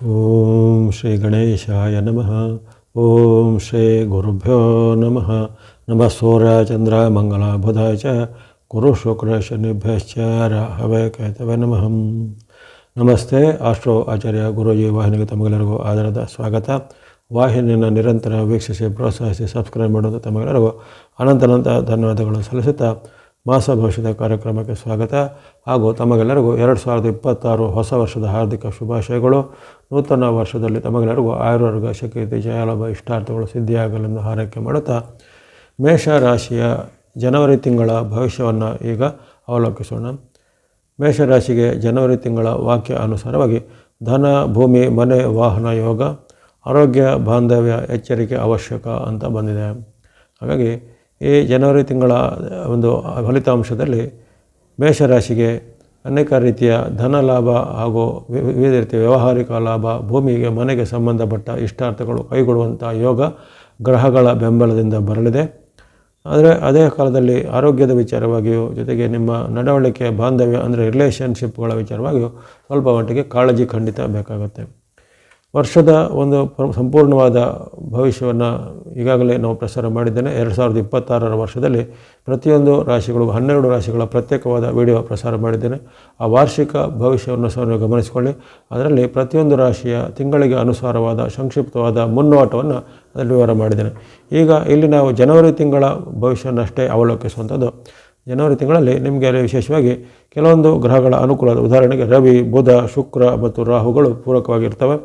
ಓಂ ಶ್ರೀ ಗಣೇಶಾಯ ನಮಃ. ಓಂ ಶ್ರೀ ಗುರುಭ್ಯೋ ನಮಃ. ನಮಃ ಸೂರ್ಯ ಚಂದ್ರ ಮಂಗಲ ಬುಧ ಚ ಗುರು ಶುಕ್ರ ಶನಿಭ್ಯಶ್ಚ ರಾಹವೇ ಕೇತವೇ ನಮಃ. ನಮಸ್ತೆ. ಆಸ್ಟ್ರೋ ಆಚಾರ್ಯ ಗುರೂಜಿ ವಾಹಿನಿಗೆ ತಮಗೆಲ್ಲರಿಗೂ ಆಧಾರದ ಸ್ವಾಗತ. ವಾಹಿನಿಯನ್ನು ನಿರಂತರ ವೀಕ್ಷಿಸಿ ಪ್ರೋತ್ಸಾಹಿಸಿ ಸಬ್ಸ್ಕ್ರೈಬ್ ಮಾಡೋದು ತಮಗೆಲ್ಲರಿಗೂ ಅನಂತ ಧನ್ಯವಾದಗಳು ಸಲ್ಲಿಸುತ್ತಾ ಮಾಸ ಭವಿಷ್ಯದ ಕಾರ್ಯಕ್ರಮಕ್ಕೆ ಸ್ವಾಗತ. ಹಾಗೂ ತಮಗೆಲ್ಲರಿಗೂ 2026 ಹೊಸ ವರ್ಷದ ಹಾರ್ದಿಕ ಶುಭಾಶಯಗಳು. ನೂತನ ವರ್ಷದಲ್ಲಿ ತಮಗೆಲ್ಲರಿಗೂ ಆಯುರ್ವರ್ಗ ಶಕೀರ್ತಿ ಜಯಲಾಭ ಇಷ್ಟಾರ್ಥಗಳು ಸಿದ್ಧಿಯಾಗಲೆಂದು ಹಾರೈಕೆ ಮಾಡುತ್ತಾ ಮೇಷರಾಶಿಯ ಜನವರಿ ತಿಂಗಳ ಭವಿಷ್ಯವನ್ನು ಈಗ ಅವಲೋಕಿಸೋಣ. ಮೇಷರಾಶಿಗೆ ಜನವರಿ ತಿಂಗಳ ವಾಕ್ಯ ಅನುಸಾರವಾಗಿ ಧನ, ಭೂಮಿ, ಮನೆ, ವಾಹನ ಯೋಗ, ಆರೋಗ್ಯ, ಬಾಂಧವ್ಯ, ಎಚ್ಚರಿಕೆ ಅವಶ್ಯಕ ಅಂತ ಬಂದಿದೆ. ಹಾಗಾಗಿ ಈ ಜನವರಿ ತಿಂಗಳ ಒಂದು ಫಲಿತಾಂಶದಲ್ಲಿ ಮೇಷರಾಶಿಗೆ ಅನೇಕ ರೀತಿಯ ಧನ ಲಾಭ ಹಾಗೂ ವಿವಿಧ ರೀತಿಯ ವ್ಯಾವಹಾರಿಕ ಲಾಭ, ಭೂಮಿಗೆ ಮನೆಗೆ ಸಂಬಂಧಪಟ್ಟ ಇಷ್ಟಾರ್ಥಗಳು ಕೈಗೊಳ್ಳುವಂಥ ಯೋಗ ಗ್ರಹಗಳ ಬೆಂಬಲದಿಂದ ಬರಲಿದೆ. ಆದರೆ ಅದೇ ಕಾಲದಲ್ಲಿ ಆರೋಗ್ಯದ ವಿಚಾರವಾಗಿಯೂ ಜೊತೆಗೆ ನಿಮ್ಮ ನಡವಳಿಕೆ, ಬಾಂಧವ್ಯ ಅಂದರೆ ರಿಲೇಷನ್ಶಿಪ್ಗಳ ವಿಚಾರವಾಗಿಯೂ ಸ್ವಲ್ಪ ಮಟ್ಟಿಗೆ ಕಾಳಜಿ ಖಂಡಿತ ಬೇಕಾಗುತ್ತೆ. ವರ್ಷದ ಒಂದು ಸಂಪೂರ್ಣವಾದ ಭವಿಷ್ಯವನ್ನು ಈಗಾಗಲೇ ನಾವು ಪ್ರಸಾರ ಮಾಡಿದ್ದೇನೆ. 2026 ವರ್ಷದಲ್ಲಿ ಪ್ರತಿಯೊಂದು ರಾಶಿಗಳು 12 ರಾಶಿಗಳ ಪ್ರತ್ಯೇಕವಾದ ವಿಡಿಯೋ ಪ್ರಸಾರ ಮಾಡಿದ್ದೇನೆ. ಆ ವಾರ್ಷಿಕ ಭವಿಷ್ಯವನ್ನು ಸಹ ನೀವು ಗಮನಿಸಿಕೊಳ್ಳಿ. ಅದರಲ್ಲಿ ಪ್ರತಿಯೊಂದು ರಾಶಿಯ ತಿಂಗಳಿಗೆ ಅನುಸಾರವಾದ ಸಂಕ್ಷಿಪ್ತವಾದ ಮುನ್ನೋಟವನ್ನು ಅದರಲ್ಲಿ ವಿವರ ಮಾಡಿದ್ದೇನೆ. ಈಗ ಇಲ್ಲಿ ನಾವು ಜನವರಿ ತಿಂಗಳ ಭವಿಷ್ಯವನ್ನಷ್ಟೇ ಅವಲೋಕಿಸುವಂಥದ್ದು. ಜನವರಿ ತಿಂಗಳಲ್ಲಿ ನಿಮಗೆ ವಿಶೇಷವಾಗಿ ಕೆಲವೊಂದು ಗ್ರಹಗಳ ಅನುಕೂಲದ, ಉದಾಹರಣೆಗೆ ರವಿ, ಬುಧ, ಶುಕ್ರ ಮತ್ತು ರಾಹುಗಳು ಪೂರಕವಾಗಿರ್ತವೆ.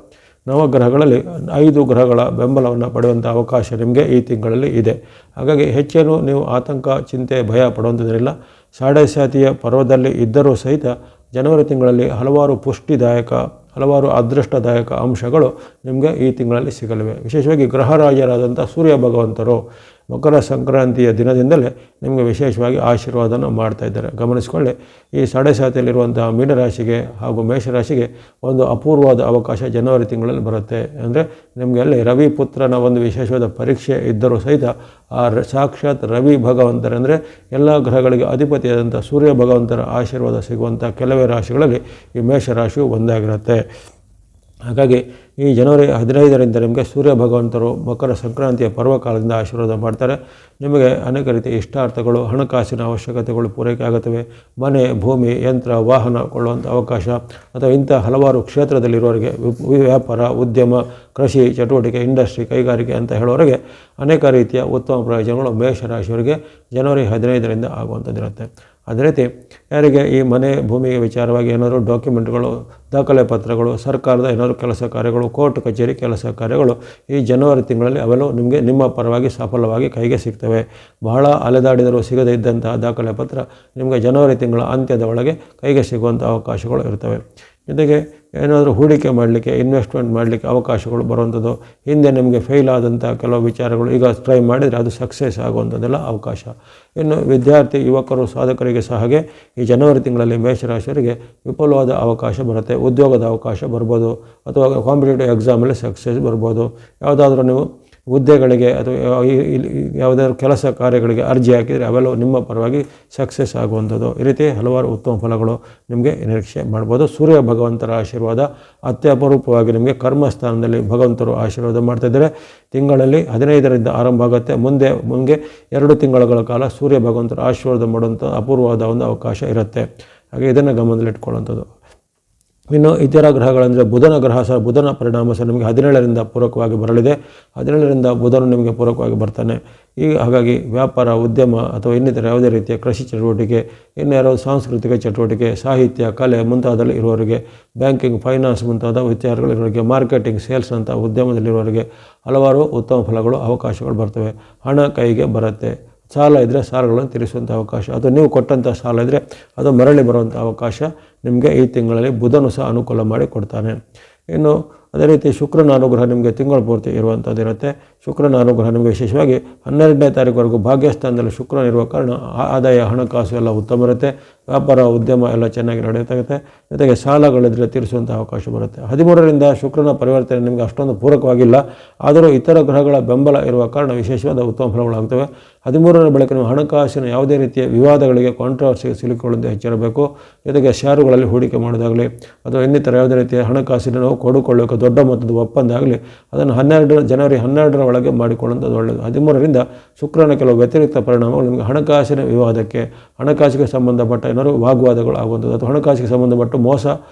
ನವಗ್ರಹಗಳಲ್ಲಿ 5 ಗ್ರಹಗಳ ಬೆಂಬಲವನ್ನು ಪಡೆಯುವಂಥ ಅವಕಾಶ ನಿಮಗೆ ಈ ತಿಂಗಳಲ್ಲಿ ಇದೆ. ಹಾಗಾಗಿ ಹೆಚ್ಚೇನು ನೀವು ಆತಂಕ, ಚಿಂತೆ, ಭಯ ಪಡುವಂಥದ್ದಿಲ್ಲ. ಸಾಡೆ ಸಾತಿಯ ಪರ್ವದಲ್ಲಿ ಇದ್ದರೂ ಸಹಿತ ಜನವರಿ ತಿಂಗಳಲ್ಲಿ ಹಲವಾರು ಪುಷ್ಟಿದಾಯಕ, ಹಲವಾರು ಅದೃಷ್ಟದಾಯಕ ಅಂಶಗಳು ನಿಮಗೆ ಈ ತಿಂಗಳಲ್ಲಿ ಸಿಗಲಿವೆ. ವಿಶೇಷವಾಗಿ ಗ್ರಹರಾಜರಾದಂಥ ಸೂರ್ಯ ಭಗವಂತರು ಮಕರ ಸಂಕ್ರಾಂತಿಯ ದಿನದಿಂದಲೇ ನಿಮಗೆ ವಿಶೇಷವಾಗಿ ಆಶೀರ್ವಾದನ ಮಾಡ್ತಾ ಇದ್ದಾರೆ. ಗಮನಿಸಿಕೊಳ್ಳಿ, ಈ ಸಾಡೆ ಸಾತಿಯಲ್ಲಿರುವಂತಹ ಮೀನರಾಶಿಗೆ ಹಾಗೂ ಮೇಷರಾಶಿಗೆ ಒಂದು ಅಪೂರ್ವವಾದ ಅವಕಾಶ ಜನವರಿ ತಿಂಗಳಲ್ಲಿ ಬರುತ್ತೆ. ಅಂದರೆ ನಿಮಗೆ ಅಲ್ಲಿ ರವಿ ಪುತ್ರನ ಒಂದು ವಿಶೇಷವಾದ ಪರೀಕ್ಷೆ ಇದ್ದರೂ ಸಹಿತ ಆ ಸಾಕ್ಷಾತ್ ರವಿ ಭಗವಂತರಂದರೆ ಎಲ್ಲ ಗ್ರಹಗಳಿಗೆ ಅಧಿಪತಿಯಾದಂಥ ಸೂರ್ಯ ಭಗವಂತರ ಆಶೀರ್ವಾದ ಸಿಗುವಂಥ ಕೆಲವೇ ರಾಶಿಗಳಲ್ಲಿ ಈ ಮೇಷರಾಶಿಯು ಒಂದಾಗಿರುತ್ತೆ. ಹಾಗಾಗಿ ಈ ಜನವರಿ 15ರಿಂದ ನಿಮಗೆ ಸೂರ್ಯ ಭಗವಂತರು ಮಕರ ಸಂಕ್ರಾಂತಿಯ ಪರ್ವಕಾಲದಿಂದ ಆಶೀರ್ವಾದ ಮಾಡ್ತಾರೆ. ನಿಮಗೆ ಅನೇಕ ರೀತಿಯ ಇಷ್ಟಾರ್ಥಗಳು, ಹಣಕಾಸಿನ ಅವಶ್ಯಕತೆಗಳು ಪೂರೈಕೆ ಆಗುತ್ತವೆ. ಮನೆ, ಭೂಮಿ, ಯಂತ್ರ, ವಾಹನ ಕೊಳ್ಳುವಂಥ ಅವಕಾಶ ಅಥವಾ ಇಂಥ ಹಲವಾರು ಕ್ಷೇತ್ರದಲ್ಲಿರುವವರಿಗೆ, ವ್ಯಾಪಾರ, ಉದ್ಯಮ, ಕೃಷಿ ಚಟುವಟಿಕೆ, ಇಂಡಸ್ಟ್ರಿ, ಕೈಗಾರಿಕೆ ಅಂತ ಹೇಳೋರಿಗೆ ಅನೇಕ ರೀತಿಯ ಉತ್ತಮ ಪ್ರಯೋಜನಗಳು ಮೇಷರಾಶಿಯವರಿಗೆ ಜನವರಿ 15ರಿಂದ ಆಗುವಂಥದ್ದಿರುತ್ತೆ. ಅದೇ ರೀತಿ ಯಾರಿಗೆ ಈ ಮನೆ, ಭೂಮಿಗೆ ವಿಚಾರವಾಗಿ ಏನಾದರೂ ಡಾಕ್ಯುಮೆಂಟ್ಗಳು, ದಾಖಲೆ ಪತ್ರಗಳು, ಸರ್ಕಾರದ ಏನಾದರೂ ಕೆಲಸ ಕಾರ್ಯಗಳು, ಕೋರ್ಟ್ ಕಚೇರಿ ಕೆಲಸ ಕಾರ್ಯಗಳು ಈ ಜನವರಿ ತಿಂಗಳಲ್ಲಿ ಅವೆಲ್ಲವೂ ನಿಮಗೆ ನಿಮ್ಮ ಪರವಾಗಿ ಸಫಲವಾಗಿ ಕೈಗೆ ಸಿಗ್ತವೆ. ಬಹಳ ಅಲೆದಾಡಿದರೂ ಸಿಗದೇ ಇದ್ದಂತಹ ದಾಖಲೆ ಪತ್ರ ನಿಮಗೆ ಜನವರಿ ತಿಂಗಳ ಅಂತ್ಯದ ಒಳಗೆ ಕೈಗೆ ಸಿಗುವಂಥ ಅವಕಾಶಗಳು ಇರ್ತವೆ. ಜೊತೆಗೆ ಏನಾದರೂ ಹೂಡಿಕೆ ಮಾಡಲಿಕ್ಕೆ, ಇನ್ವೆಸ್ಟ್ಮೆಂಟ್ ಮಾಡಲಿಕ್ಕೆ ಅವಕಾಶಗಳು ಬರುವಂಥದ್ದು, ಹಿಂದೆ ನಿಮಗೆ ಫೇಲ್ ಆದಂಥ ಕೆಲವು ವಿಚಾರಗಳು ಈಗ ಟ್ರೈ ಮಾಡಿದರೆ ಅದು ಸಕ್ಸಸ್ ಆಗುವಂಥದ್ದೆಲ್ಲ ಅವಕಾಶ. ಇನ್ನು ವಿದ್ಯಾರ್ಥಿ, ಯುವಕರು, ಸಾಧಕರಿಗೆ ಸಹ ಹಾಗೆ ಈ ಜನವರಿ ತಿಂಗಳಲ್ಲಿ ಮೇಷರಾಶಿಯವರಿಗೆ ವಿಪುಲವಾದ ಅವಕಾಶ ಬರುತ್ತೆ. ಉದ್ಯೋಗದ ಅವಕಾಶ ಬರ್ಬೋದು, ಅಥವಾ ಕಾಂಪಿಟೇಟಿವ್ ಎಕ್ಸಾಮಲ್ಲಿ ಸಕ್ಸಸ್ ಬರ್ಬೋದು. ಯಾವುದಾದ್ರೂ ನೀವು ಹುದ್ದೆಗಳಿಗೆ ಅಥವಾ ಯಾವುದಾದ್ರೂ ಕೆಲಸ ಕಾರ್ಯಗಳಿಗೆ ಅರ್ಜಿ ಹಾಕಿದರೆ ಅವೆಲ್ಲವೂ ನಿಮ್ಮ ಪರವಾಗಿ ಸಕ್ಸಸ್ ಆಗುವಂಥದ್ದು. ಈ ರೀತಿ ಹಲವಾರು ಉತ್ತಮ ಫಲಗಳು ನಿಮಗೆ ನಿರೀಕ್ಷೆ ಮಾಡ್ಬೋದು. ಸೂರ್ಯ ಭಗವಂತರ ಆಶೀರ್ವಾದ ಅತ್ಯಪರೂಪವಾಗಿ ನಿಮಗೆ ಕರ್ಮಸ್ಥಾನದಲ್ಲಿ ಭಗವಂತರು ಆಶೀರ್ವಾದ ಮಾಡ್ತಾಯಿದ್ದಾರೆ. ತಿಂಗಳಲ್ಲಿ 15ರಿಂದ ಆರಂಭ ಆಗುತ್ತೆ. ಮುಂದೆ 2 ತಿಂಗಳ ಕಾಲ ಸೂರ್ಯ ಭಗವಂತರು ಆಶೀರ್ವಾದ ಮಾಡುವಂಥ ಅಪೂರ್ವವಾದ ಒಂದು ಅವಕಾಶ ಇರುತ್ತೆ. ಹಾಗೆ ಇದನ್ನು ಗಮನದಲ್ಲಿಟ್ಕೊಳ್ಳುವಂಥದ್ದು. ಇನ್ನು ಇತರ ಗ್ರಹಗಳಂದರೆ ಬುಧನ ಗ್ರಹ ಸಹ, ಬುಧನ ಪರಿಣಾಮ ಸಹ ನಿಮಗೆ 17ರಿಂದ ಪೂರಕವಾಗಿ ಬರಲಿದೆ. 17ರಿಂದ ಬುಧನು ನಿಮಗೆ ಪೂರಕವಾಗಿ ಬರ್ತಾನೆ. ಹಾಗಾಗಿ ವ್ಯಾಪಾರ, ಉದ್ಯಮ ಅಥವಾ ಇನ್ನಿತರ ಯಾವುದೇ ರೀತಿಯ ಕೃಷಿ ಚಟುವಟಿಕೆ, ಇನ್ಯಾರೋ ಸಾಂಸ್ಕೃತಿಕ ಚಟುವಟಿಕೆ, ಸಾಹಿತ್ಯ, ಕಲೆ ಮುಂತಾದಲ್ಲಿ ಇರುವವರಿಗೆ, ಬ್ಯಾಂಕಿಂಗ್, ಫೈನಾನ್ಸ್ ಮುಂತಾದ ವಿಚಾರಗಳಿರೋರಿಗೆ, ಮಾರ್ಕೆಟಿಂಗ್, ಸೇಲ್ಸ್ ಅಂತ ಉದ್ಯಮದಲ್ಲಿರುವವರಿಗೆ ಹಲವಾರು ಉತ್ತಮ ಫಲಗಳು, ಅವಕಾಶಗಳು ಬರ್ತವೆ. ಹಣ ಕೈಗೆ ಬರುತ್ತೆ. ಸಾಲ ಇದ್ದರೆ ಸಾಲಗಳನ್ನು ತೀರಿಸುವಂಥ ಅವಕಾಶ, ಅಥವಾ ನೀವು ಕೊಟ್ಟಂಥ ಸಾಲ ಇದ್ದರೆ ಅದು ಮರಳಿ ಬರುವಂಥ ಅವಕಾಶ ನಿಮಗೆ ಈ ತಿಂಗಳಲ್ಲಿ ಬುಧನು ಸಹ ಅನುಕೂಲ ಮಾಡಿ ಕೊಡ್ತಾನೆ. ಇನ್ನು ಅದೇ ರೀತಿ ಶುಕ್ರನ ಅನುಗ್ರಹ ನಿಮಗೆ ತಿಂಗಳ ಪೂರ್ತಿ ಇರುವಂಥದ್ದು ಇರುತ್ತೆ. ಶುಕ್ರನ ಅನುಗ್ರಹ ನಿಮಗೆ ವಿಶೇಷವಾಗಿ 12ನೇ ತಾರೀಕುವರೆಗೂ ಭಾಗ್ಯಸ್ಥಾನದಲ್ಲಿ ಶುಕ್ರನ ಇರುವ ಕಾರಣ ಆದಾಯ, ಹಣಕಾಸು ಎಲ್ಲ ಉತ್ತಮ ಇರುತ್ತೆ. ವ್ಯಾಪಾರ, ಉದ್ಯಮ ಎಲ್ಲ ಚೆನ್ನಾಗಿ ನಡೆಯುತ್ತೆ. ಜೊತೆಗೆ ಸಾಲಗಳಿದ್ರೆ ತೀರಿಸುವಂಥ ಅವಕಾಶ ಬರುತ್ತೆ. 13ರಿಂದ ಶುಕ್ರನ ಪರಿವರ್ತನೆ ನಿಮಗೆ ಅಷ್ಟೊಂದು ಪೂರಕವಾಗಿಲ್ಲ. ಆದರೂ ಇತರ ಗ್ರಹಗಳ ಬೆಂಬಲ ಇರುವ ಕಾರಣ ವಿಶೇಷವಾದ ಉತ್ತಮ ಫಲಗಳಾಗ್ತವೆ. 13ರ ಬಳಿಕ ನೀವು ಹಣಕಾಸಿನ ಯಾವುದೇ ರೀತಿಯ ವಿವಾದಗಳಿಗೆ, ಕಾಂಟ್ರವರ್ಸಿಗೆ ಸಿಲುಕೊಳ್ಳುವಂತೆ ಎಚ್ಚರಬೇಕು. ಜೊತೆಗೆ ಷೇರುಗಳಲ್ಲಿ ಹೂಡಿಕೆ ಮಾಡೋದಾಗಲಿ ಅಥವಾ ಇನ್ನಿತರ ಯಾವುದೇ ರೀತಿಯ ಹಣಕಾಸಿನ ನಾವು ಕೊಂಡುಕೊಳ್ಳೋಕೆ ದೊಡ್ಡ ಮೊತ್ತದ ಒಪ್ಪಂದ ಆಗಲಿ ಅದನ್ನು ಜನವರಿ 12ರ ಒಳಗೆ ಮಾಡಿಕೊಳ್ಳುವಂಥದ್ದು ಒಳ್ಳೆಯದು. 13ರಿಂದ ಶುಕ್ರನ ಕೆಲವು ವ್ಯತಿರಿಕ್ತ ಪರಿಣಾಮಗಳು ನಿಮಗೆ ಹಣಕಾಸಿನ ವಿವಾದಕ್ಕೆ, ಹಣಕಾಸಿಗೆ ಸಂಬಂಧಪಟ್ಟ ಏನಾದರೂ ವಾಗ್ವಾದಗಳು ಆಗುವಂಥದ್ದು ಅಥವಾ ಹಣಕಾಸಿಗೆ ಸಂಬಂಧಪಟ್ಟ ಮೋಸ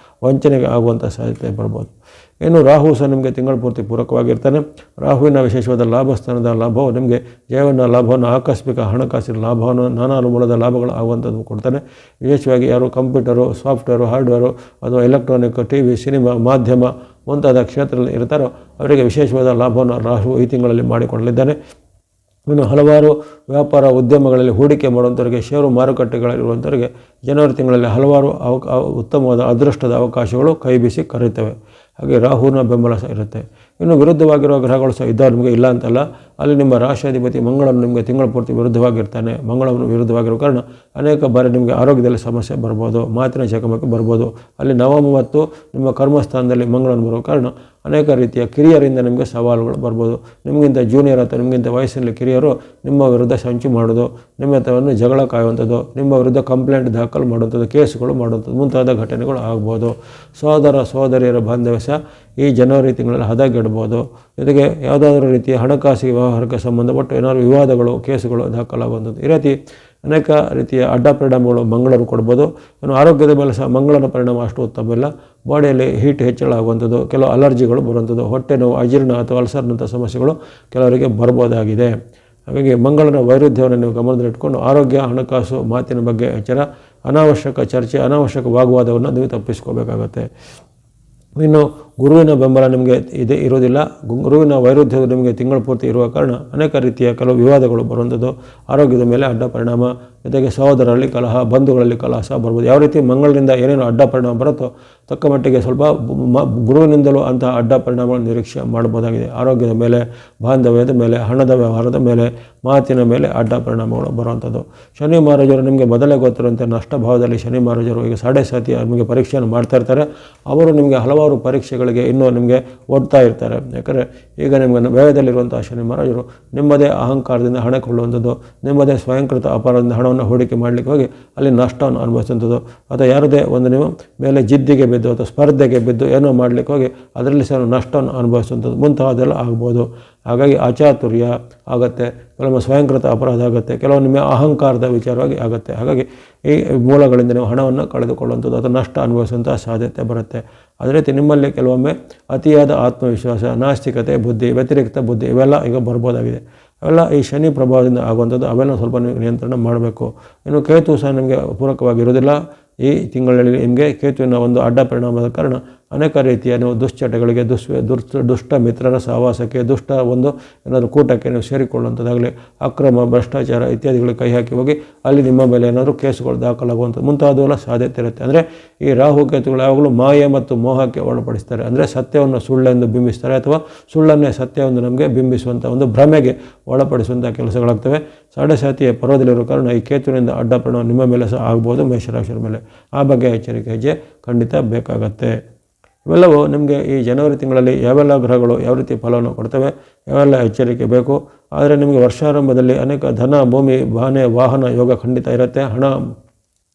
ವಂಚನೆಗೆ ಆಗುವಂಥ ಸಾಧ್ಯತೆ ಬರ್ಬೋದು. ಇನ್ನು ರಾಹು ಸಹ ನಿಮಗೆ ತಿಂಗಳ ಪೂರ್ತಿ ಪೂರಕವಾಗಿರ್ತಾನೆ. ರಾಹುವಿನ ವಿಶೇಷವಾದ ಲಾಭ ಸ್ಥಾನದ ಲಾಭವು ನಿಮಗೆ ಜೀವನ ಲಾಭವನ್ನು, ಆಕಸ್ಮಿಕ ಹಣಕಾಸಿನ ಲಾಭವನ್ನು, ನಾನಾ ಮೂಲದ ಲಾಭಗಳು ಆಗುವಂಥದ್ದು ಕೊಡ್ತಾನೆ. ವಿಶೇಷವಾಗಿ ಯಾರು ಕಂಪ್ಯೂಟರು, ಸಾಫ್ಟ್ವೇರು, ಹಾರ್ಡ್ವೇರು ಅಥವಾ ಎಲೆಕ್ಟ್ರಾನಿಕ್, TV, ಸಿನಿಮಾ, ಮಾಧ್ಯಮ ಮುಂತಾದ ಕ್ಷೇತ್ರದಲ್ಲಿ ಇರ್ತಾರೋ ಅವರಿಗೆ ವಿಶೇಷವಾದ ಲಾಭವನ್ನು ರಾಹು ಈ ತಿಂಗಳಲ್ಲಿ ಮಾಡಿಕೊಳ್ಳಲಿದ್ದಾನೆ. ಇನ್ನು ಹಲವಾರು ವ್ಯಾಪಾರ ಉದ್ಯಮಗಳಲ್ಲಿ ಹೂಡಿಕೆ ಮಾಡುವಂಥವರಿಗೆ, ಷೇರು ಮಾರುಕಟ್ಟೆಗಳಲ್ಲಿರುವಂಥವರಿಗೆ ಜನವರಿ ತಿಂಗಳಲ್ಲಿ ಹಲವಾರು ಉತ್ತಮವಾದ ಅದೃಷ್ಟದ ಅವಕಾಶಗಳು ಕೈ ಬೀಸಿ ಕರೆಯುತ್ತವೆ. ಹಾಗೆ ರಾಹುವಿನ ಬೆಂಬಲ ಸಹ ಇರುತ್ತೆ. ಇನ್ನು ವಿರುದ್ಧವಾಗಿರುವ ಗ್ರಹಗಳು ಸಹ ಇದ್ದಾವೆ, ನಿಮಗೆ ಇಲ್ಲ ಅಂತಲ್ಲ. ಅಲ್ಲಿ ನಿಮ್ಮ ರಾಶಿಯಾಧಿಪತಿ ಮಂಗಳನು ನಿಮಗೆ ತಿಂಗಳ ಪೂರ್ತಿ ವಿರುದ್ಧವಾಗಿರ್ತಾನೆ. ಮಂಗಳವನ್ನು ವಿರುದ್ಧವಾಗಿರೋ ಕಾರಣ ಅನೇಕ ಬಾರಿ ನಿಮಗೆ ಆರೋಗ್ಯದಲ್ಲಿ ಸಮಸ್ಯೆ ಬರ್ಬೋದು, ಮಾತಿನ ಚಕಮಕಿ ಬರ್ಬೋದು. ಅಲ್ಲಿ ನವಮ ಮತ್ತು ನಿಮ್ಮ ಕರ್ಮಸ್ಥಾನದಲ್ಲಿ ಮಂಗಳನು ಬರೋ ಕಾರಣ ಅನೇಕ ರೀತಿಯ ಕಿರಿಯರಿಂದ ನಿಮಗೆ ಸವಾಲುಗಳು ಬರ್ಬೋದು. ನಿಮಗಿಂತ ಜೂನಿಯರ್ ಅಥವಾ ನಿಮಗಿಂತ ವಯಸ್ಸಿನಲ್ಲಿ ಕಿರಿಯರು ನಿಮ್ಮ ವಿರುದ್ಧ ಸಂಚು ಮಾಡೋದು, ನಿಮ್ಮ ಹತ್ರವನ್ನು ಜಗಳ ಕಾಯುವಂಥದ್ದು, ನಿಮ್ಮ ವಿರುದ್ಧ ಕಂಪ್ಲೇಂಟ್ ದಾಖಲು ಮಾಡುವಂಥದ್ದು, ಕೇಸುಗಳು ಮಾಡುವಂಥದ್ದು ಮುಂತಾದ ಘಟನೆಗಳು ಆಗ್ಬೋದು. ಸಹೋದರಿಯರ ಬಾಂಧವ್ಯ ಸಹ ಈ ಜನವರಿ ತಿಂಗಳಲ್ಲಿ ಹದಗೆಡ್ಬೋದು. ಜೊತೆಗೆ ಯಾವುದಾದ್ರೂ ರೀತಿಯ ಹಣಕಾಸಿಗೆ ವ್ಯವಹಾರಕ್ಕೆ ಸಂಬಂಧಪಟ್ಟು ಏನಾದರೂ ವಿವಾದಗಳು, ಕೇಸುಗಳು ದಾಖಲಾಗುವಂಥದ್ದು. ಈ ರೀತಿ ಅನೇಕ ರೀತಿಯ ಅಡ್ಡ ಪರಿಣಾಮಗಳು ಮಂಗಳರು ಕೊಡ್ಬೋದು. ಇನ್ನು ಆರೋಗ್ಯದ ಮೇಲೆ ಸಹ ಮಂಗಳನ ಪರಿಣಾಮ ಅಷ್ಟು ಉತ್ತಮ ಇಲ್ಲ. ಬಾಡಿಯಲ್ಲಿ ಹೀಟ್ ಹೆಚ್ಚಳ ಆಗುವಂಥದ್ದು, ಕೆಲವು ಅಲರ್ಜಿಗಳು ಬರುವಂಥದ್ದು, ಹೊಟ್ಟೆ ನೋವು, ಅಜೀರ್ಣ ಅಥವಾ ಅಲ್ಸರ್ನಂಥ ಸಮಸ್ಯೆಗಳು ಕೆಲವರಿಗೆ ಬರ್ಬೋದಾಗಿದೆ. ಹಾಗಾಗಿ ಮಂಗಳನ ವೈರುಧ್ಯವನ್ನು ನೀವು ಗಮನದಲ್ಲಿಟ್ಕೊಂಡು ಆರೋಗ್ಯ, ಹಣಕಾಸು, ಮಾತಿನ ಬಗ್ಗೆ ಎಚ್ಚರ, ಅನಾವಶ್ಯಕ ಚರ್ಚೆ, ಅನಾವಶ್ಯಕ ವಾಗ್ವಾದವನ್ನು ನೀವು ತಪ್ಪಿಸ್ಕೋಬೇಕಾಗತ್ತೆ. ಇನ್ನು ಗುರುವಿನ ಬೆಂಬಲ ನಿಮಗೆ ಇರೋದಿಲ್ಲ. ಗುರುವಿನ ವೈರುಧ್ಯವು ನಿಮಗೆ ತಿಂಗಳ ಪೂರ್ತಿ ಇರುವ ಕಾರಣ ಅನೇಕ ರೀತಿಯ ಕೆಲವು ವಿವಾದಗಳು ಬರುವಂಥದ್ದು, ಆರೋಗ್ಯದ ಮೇಲೆ ಅಡ್ಡ ಪರಿಣಾಮ, ಜೊತೆಗೆ ಸಹೋದರರಲ್ಲಿ ಕಲಹ, ಬಂಧುಗಳಲ್ಲಿ ಕಲಹ ಸಹ ಬರ್ಬೋದು. ಯಾವ ರೀತಿ ಮಂಗಳನಿಂದ ಏನೇನು ಅಡ್ಡ ಪರಿಣಾಮ ಬರುತ್ತೋ ತಕ್ಕ ಮಟ್ಟಿಗೆ ಸ್ವಲ್ಪ ಗುರುವಿನಿಂದಲೂ ಅಂತಹ ಅಡ್ಡ ಪರಿಣಾಮಗಳನ್ನು ನಿರೀಕ್ಷೆ ಮಾಡ್ಬೋದಾಗಿದೆ. ಆರೋಗ್ಯದ ಮೇಲೆ, ಬಾಂಧವ್ಯದ ಮೇಲೆ, ಹಣದ ವ್ಯವಹಾರದ ಮೇಲೆ, ಮಾತಿನ ಮೇಲೆ ಅಡ್ಡ ಪರಿಣಾಮಗಳು ಬರುವಂಥದ್ದು. ಶನಿ ಮಹಾರಾಜರು ನಿಮಗೆ ಮೊದಲೇ ಗೊತ್ತಿರುವಂತೆ ನಷ್ಟ ಭಾವದಲ್ಲಿ ಶನಿ ಮಹಾರಾಜರು ಈಗ 7.5 ನಿಮಗೆ ಪರೀಕ್ಷೆಯನ್ನು ಮಾಡ್ತಾ ಇರ್ತಾರೆ. ಅವರು ನಿಮಗೆ ಹಲವಾರು ಪರೀಕ್ಷೆಗಳಿಗೆ ಇನ್ನೂ ನಿಮಗೆ ಓಡ್ತಾ ಇರ್ತಾರೆ. ಯಾಕಂದರೆ ಈಗ ನಿಮಗೆ ವ್ಯಯದಲ್ಲಿರುವಂಥ ಶನಿ ಮಹಾರಾಜರು ನಿಮ್ಮದೇ ಅಹಂಕಾರದಿಂದ ಹಣ ಕೊಳ್ಳುವಂಥದ್ದು, ನಿಮ್ಮದೇ ಸ್ವಯಂಕೃತ ಅಪಾರದಿಂದ ಹಣವನ್ನು ಹೂಡಿಕೆ ಮಾಡಲಿಕ್ಕೆ ಹೋಗಿ ಅಲ್ಲಿ ನಷ್ಟವನ್ನು ಅನುಭವಿಸುವಂಥದ್ದು, ಅಥವಾ ಯಾರದೇ ಒಂದು ನೀವು ಮೇಲೆ ಜಿದ್ದಿಗೆ ಬಿದ್ದು ಅಥವಾ ಸ್ಪರ್ಧೆಗೆ ಬಿದ್ದು ಏನೋ ಮಾಡಲಿಕ್ಕೆ ಹೋಗಿ ಅದರಲ್ಲಿ ಸಹ ನಷ್ಟವನ್ನು ಅನುಭವಿಸುವಂಥದ್ದು ಮುಂತಾದೆಲ್ಲ ಆಗ್ಬೋದು. ಹಾಗಾಗಿ ಅಚಾತುರ್ಯ ಆಗುತ್ತೆ, ಕೆಲವೊಮ್ಮೆ ಸ್ವಯಂಕೃತ ಅಪರಾಧ ಆಗುತ್ತೆ, ಕೆಲವು ನಿಮ್ಮ ಅಹಂಕಾರದ ವಿಚಾರವಾಗಿ ಆಗುತ್ತೆ. ಹಾಗಾಗಿ ಈ ಮೂಲಗಳಿಂದ ನೀವು ಹಣವನ್ನು ಕಳೆದುಕೊಳ್ಳುವಂಥದ್ದು ಅಥವಾ ನಷ್ಟ ಅನುಭವಿಸುವಂಥ ಸಾಧ್ಯತೆ ಬರುತ್ತೆ. ಅದೇ ರೀತಿ ನಿಮ್ಮಲ್ಲಿ ಕೆಲವೊಮ್ಮೆ ಅತಿಯಾದ ಆತ್ಮವಿಶ್ವಾಸ, ನಾಸ್ತಿಕತೆ ಬುದ್ಧಿ, ವ್ಯತಿರಿಕ್ತ ಬುದ್ಧಿ ಇವೆಲ್ಲ ಈಗ ಬರ್ಬೋದಾಗಿದೆ. ಅವೆಲ್ಲ ಈ ಶನಿ ಪ್ರಭಾವದಿಂದ ಆಗುವಂಥದ್ದು, ಅವೆಲ್ಲ ಸ್ವಲ್ಪ ನೀವು ನಿಯಂತ್ರಣ ಮಾಡಬೇಕು. ಇನ್ನು ಕೇತು ಸಹ ನಿಮಗೆ ಪೂರಕವಾಗಿರೋದಿಲ್ಲ. ಈ ತಿಂಗಳಲ್ಲಿ ನಿಮಗೆ ಕೇತುವಿನ ಒಂದು ಅಡ್ಡ ಪರಿಣಾಮದ ಕಾರಣ ಅನೇಕ ರೀತಿಯ ನೀವು ದುಶ್ಚಟಗಳಿಗೆ, ದುಷ್ಟ ಮಿತ್ರರ ಸಹವಾಸಕ್ಕೆ, ದುಷ್ಟ ಒಂದು ಏನಾದರೂ ಕೂಟಕ್ಕೆ ನೀವು ಸೇರಿಕೊಳ್ಳುವಂಥದ್ದಾಗಲಿ, ಅಕ್ರಮ, ಭ್ರಷ್ಟಾಚಾರ ಇತ್ಯಾದಿಗಳಿಗೆ ಕೈ ಹಾಕಿ ಹೋಗಿ ಅಲ್ಲಿ ನಿಮ್ಮ ಮೇಲೆ ಏನಾದರೂ ಕೇಸುಗಳು ದಾಖಲಾಗುವಂಥದ್ದು ಮುಂತಾದವೆಲ್ಲ ಸಾಧ್ಯತೆ ಇರುತ್ತೆ. ಅಂದರೆ ಈ ರಾಹು ಕೇತುಗಳು ಯಾವಾಗಲೂ ಮಾಯೆ ಮತ್ತು ಮೋಹಕ್ಕೆ ಒಳಪಡಿಸ್ತಾರೆ. ಅಂದರೆ ಸತ್ಯವನ್ನು ಸುಳ್ಳೆಂದು ಬಿಂಬಿಸ್ತಾರೆ ಅಥವಾ ಸುಳ್ಳನ್ನೇ ಸತ್ಯವೆಂದು ನಮಗೆ ಬಿಂಬಿಸುವಂಥ ಒಂದು ಭ್ರಮೆಗೆ ಒಳಪಡಿಸುವಂಥ ಕೆಲಸಗಳಾಗ್ತವೆ. 7.5 ಪರ್ವದಲ್ಲಿರೋ ಕಾರಣ ಈ ಕೇತುವಿನಿಂದ ಅಡ್ಡ ಪರಿಣಾಮ ನಿಮ್ಮ ಮೇಲೆ ಸಹ ಆಗ್ಬೋದು, ಮೇಷರಾಶಿಯ ಮೇಲೆ. ಆ ಬಗ್ಗೆ ಎಚ್ಚರಿಕೆ ಹೆಜ್ಜೆ ಖಂಡಿತ ಬೇಕಾಗತ್ತೆ. ಇವೆಲ್ಲವೂ ನಿಮಗೆ ಈ ಜನವರಿ ತಿಂಗಳಲ್ಲಿ ಯಾವೆಲ್ಲ ಗ್ರಹಗಳು ಯಾವ ರೀತಿ ಫಲವನ್ನು ಕೊಡ್ತವೆ, ಯಾವೆಲ್ಲ ಎಚ್ಚರಿಕೆ ಬೇಕು. ಆದರೆ ನಿಮಗೆ ವರ್ಷಾರಂಭದಲ್ಲಿ ಅನೇಕ ಧನ, ಭೂಮಿ, ಮನೆ, ವಾಹನ ಯೋಗ ಖಂಡಿತ ಇರುತ್ತೆ. ಹಣ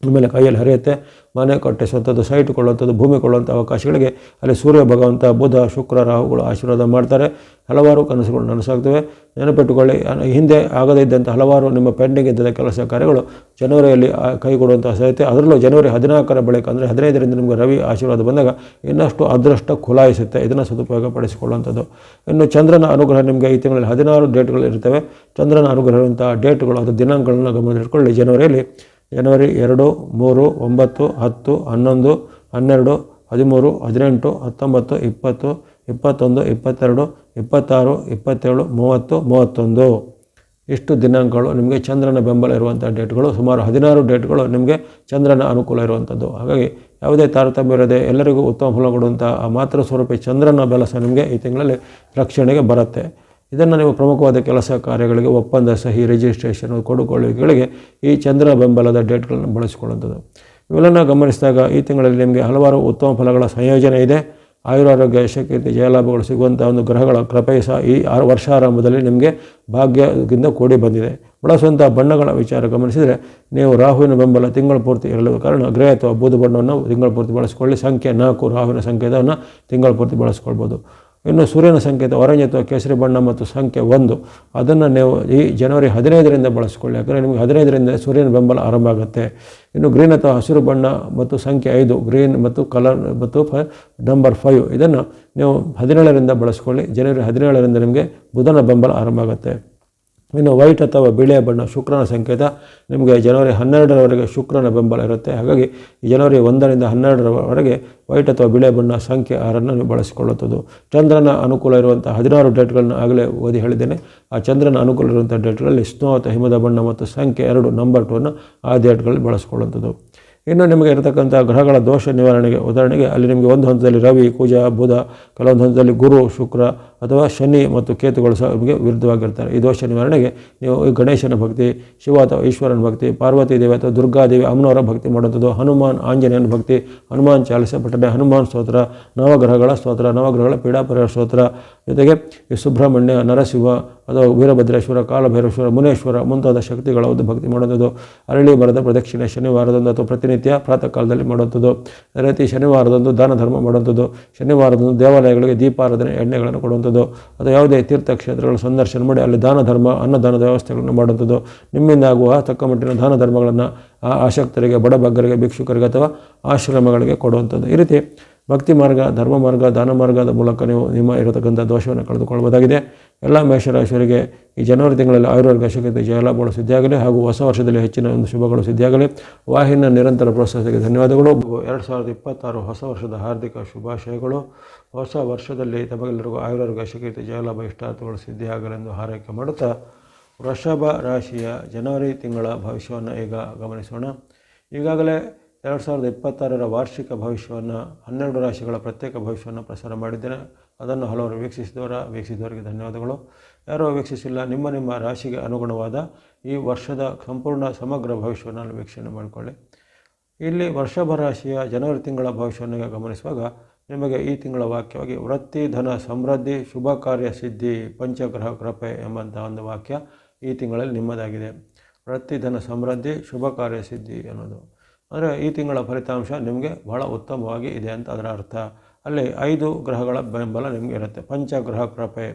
ಆಮೇಲೆ ಕೈಯಲ್ಲಿ ಹರಿಯುತ್ತೆ. ಮನೆ ಕಟ್ಟಿಸುವಂಥದ್ದು, ಸೈಟ್ ಕೊಳ್ಳುವಂಥದ್ದು, ಭೂಮಿ ಕೊಳ್ಳುವಂಥ ಅವಕಾಶಗಳಿಗೆ ಅಲ್ಲಿ ಸೂರ್ಯ ಭಗವಂತ, ಬುಧ, ಶುಕ್ರ, ರಾಹುಗಳು ಆಶೀರ್ವಾದ ಮಾಡ್ತಾರೆ. ಹಲವಾರು ಕನಸುಗಳು ನನಸಾಗ್ತವೆ. ನೆನಪಿಟ್ಟುಕೊಳ್ಳಿ, ಹಿಂದೆ ಆಗದೇ ಇದ್ದಂಥ ಹಲವಾರು ನಿಮ್ಮ ಪೆಂಡಿಂಗ್ ಇದ್ದ ಕೆಲಸ ಕಾರ್ಯಗಳು ಜನವರಿಯಲ್ಲಿ ಕೈಗೊಡುವಂಥ ಸಾಧ್ಯತೆ. ಅದರಲ್ಲೂ ಜನವರಿ 14ರ ಬಳಿಕ ಅಂದರೆ 15ರಿಂದ ನಿಮಗೆ ರವಿ ಆಶೀರ್ವಾದ ಬಂದಾಗ ಇನ್ನಷ್ಟು ಅದೃಷ್ಟ ಖುಲಾಯಿಸುತ್ತೆ. ಇದನ್ನು ಸದುಪಯೋಗ ಪಡಿಸಿಕೊಳ್ಳುವಂಥದ್ದು. ಇನ್ನು ಚಂದ್ರನ ಅನುಗ್ರಹ ನಿಮಗೆ ಈ ತಿಂಗಳಲ್ಲಿ 16 ಡೇಟ್ಗಳು ಇರ್ತವೆ. ಚಂದ್ರನ ಅನುಗ್ರಹ ಇರುವಂಥ ಡೇಟ್ಗಳು ಅಥವಾ ದಿನಾಂಕಗಳನ್ನು ಗಮನದಲ್ಲಿಟ್ಕೊಳ್ಳಿ. ಜನವರಿ 2, 3, 9, 10, 11, 12, 13, 18, 19, 20, 21, 22, 26, 27, 30, 31 ಇಷ್ಟು ದಿನಾಂಕಗಳು ನಿಮಗೆ ಚಂದ್ರನ ಬೆಂಬಲ ಇರುವಂಥ ಡೇಟ್ಗಳು. ಸುಮಾರು 16 ಡೇಟ್ಗಳು ನಿಮಗೆ ಚಂದ್ರನ ಅನುಕೂಲ ಇರುವಂಥದ್ದು. ಹಾಗಾಗಿ ಯಾವುದೇ ತಾರತಮ್ಯ ಇರದೆ ಎಲ್ಲರಿಗೂ ಉತ್ತಮ ಫಲ ಕೊಡುವಂಥ ಆ ಮಾತೃ ಸ್ವರೂಪಿ ಚಂದ್ರನ ಬೆಲ ಸಹ ನಿಮಗೆ ಈ ತಿಂಗಳಲ್ಲಿ ರಕ್ಷಣೆಗೆ ಬರುತ್ತೆ. ಇದನ್ನು ನೀವು ಪ್ರಮುಖವಾದ ಕೆಲಸ ಕಾರ್ಯಗಳಿಗೆ, ಒಪ್ಪಂದ, ಸಹಿ, ರಿಜಿಸ್ಟ್ರೇಷನ್, ಕೊಡುಕೊಳ್ಳುವಿಕೆಗಳಿಗೆ ಈ ಚಂದ್ರ ಬೆಂಬಲದ ಡೇಟ್ಗಳನ್ನು ಬಳಸಿಕೊಳ್ಳುವಂಥದ್ದು. ಇವೆಲ್ಲನ್ನು ಗಮನಿಸಿದಾಗ ಈ ತಿಂಗಳಲ್ಲಿ ನಿಮಗೆ ಹಲವಾರು ಉತ್ತಮ ಫಲಗಳ ಸಂಯೋಜನೆ ಇದೆ. ಆಯುರಾರೋಗ್ಯ, ಯಶಕೀರ್ತಿ, ಜಯಲಾಭಗಳು ಸಿಗುವಂಥ ಒಂದು ಗ್ರಹಗಳ ಕೃಪೆ ಸಹ ಈ ವರ್ಷಾರಂಭದಲ್ಲಿ ನಿಮಗೆ ಭಾಗ್ಯದಿಂದ ಕೂಡಿ ಬಂದಿದೆ. ಬಳಸುವಂಥ ಬಣ್ಣಗಳ ವಿಚಾರ ಗಮನಿಸಿದರೆ ನೀವು ರಾಹುವಿನ ಬೆಂಬಲ ತಿಂಗಳ ಪೂರ್ತಿ ಇರಲು ಕಾರಣ ಗ್ರೇ ಅಥವಾ ಬೂದು ಬಣ್ಣವನ್ನು ತಿಂಗಳ ಪೂರ್ತಿ ಬಳಸಿಕೊಳ್ಳಿ. ಸಂಖ್ಯೆ 4 ರಾಹುವಿನ ಸಂಕೇತವನ್ನು ತಿಂಗಳ ಪೂರ್ತಿ ಬಳಸ್ಕೊಳ್ಬೋದು. ಇನ್ನು ಸೂರ್ಯನ ಸಂಕೇತ ಆರೆಂಜ್ ಅಥವಾ ಕೇಸರಿ ಬಣ್ಣ ಮತ್ತು ಸಂಖ್ಯೆ 1 ಅದನ್ನು ನೀವು ಈ ಜನವರಿ 15ರಿಂದ ಬಳಸ್ಕೊಳ್ಳಿ. ಯಾಕಂದರೆ ನಿಮಗೆ 15ರಿಂದ ಸೂರ್ಯನ ಬೆಂಬಲ ಆರಂಭ ಆಗುತ್ತೆ. ಇನ್ನು ಗ್ರೀನ್ ಅಥವಾ ಹಸಿರು ಬಣ್ಣ ಮತ್ತು ಸಂಖ್ಯೆ 5 ಗ್ರೀನ್ ಮತ್ತು ಕಲರ್ ಮತ್ತು ನಂಬರ್ 5 ಇದನ್ನು ನೀವು 17ರಿಂದ ಬಳಸ್ಕೊಳ್ಳಿ. ಜನವರಿ 17ರಿಂದ ನಿಮಗೆ ಬುಧನ ಬೆಂಬಲ ಆರಂಭ ಆಗುತ್ತೆ. ಇನ್ನು ವೈಟ್ ಅಥವಾ ಬಿಳಿಯ ಬಣ್ಣ ಶುಕ್ರನ ಸಂಕೇತ ನಿಮಗೆ ಜನವರಿ 12ರವರೆಗೆ ಶುಕ್ರನ ಬೆಂಬಲ ಇರುತ್ತೆ. ಹಾಗಾಗಿ ಜನವರಿ 1ರಿಂದ 12ರವರೆಗೆ ವೈಟ್ ಅಥವಾ ಬಿಳಿಯ ಬಣ್ಣ ಸಂಖ್ಯೆ 6ಅನ್ನು ನೀವು ಬಳಸಿಕೊಳ್ಳುತ್ತದೆ. ಚಂದ್ರನ ಅನುಕೂಲ ಇರುವಂಥ 16 ಡೇಟ್ಗಳನ್ನು ಆಗಲೇ ಓದಿ ಹೇಳಿದ್ದೇನೆ. ಆ ಚಂದ್ರನ ಅನುಕೂಲ ಇರುವಂಥ ಡೇಟ್ಗಳಲ್ಲಿ ಸ್ನೋ ಅಥವಾ ಹಿಮದ ಬಣ್ಣ ಮತ್ತು ಸಂಖ್ಯೆ 2 ನಂಬರ್ 2 ಆ ಡೇಟ್ಗಳಲ್ಲಿ ಬಳಸಿಕೊಳ್ಳುವಂಥದ್ದು. ಇನ್ನು ನಿಮಗೆ ಇರತಕ್ಕಂಥ ಗ್ರಹಗಳ ದೋಷ ನಿವಾರಣೆಗೆ ಉದಾಹರಣೆಗೆ ಅಲ್ಲಿ ನಿಮಗೆ ಒಂದು ಹಂತದಲ್ಲಿ ರವಿ, ಕುಜ, ಬುಧ, ಕೆಲವೊಂದು ಹಂತದಲ್ಲಿ ಗುರು, ಶುಕ್ರ ಅಥವಾ ಶನಿ ಮತ್ತು ಕೇತುಗಳು ಸಹ ನಿಮಗೆ ವಿರುದ್ಧವಾಗಿರ್ತಾರೆ. ಈ ದೋಷ ನಿವಾರಣೆಗೆ ನೀವು ಈ ಗಣೇಶನ ಭಕ್ತಿ, ಶಿವ ಅಥವಾ ಈಶ್ವರನ ಭಕ್ತಿ, ಪಾರ್ವತಿ ದೇವಿ ಅಥವಾ ದುರ್ಗಾದೇವಿ ಅಮ್ಮನವರ ಭಕ್ತಿ ಮಾಡುವಂಥದ್ದು, ಹನುಮಾನ್ ಆಂಜನೇಯನ ಭಕ್ತಿ, ಹನುಮಾನ್ ಚಾಲಿಸ ಪಠನೆ, ಹನುಮಾನ್ ಸ್ತೋತ್ರ, ನವಗ್ರಹಗಳ ಸ್ತೋತ್ರ, ನವಗ್ರಹಗಳ ಪೀಡಾಪರಿಹಾರ ಸ್ತೋತ್ರ, ಜೊತೆಗೆ ಈ ಸುಬ್ರಹ್ಮಣ್ಯ, ನರಸಿಂಹ ಅಥವಾ ವೀರಭದ್ರೇಶ್ವರ, ಕಾಲಭೈರೇಶ್ವರ, ಮುನೇಶ್ವರ ಮುಂತಾದ ಶಕ್ತಿಗಳ ಒಂದು ಭಕ್ತಿ ಮಾಡುವಂಥದ್ದು, ಅರಳಿ ಮರದ ಪ್ರದಕ್ಷಿಣೆ ಶನಿವಾರದಂದು ಅಥವಾ ಪ್ರತಿನಿತ್ಯ ಪ್ರಾತಃ ಕಾಲದಲ್ಲಿ ಮಾಡುವಂಥದ್ದು, ಅದೇ ರೀತಿ ಶನಿವಾರದಂದು ದಾನ ಧರ್ಮ ಮಾಡುವಂಥದ್ದು, ಶನಿವಾರದಂದು ದೇವಾಲಯಗಳಿಗೆ ದೀಪಾರಾಧನೆ ಎಣ್ಣೆಗಳನ್ನು ಕೊಡುವಂಥದ್ದು, ಅಥವಾ ಯಾವುದೇ ತೀರ್ಥಕ್ಷೇತ್ರಗಳ ಸಂದರ್ಶನ ಮಾಡಿ ಅಲ್ಲಿ ದಾನ ಧರ್ಮ ಅನ್ನದಾನದ ವ್ಯವಸ್ಥೆಗಳನ್ನು ಮಾಡುವಂಥದ್ದು, ನಿಮ್ಮಿಂದ ಆಗುವ ತಕ್ಕ ಮಟ್ಟಿನ ದಾನ ಧರ್ಮಗಳನ್ನು ಆಸಕ್ತರಿಗೆ, ಬಡಬಗ್ಗರಿಗೆ, ಭಿಕ್ಷುಕರಿಗೆ ಅಥವಾ ಆಶ್ರಮಗಳಿಗೆ ಕೊಡುವಂಥದ್ದು. ಈ ರೀತಿ ಭಕ್ತಿ ಮಾರ್ಗ, ಧರ್ಮ ಮಾರ್ಗ, ದಾನ ಮಾರ್ಗದ ಮೂಲಕ ನೀವು ನಿಮ್ಮ ಇರತಕ್ಕಂಥ ದೋಷವನ್ನು ಕಳೆದುಕೊಳ್ಳಬಹುದಾಗಿದೆ. ಎಲ್ಲ ಮೇಷರಾಶಿಯವರಿಗೆ ಈ ಜನವರಿ ತಿಂಗಳಲ್ಲಿ ಆಯುರ್ವೇದ ಶಕ್ತಿ ಜಯಲಾಭಗಳು ಸಿದ್ಧಿಯಾಗಲಿ ಹಾಗೂ ಹೊಸ ವರ್ಷದಲ್ಲಿ ಹೆಚ್ಚಿನ ಒಂದು ಶುಭಗಳು ಸಿದ್ಧಿಯಾಗಲಿ. ವಾಹಿನಿಯ ನಿರಂತರ ಪ್ರೋತ್ಸಾಹಕ್ಕೆ ಧನ್ಯವಾದಗಳು. 2026 ಹೊಸ ವರ್ಷದ ಹಾರ್ದಿಕ ಶುಭಾಶಯಗಳು. ಹೊಸ ವರ್ಷದಲ್ಲಿ ತಮಗೆಲ್ಲರಿಗೂ ಆಯುರ್ವೇದ ಶಕ್ತಿ ಜಯಲಾಭ ಇಷ್ಟಾರ್ಥಗಳು ಸಿದ್ಧಿಯಾಗಲೆಂದು ಹಾರೈಕೆ ಮಾಡುತ್ತಾ ವೃಷಭ ರಾಶಿಯ ಜನವರಿ ತಿಂಗಳ ಭವಿಷ್ಯವನ್ನು ಈಗ ಗಮನಿಸೋಣ. ಈಗಾಗಲೇ 2026ರ ವಾರ್ಷಿಕ ಭವಿಷ್ಯವನ್ನು 12 ರಾಶಿಗಳ ಪ್ರತ್ಯೇಕ ಭವಿಷ್ಯವನ್ನು ಪ್ರಸಾರ ಮಾಡಿದ್ದೇನೆ. ಅದನ್ನು ಹಲವರು ವೀಕ್ಷಿಸಿದವರಿಗೆ ಧನ್ಯವಾದಗಳು. ಯಾರೋ ವೀಕ್ಷಿಸಿಲ್ಲ, ನಿಮ್ಮ ರಾಶಿಗೆ ಅನುಗುಣವಾದ ಈ ವರ್ಷದ ಸಂಪೂರ್ಣ ಸಮಗ್ರ ಭವಿಷ್ಯವನ್ನು ವೀಕ್ಷಣೆ ಮಾಡಿಕೊಳ್ಳಿ. ಇಲ್ಲಿ ವೃಷಭ ರಾಶಿಯ ಜನವರಿ ತಿಂಗಳ ಭವಿಷ್ಯವನ್ನು ಗಮನಿಸುವಾಗ ನಿಮಗೆ ಈ ತಿಂಗಳ ವಾಕ್ಯವಾಗಿ ವೃತ್ತಿ, ಧನ, ಸಮೃದ್ಧಿ, ಶುಭ ಕಾರ್ಯ ಸಿದ್ಧಿ, ಪಂಚಗ್ರಹ ಕೃಪೆ ಎಂಬಂಥ ಒಂದು ವಾಕ್ಯ ಈ ತಿಂಗಳಲ್ಲಿ ನಿಮ್ಮದಾಗಿದೆ. ವೃತ್ತಿ, ಧನ, ಸಮೃದ್ಧಿ, ಶುಭ ಕಾರ್ಯ ಸಿದ್ಧಿ ಅನ್ನೋದು ಅಂದರೆ ಈ ತಿಂಗಳ ಫಲಿತಾಂಶ ನಿಮಗೆ ಬಹಳ ಉತ್ತಮವಾಗಿ ಇದೆ ಅಂತ ಅದರ ಅರ್ಥ. ಅಲ್ಲಿ 5 ಗ್ರಹಗಳ ಬೆಂಬಲ ನಿಮಗೆ ಇರುತ್ತೆ. ಪಂಚಗ್ರಹ ಕೃಪೆ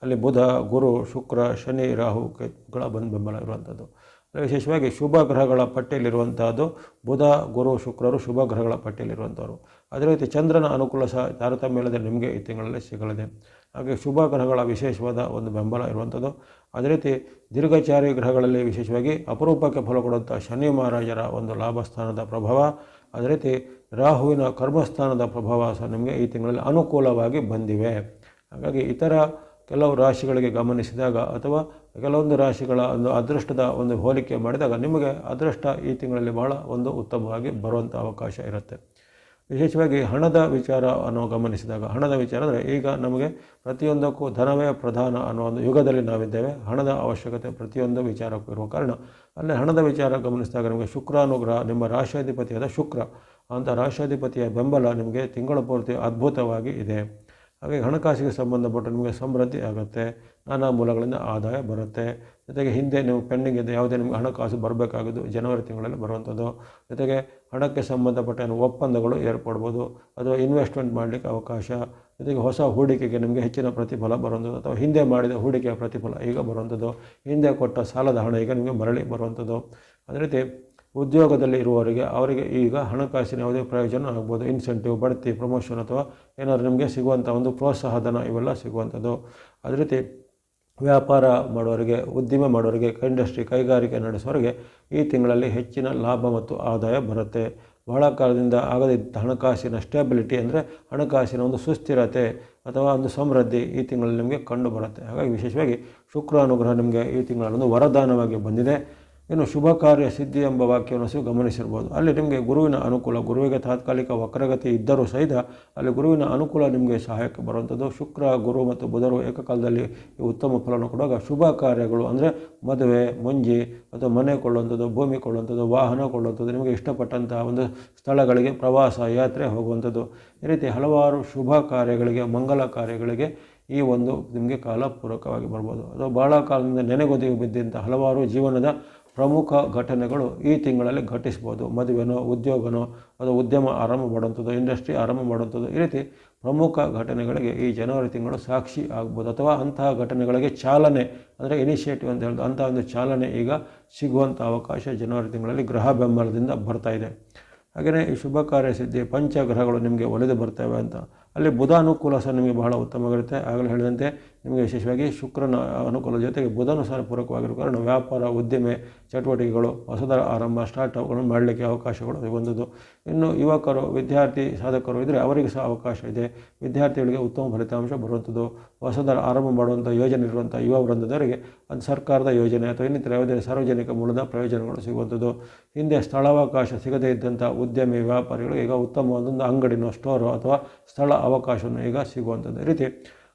ಅಲ್ಲಿ ಬುಧ, ಗುರು, ಶುಕ್ರ, ಶನಿ, ರಾಹು, ಕೇತುಗಳ ಬೆಂಬಲ ಇರುವಂಥದ್ದು. ವಿಶೇಷವಾಗಿ ಶುಭ ಗ್ರಹಗಳ ಪಟ್ಟಿಯಲ್ಲಿರುವಂಥದ್ದು ಬುಧ, ಗುರು, ಶುಕ್ರರು ಶುಭ ಗ್ರಹಗಳ ಪಟ್ಟಿಯಲ್ಲಿರುವಂಥವ್ರು. ಅದೇ ರೀತಿ ಚಂದ್ರನ ಅನುಕೂಲ ಸಹ ತಾರತಮ್ಯ ಇಲ್ಲದೆ ನಿಮಗೆ ಈ ತಿಂಗಳಲ್ಲಿ ಸಿಗಲಿದೆ. ಹಾಗೆ ಶುಭ ಗ್ರಹಗಳ ವಿಶೇಷವಾದ ಒಂದು ಬೆಂಬಲ ಇರುವಂಥದ್ದು. ಅದೇ ರೀತಿ ದೀರ್ಘಚಾರಿ ಗ್ರಹಗಳಲ್ಲಿ ವಿಶೇಷವಾಗಿ ಅಪರೂಪಕ್ಕೆ ಫಲ ಕೊಡುವಂಥ ಶನಿ ಮಹಾರಾಜರ ಒಂದು ಲಾಭಸ್ಥಾನದ ಪ್ರಭಾವ, ಅದೇ ರೀತಿ ರಾಹುವಿನ ಕರ್ಮಸ್ಥಾನದ ಪ್ರಭಾವ ಸಹ ನಿಮಗೆ ಈ ತಿಂಗಳಲ್ಲಿ ಅನುಕೂಲವಾಗಿ ಬಂದಿವೆ. ಹಾಗಾಗಿ ಇತರ ಕೆಲವು ರಾಶಿಗಳಿಗೆ ಗಮನಿಸಿದಾಗ ಅಥವಾ ಕೆಲವೊಂದು ರಾಶಿಗಳ ಒಂದು ಅದೃಷ್ಟದ ಒಂದು ಹೋಲಿಕೆ ಮಾಡಿದಾಗ ನಿಮಗೆ ಅದೃಷ್ಟ ಈ ತಿಂಗಳಲ್ಲಿ ಬಹಳ ಒಂದು ಉತ್ತಮವಾಗಿ ಬರುವಂಥ ಅವಕಾಶ ಇರುತ್ತೆ. ವಿಶೇಷವಾಗಿ ಹಣದ ವಿಚಾರವನ್ನು ಗಮನಿಸಿದಾಗ, ಹಣದ ವಿಚಾರ ಅಂದರೆ ಈಗ ನಮಗೆ ಪ್ರತಿಯೊಂದಕ್ಕೂ ಧನವೇ ಪ್ರಧಾನ ಅನ್ನೋ ಒಂದು ಯುಗದಲ್ಲಿ ನಾವಿದ್ದೇವೆ. ಹಣದ ಅವಶ್ಯಕತೆ ಪ್ರತಿಯೊಂದು ವಿಚಾರಕ್ಕೂ ಇರುವ ಕಾರಣ ಅಲ್ಲಿ ಹಣದ ವಿಚಾರ ಗಮನಿಸಿದಾಗ ನಿಮಗೆ ಶುಕ್ರಾನುಗ್ರಹ, ನಿಮ್ಮ ರಾಶಿಯಾಧಿಪತಿಯಾದ ಶುಕ್ರ ಅಂತ ರಾಶಿಯಾಧಿಪತಿಯ ಬೆಂಬಲ ನಿಮಗೆ ತಿಂಗಳ ಪೂರ್ತಿ ಅದ್ಭುತವಾಗಿ ಇದೆ. ಹಾಗಾಗಿ ಹಣಕಾಸಿಗೆ ಸಂಬಂಧಪಟ್ಟ ನಿಮಗೆ ಸಮೃದ್ಧಿ ಆಗುತ್ತೆ, ನಾನಾ ಮೂಲಗಳಿಂದ ಆದಾಯ ಬರುತ್ತೆ. ಜೊತೆಗೆ ಹಿಂದೆ ನೀವು ಪೆಂಡಿಂಗ್ ಇದೆ ಯಾವುದೇ ನಿಮಗೆ ಹಣಕಾಸು ಬರಬೇಕಾಗೋದು ಜನವರಿ ತಿಂಗಳಲ್ಲಿ ಬರುವಂಥದ್ದು. ಜೊತೆಗೆ ಹಣಕ್ಕೆ ಸಂಬಂಧಪಟ್ಟ ಒಪ್ಪಂದಗಳು ಏರ್ಪಡ್ಬೋದು ಅಥವಾ ಇನ್ವೆಸ್ಟ್ಮೆಂಟ್ ಮಾಡಲಿಕ್ಕೆ ಅವಕಾಶ. ಜೊತೆಗೆ ಹೊಸ ಹೂಡಿಕೆಗೆ ನಿಮಗೆ ಹೆಚ್ಚಿನ ಪ್ರತಿಫಲ ಬರುವಂಥದ್ದು ಅಥವಾ ಹಿಂದೆ ಮಾಡಿದ ಹೂಡಿಕೆಯ ಪ್ರತಿಫಲ ಈಗ ಬರುವಂಥದ್ದು. ಹಿಂದೆ ಕೊಟ್ಟ ಸಾಲದ ಹಣ ಈಗ ನಿಮಗೆ ಮರಳಿ ಬರುವಂಥದ್ದು. ಅದೇ ರೀತಿ ಉದ್ಯೋಗದಲ್ಲಿ ಇರುವವರಿಗೆ ಅವರಿಗೆ ಈಗ ಹಣಕಾಸಿನ ಯಾವುದೇ ಪ್ರಯೋಜನ ಆಗ್ಬೋದು. ಇನ್ಸೆಂಟಿವ್, ಬಡ್ತಿ, ಪ್ರಮೋಷನ್ ಅಥವಾ ಏನಾದರೂ ನಿಮಗೆ ಸಿಗುವಂಥ ಒಂದು ಪ್ರೋತ್ಸಾಹಧನ ಇವೆಲ್ಲ ಸಿಗುವಂಥದ್ದು. ಅದೇ ರೀತಿ ವ್ಯಾಪಾರ ಮಾಡೋರಿಗೆ, ಉದ್ದಿಮೆ ಮಾಡೋರಿಗೆ, ಇಂಡಸ್ಟ್ರಿ, ಕೈಗಾರಿಕೆ ನಡೆಸೋರಿಗೆ ಈ ತಿಂಗಳಲ್ಲಿ ಹೆಚ್ಚಿನ ಲಾಭ ಮತ್ತು ಆದಾಯ ಬರುತ್ತೆ. ಬಹಳ ಕಾಲದಿಂದ ಆಗದಿದ್ದ ಹಣಕಾಸಿನ ಸ್ಟೆಬಿಲಿಟಿ ಅಂದರೆ ಹಣಕಾಸಿನ ಒಂದು ಸುಸ್ಥಿರತೆ ಅಥವಾ ಒಂದು ಸಮೃದ್ಧಿ ಈ ತಿಂಗಳಲ್ಲಿ ನಿಮಗೆ ಕಂಡು ಬರುತ್ತೆ. ಹಾಗಾಗಿ ವಿಶೇಷವಾಗಿ ಶುಕ್ರ ಅನುಗ್ರಹ ನಿಮಗೆ ಈ ತಿಂಗಳಲ್ಲೊಂದು ವರದಾನವಾಗಿ ಬಂದಿದೆ. ಇನ್ನು ಶುಭ ಕಾರ್ಯ ಸಿದ್ಧಿ ಎಂಬ ವಾಕ್ಯವನ್ನು ಸಹ ಗಮನಿಸಿರ್ಬೋದು. ಅಲ್ಲಿ ನಿಮಗೆ ಗುರುವಿನ ಅನುಕೂಲ, ಗುರುವಿಗೆ ತಾತ್ಕಾಲಿಕ ವಕ್ರಗತಿ ಇದ್ದರೂ ಸಹಿತ ಅಲ್ಲಿ ಗುರುವಿನ ಅನುಕೂಲ ನಿಮಗೆ ಸಹಾಯಕ್ಕೆ ಬರುವಂಥದ್ದು. ಶುಕ್ರ, ಗುರು ಮತ್ತು ಬುಧರು ಏಕಕಾಲದಲ್ಲಿ ಉತ್ತಮ ಫಲವನ್ನು ಕೊಡುವಾಗ ಶುಭ ಕಾರ್ಯಗಳು ಅಂದರೆ ಮದುವೆ, ಮುಂಜಿ ಅಥವಾ ಮನೆ ಕೊಳ್ಳುವಂಥದ್ದು, ಭೂಮಿ ಕೊಳ್ಳುವಂಥದ್ದು, ವಾಹನ ಕೊಳ್ಳುವಂಥದ್ದು, ನಿಮಗೆ ಇಷ್ಟಪಟ್ಟಂತಹ ಒಂದು ಸ್ಥಳಗಳಿಗೆ ಪ್ರವಾಸ, ಯಾತ್ರೆ ಹೋಗುವಂಥದ್ದು, ಈ ರೀತಿ ಹಲವಾರು ಶುಭ ಕಾರ್ಯಗಳಿಗೆ, ಮಂಗಲ ಕಾರ್ಯಗಳಿಗೆ ಈ ಒಂದು ನಿಮಗೆ ಕಾಲ ಪೂರಕವಾಗಿ ಬರ್ಬೋದು. ಅಥವಾ ಭಾಳ ಕಾಲದಿಂದ ನೆನೆಗೊದಿಗೆ ಬಿದ್ದಂಥ ಹಲವಾರು ಜೀವನದ ಪ್ರಮುಖ ಘಟನೆಗಳು ಈ ತಿಂಗಳಲ್ಲಿ ಘಟಿಸ್ಬೋದು. ಮದುವೆನೋ, ಉದ್ಯೋಗನೋ, ಅಥವಾ ಉದ್ಯಮ ಆರಂಭ ಮಾಡುವಂಥದ್ದು, ಇಂಡಸ್ಟ್ರಿ ಆರಂಭ ಮಾಡುವಂಥದ್ದು, ಈ ರೀತಿ ಪ್ರಮುಖ ಘಟನೆಗಳಿಗೆ ಈ ಜನವರಿ ತಿಂಗಳು ಸಾಕ್ಷಿ ಆಗ್ಬೋದು. ಅಥವಾ ಅಂತಹ ಘಟನೆಗಳಿಗೆ ಚಾಲನೆ, ಅಂದರೆ ಇನಿಷಿಯೇಟಿವ್ ಅಂತ ಹೇಳಿದ್ರು, ಅಂತಹ ಒಂದು ಚಾಲನೆ ಈಗ ಸಿಗುವಂಥ ಅವಕಾಶ ಜನವರಿ ತಿಂಗಳಲ್ಲಿ ಗ್ರಹ ಬೆಂಬಲದಿಂದ ಬರ್ತಾ ಇದೆ. ಹಾಗೆಯೇ ಈ ಶುಭ ಕಾರ್ಯ ಸಿದ್ಧಿ ಪಂಚಗ್ರಹಗಳು ನಿಮಗೆ ಒಲಿದು ಬರ್ತವೆ ಅಂತ. ಅಲ್ಲಿ ಬುಧ ಅನುಕೂಲ ಸಹ ನಿಮಗೆ ಬಹಳ ಉತ್ತಮವಾಗಿರುತ್ತೆ. ಆಗಲೇ ಹೇಳಿದಂತೆ ನಿಮಗೆ ವಿಶೇಷವಾಗಿ ಶುಕ್ರನ ಅನುಕೂಲ ಜೊತೆಗೆ ಬುಧನೂ ಸಹ ಪೂರಕವಾಗಿರೋ ಕಾರಣ ವ್ಯಾಪಾರ, ಉದ್ದಿಮೆ ಚಟುವಟಿಕೆಗಳು, ಹೊಸದರ ಆರಂಭ, ಸ್ಟಾರ್ಟ್ಅಪ್ಗಳನ್ನು ಮಾಡಲಿಕ್ಕೆ ಅವಕಾಶಗಳು ಸಿಗುವಂಥದ್ದು. ಇನ್ನು ಯುವಕರು, ವಿದ್ಯಾರ್ಥಿ ಸಾಧಕರು ಇದ್ದರೆ ಅವರಿಗೆ ಸಹ ಅವಕಾಶ ಇದೆ. ವಿದ್ಯಾರ್ಥಿಗಳಿಗೆ ಉತ್ತಮ ಫಲಿತಾಂಶ ಬರುವಂಥದ್ದು. ಹೊಸದರ ಆರಂಭ ಮಾಡುವಂಥ ಯೋಜನೆ ಇರುವಂಥ ಯುವ ವೃಂದದವರಿಗೆ ಅದು ಸರ್ಕಾರದ ಯೋಜನೆ ಅಥವಾ ಇನ್ನಿತರ ಯಾವುದೇ ಸಾರ್ವಜನಿಕ ಮೂಲದ ಪ್ರಯೋಜನಗಳು ಸಿಗುವಂಥದ್ದು. ಹಿಂದೆ ಸ್ಥಳಾವಕಾಶ ಸಿಗದೇ ಇದ್ದಂಥ ಉದ್ಯಮಿ, ವ್ಯಾಪಾರಿಗಳಿಗೆ ಈಗ ಉತ್ತಮವಾದೊಂದು ಅಂಗಡಿನೋ, ಸ್ಟೋರು ಅಥವಾ ಸ್ಥಳ ಅವಕಾಶವನ್ನು ಈಗ ಸಿಗುವಂಥದ್ದು. ಈ ರೀತಿ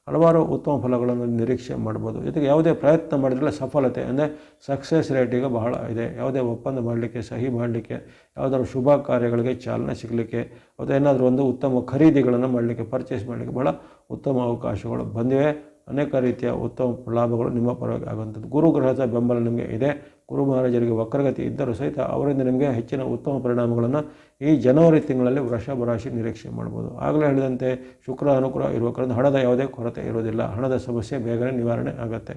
ಹಲವಾರು ಉತ್ತಮ ಫಲಗಳನ್ನು ನಿರೀಕ್ಷೆ ಮಾಡ್ಬೋದು. ಜೊತೆಗೆ ಯಾವುದೇ ಪ್ರಯತ್ನ ಮಾಡಿದರೆ ಸಫಲತೆ, ಅಂದರೆ ಸಕ್ಸಸ್ ರೇಟ್ ಈಗ ಬಹಳ ಇದೆ. ಯಾವುದೇ ಒಪ್ಪಂದ ಮಾಡಲಿಕ್ಕೆ, ಸಹಿ ಮಾಡಲಿಕ್ಕೆ, ಯಾವುದಾದ್ರು ಶುಭ ಕಾರ್ಯಗಳಿಗೆ ಚಾಲನೆ ಸಿಗಲಿಕ್ಕೆ, ಅಥವಾ ಏನಾದರೂ ಒಂದು ಉತ್ತಮ ಖರೀದಿಗಳನ್ನು ಮಾಡಲಿಕ್ಕೆ, ಪರ್ಚೇಸ್ ಮಾಡಲಿಕ್ಕೆ ಬಹಳ ಉತ್ತಮ ಅವಕಾಶಗಳು ಬಂದಿವೆ. ಅನೇಕ ರೀತಿಯ ಉತ್ತಮ ಲಾಭಗಳು ನಿಮ್ಮ ಪರವಾಗಿ ಆಗುವಂಥದ್ದು. ಗುರುಗ್ರಹದ ಬೆಂಬಲ ನಿಮಗೆ ಇದೆ. ಗುರು ಮಹಾರಾಜರಿಗೆ ವಕ್ರಗತಿ ಇದ್ದರೂ ಸಹಿತ ಅವರಿಂದ ನಿಮಗೆ ಹೆಚ್ಚಿನ ಉತ್ತಮ ಪರಿಣಾಮಗಳನ್ನು ಈ ಜನವರಿ ತಿಂಗಳಲ್ಲಿ ವೃಷಭ ರಾಶಿ ನಿರೀಕ್ಷೆ ಮಾಡ್ಬೋದು. ಆಗಲೇ ಹೇಳಿದಂತೆ ಶುಕ್ರ ಅನುಕೂಲ ಇರುವ ಕಾರಣ ಹಣದ ಯಾವುದೇ ಕೊರತೆ ಇರೋದಿಲ್ಲ. ಹಣದ ಸಮಸ್ಯೆ ಬೇಗನೆ ನಿವಾರಣೆ ಆಗುತ್ತೆ.